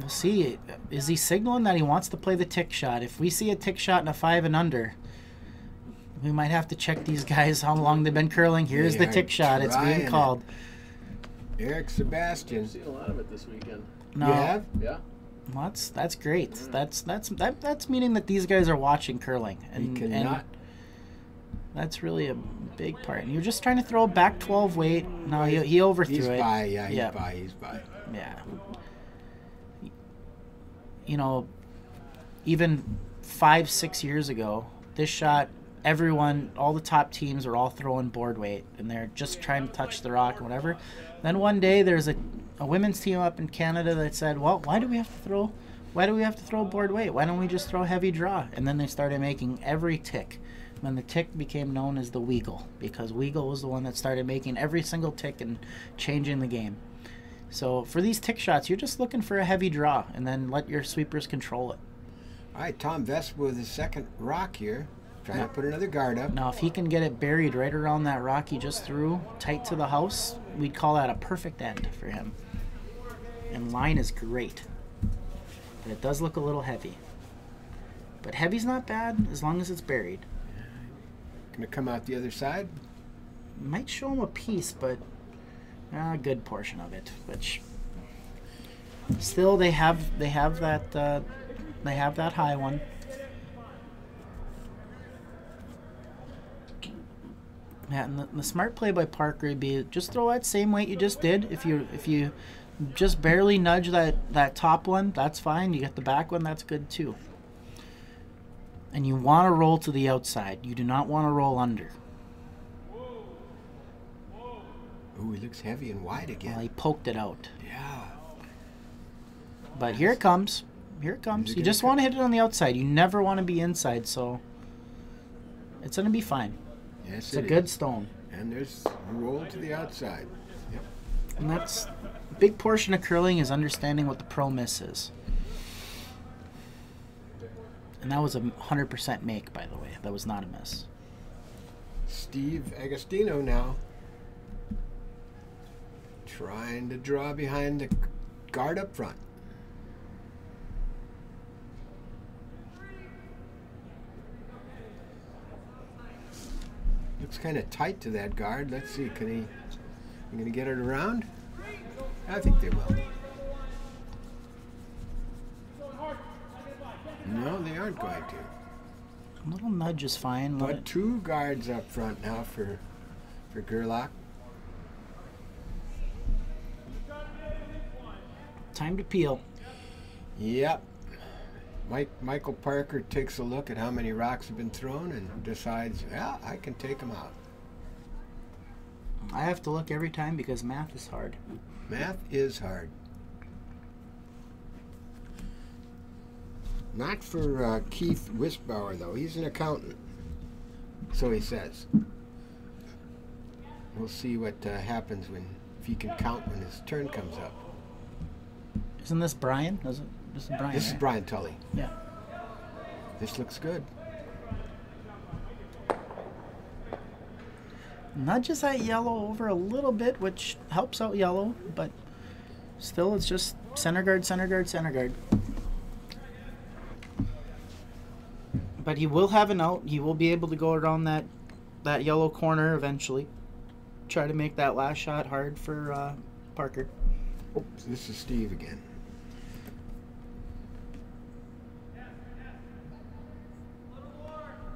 we'll see. Is he signaling that he wants to play the tick shot? If we see a tick shot in a 5 and under, we might have to check these guys how long they've been curling. Here's the tick shot. It's being called. Eric Sebastian. I've seen a lot of it this weekend. No. You have? Yeah. Well, that's great. That's meaning that these guys are watching curling, and that's really a big part. And you're just trying to throw a back 12 weight. No, he overthrew he's it. By, yeah, he's by. Yeah. You know, even 5-6 years ago, this shot, all the top teams are all throwing board weight, and they're just trying to touch the rock or whatever. Then one day there's a women's team up in Canada that said, well, why do we have to throw board weight? Why don't we just throw heavy draw? And then they started making every tick. And then the tick became known as the Weagle, because Weagle was the one that started making every single tick and changing the game. So for these tick shots, you're just looking for a heavy draw, and then let your sweepers control it. All right, Tom Vespa with his second rock here. Trying to put another guard up. Now, if he can get it buried right around that rock he just threw, tight to the house, we'd call that a perfect end for him. And line is great. But it does look a little heavy. But heavy's not bad as long as it's buried. Gonna come out the other side. Might show him a piece, but a good portion of it. Which still they have that high one. Yeah, and the smart play by Parker would be just throw that same weight you just did. If you just barely nudge that top one, that's fine. You get the back one, that's good too. And you want to roll to the outside. You do not want to roll under. Ooh, he looks heavy and wide again. Well, he poked it out. Yeah. But here it comes. Here it comes. You just want to hit it on the outside. You never want to be inside, so it's going to be fine. Yes, it's a good stone. And there's a roll to the outside. Yep. And that's a big portion of curling, is understanding what the pro miss is. And that was a 100% make, by the way. That was not a miss. Steve Agostino now. Trying to draw behind the guard up front. Looks kind of tight to that guard. Let's see, you gonna get it around? I think they will. No, they aren't going to. A little nudge is fine. But 2 guards up front now for Gerlach. Time to peel. Yep. Michael Parker takes a look at how many rocks have been thrown and decides, yeah, I can take them out. I have to look every time because math is hard. Math is hard. Not for Keith Wisbauer, though. He's an accountant. So he says. We'll see what happens if he can count when his turn comes up. Isn't this Brian? This is Brian. This is right? Brian Tully. Yeah. This looks good. Nudges that yellow over a little bit, which helps out yellow, but still it's just center guard, center guard, center guard. But he will have an out. He will be able to go around that yellow corner eventually. Try to make that last shot hard for Parker. Oops, this is Steve again.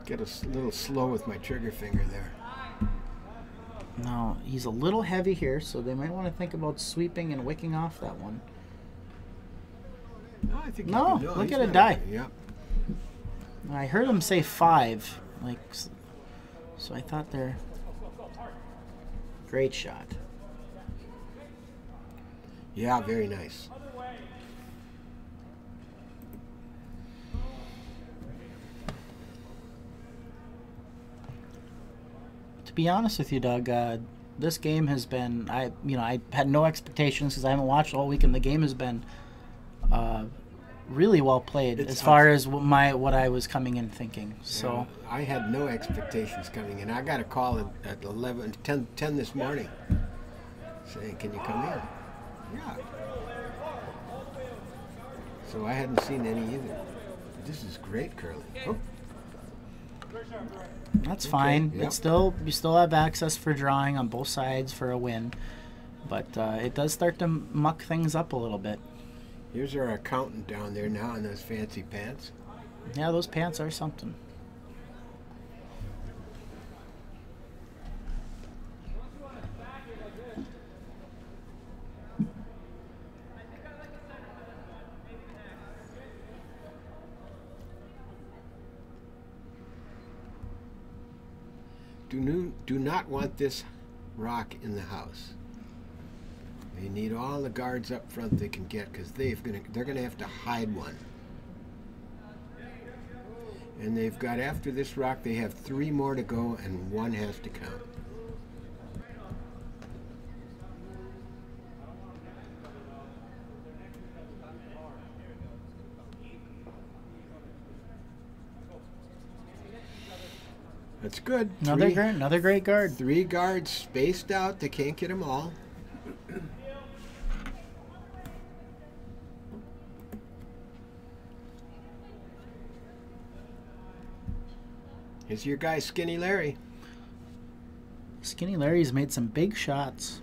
Get a little slow with my trigger finger there. No, he's a little heavy here, so they might want to think about sweeping and wicking off that one. No, I think No, he's look he's at it not die. okay. Yep. I heard him say 5, so I thought they're great shot. Yeah, very nice. To be honest with you, Doug, this game has been I had no expectations because I haven't watched all week, and the game has been really well played as far as what I was coming in thinking. So yeah, I had no expectations coming in. I got a call at 10 this morning saying, "Can you come in?" Yeah. So I hadn't seen any either. This is great curling. Oh. That's fine. Yep. It's you still have access for drawing on both sides for a win, but it does start to muck things up a little bit. Here's our accountant down there now in those fancy pants. Yeah, those pants are something. Do not want this rock in the house. They need all the guards up front they can get because they're gonna have to hide one. And they've got, after this rock, they have 3 more to go and 1 has to count. That's good. Another great guard. 3 guards spaced out. They can't get them all. Here's your guy, Skinny Larry. Skinny Larry's made some big shots.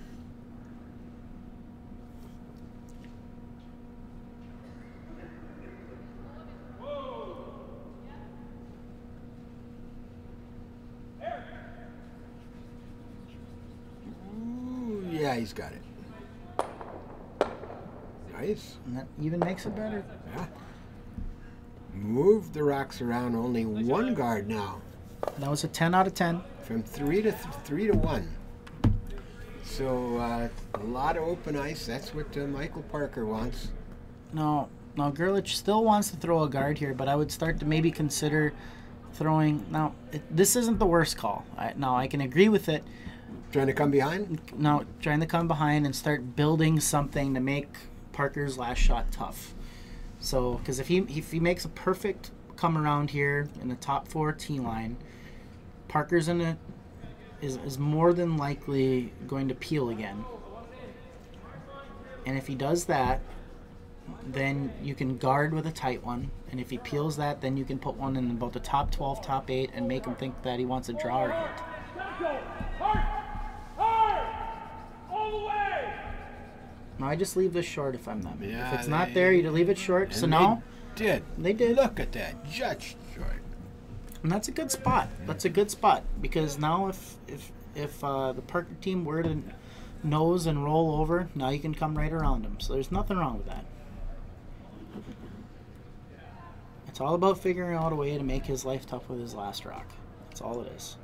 Ooh, yeah, he's got it. Nice. And that even makes it better. Yeah. Move the rocks around. Only 1 guard now. That was a 10 out of 10. From 3 to 1. So a lot of open ice. That's what Michael Parker wants. No, Gerlich still wants to throw a guard here, but I would start to maybe consider throwing. Now, this isn't the worst call. I can agree with it. Trying to come behind? No, trying to come behind and start building something to make Parker's last shot tough. So, because if he makes a perfect come around here in the top 4 tee line, Parker's is more than likely going to peel again. And if he does that, then you can guard with a tight one. And if he peels that, then you can put one in about the top 12, top 8, and make him think that he wants a draw or hit. Now I just leave this short if I'm them. Yeah, if it's not there, you leave it short. So now they did. Look at that, just short. And that's a good spot. That's a good spot because now if the Parker team were to nose and roll over, now you can come right around him. So there's nothing wrong with that. It's all about figuring out a way to make his life tough with his last rock. That's all it is.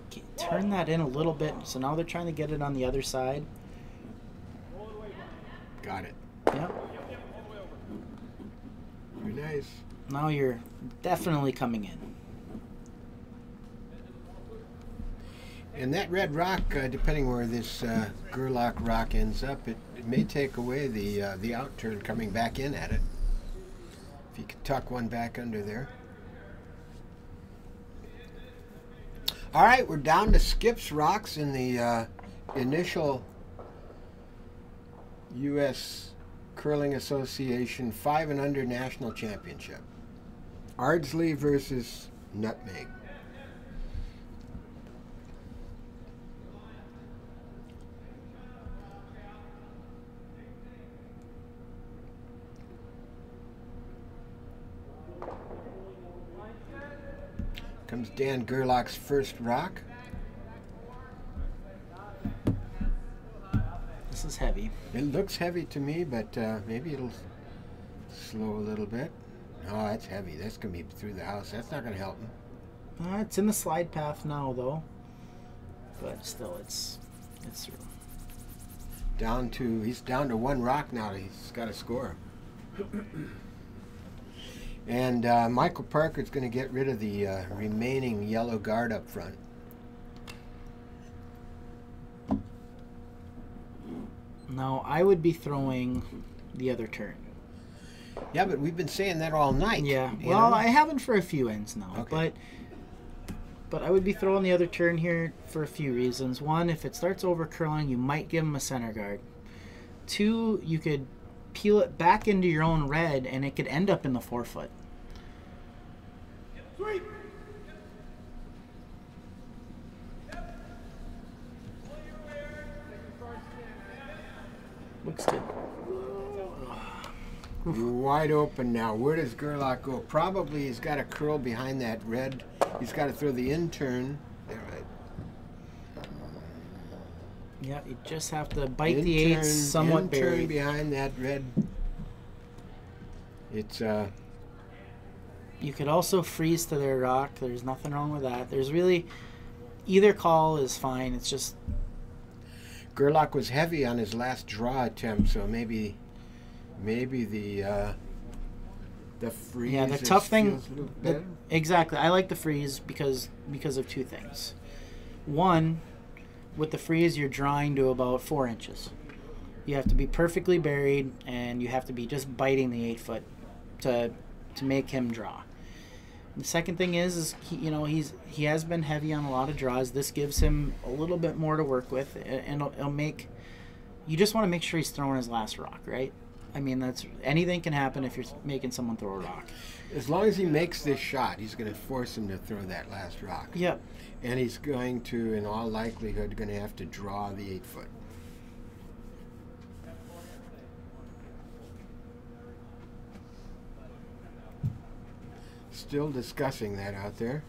Okay, turn that in a little bit. So now they're trying to get it on the other side. Got it. Yep. Very nice. Now you're definitely coming in. And that red rock, depending where this Gerlach rock ends up, it may take away the outturn coming back in at it. If you could tuck one back under there. All right, we're down to Skip's rocks in the initial U.S. Curling Association 5 and Under National Championship. Ardsley versus Nutmeg. Comes Dan Gerlach's first rock. This is heavy. It looks heavy to me, but maybe it'll slow a little bit. Oh, that's heavy. That's going to be through the house. That's not going to help him. It's in the slide path now, though. But still, it's through. He's down to one rock now. He's got to score. And Michael Parker's going to get rid of the remaining yellow guard up front. Now, I would be throwing the other turn. Yeah, but we've been saying that all night. Yeah, you well, know? I haven't for a few ends now. Okay. But I would be throwing the other turn here for a few reasons. One, if it starts over curling, you might give him a center guard. Two, you could peel it back into your own red, and it could end up in the 4-foot. Sweet. Looks good. Wide open now. Where does Gerlach go? Probably he's got to curl behind that red. He's got to throw the in turn. There, right. Yeah, you just have to bite the eights somewhat in turn buried. behind that red. It's You could also freeze to their rock. There's nothing wrong with that. There's really either call is fine. It's just Gerlach was heavy on his last draw attempt, so maybe the freeze. yeah. The tough thing, feels a little better. exactly. I like the freeze because of two things. One, with the freeze, you're drawing to about 4 inches. You have to be perfectly buried, and you have to be just biting the 8-foot to make him draw. The second thing is he has been heavy on a lot of draws. This gives him a little bit more to work with, and it'll make. You just want to make sure he's throwing his last rock, right? I mean, that's anything can happen if you're making someone throw a rock. As long as he makes this shot, he's going to force him to throw that last rock. Yep. And he's going to, in all likelihood, going to have to draw the 8-foot. Still discussing that out there.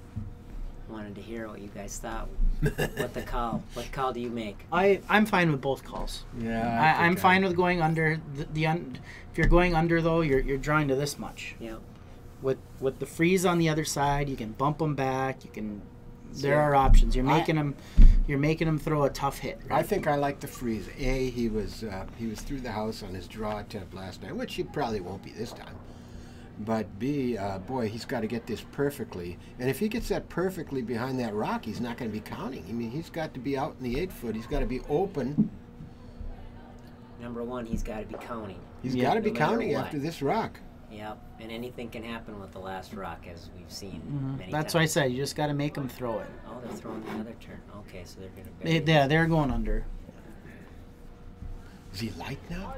Wanted to hear what you guys thought. What call do you make? I'm fine with both calls. Yeah, I'm fine with going under. If you're going under, though, you're drawing to this much. Yep. With the freeze on the other side, you can bump them back. You can. There are options. You're making him throw a tough hit. Right? I think I like the freeze. He was through the house on his draw attempt last night, which he probably won't be this time. But B, boy, he's got to get this perfectly. And if he gets that perfectly behind that rock, he's not going to be counting. I mean, he's got to be out in the 8-foot. He's got to be open. Number one, he's got to be counting. He's got to be No matter counting what. after this rock. Yep, and anything can happen with the last rock, as we've seen many That's times. what I said. You just got to make him throw it. Oh, they're throwing the other turn. Okay, so they're going to Yeah, they're going under. Is he light now?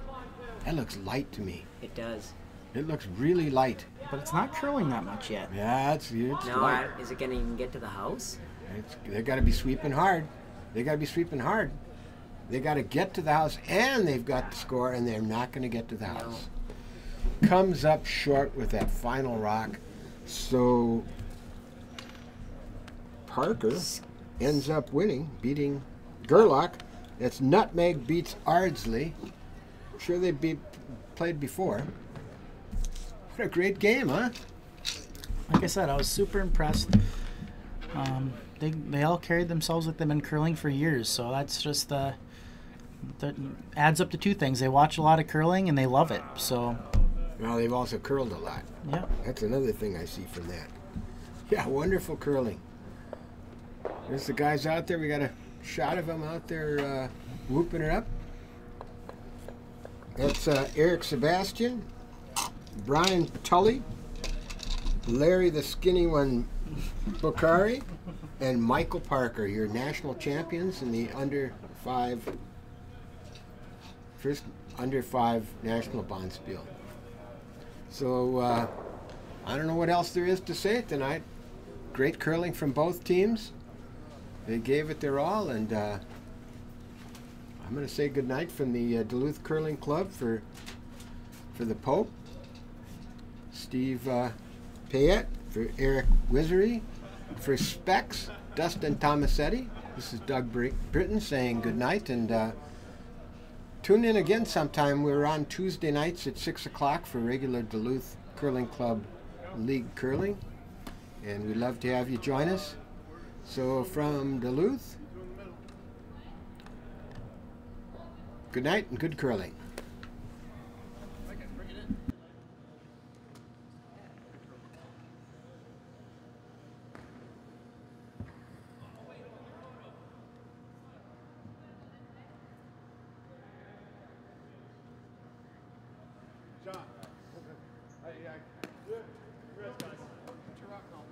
That looks light to me. It does. It looks really light. But it's not curling that much yet. Yeah, it's Now, light. is it going to even get to the house? They got to be sweeping hard. They got to be sweeping hard. They got to get to the house, and they've got to score, and they're not going to get to the house. Comes up short with that final rock. So Parker ends up winning, beating Gerlach. It's Nutmeg beats Ardsley. Sure they played before. What a great game, huh? Like I said, I was super impressed. They all carried themselves like they've been curling for years, so that's just that adds up to two things. They watch a lot of curling and they love it. So Well, they've also curled a lot. yeah, That's another thing I see from that. Yeah, wonderful curling. There's the guys out there. We got a shot of them out there whooping it up. That's Eric Sebastian, Brian Tully, Larry the Skinny One Bukhari, and Michael Parker, your national champions in the first under 5 national bonspiel. So I don't know what else there is to say tonight. Great curling from both teams. They gave it their all, and I'm going to say goodnight from the Duluth Curling Club for the Pope, Steve Payette, for Eric Wisery, for Specs, Dustin Tomasetti. This is Doug Britton saying goodnight, and tune in again sometime. We're on Tuesday nights at 6 o'clock for regular Duluth Curling Club League Curling, and we'd love to have you join us. So from Duluth, good night and good curling. John. Yeah. Good. Congrats, guys. Put your rock on.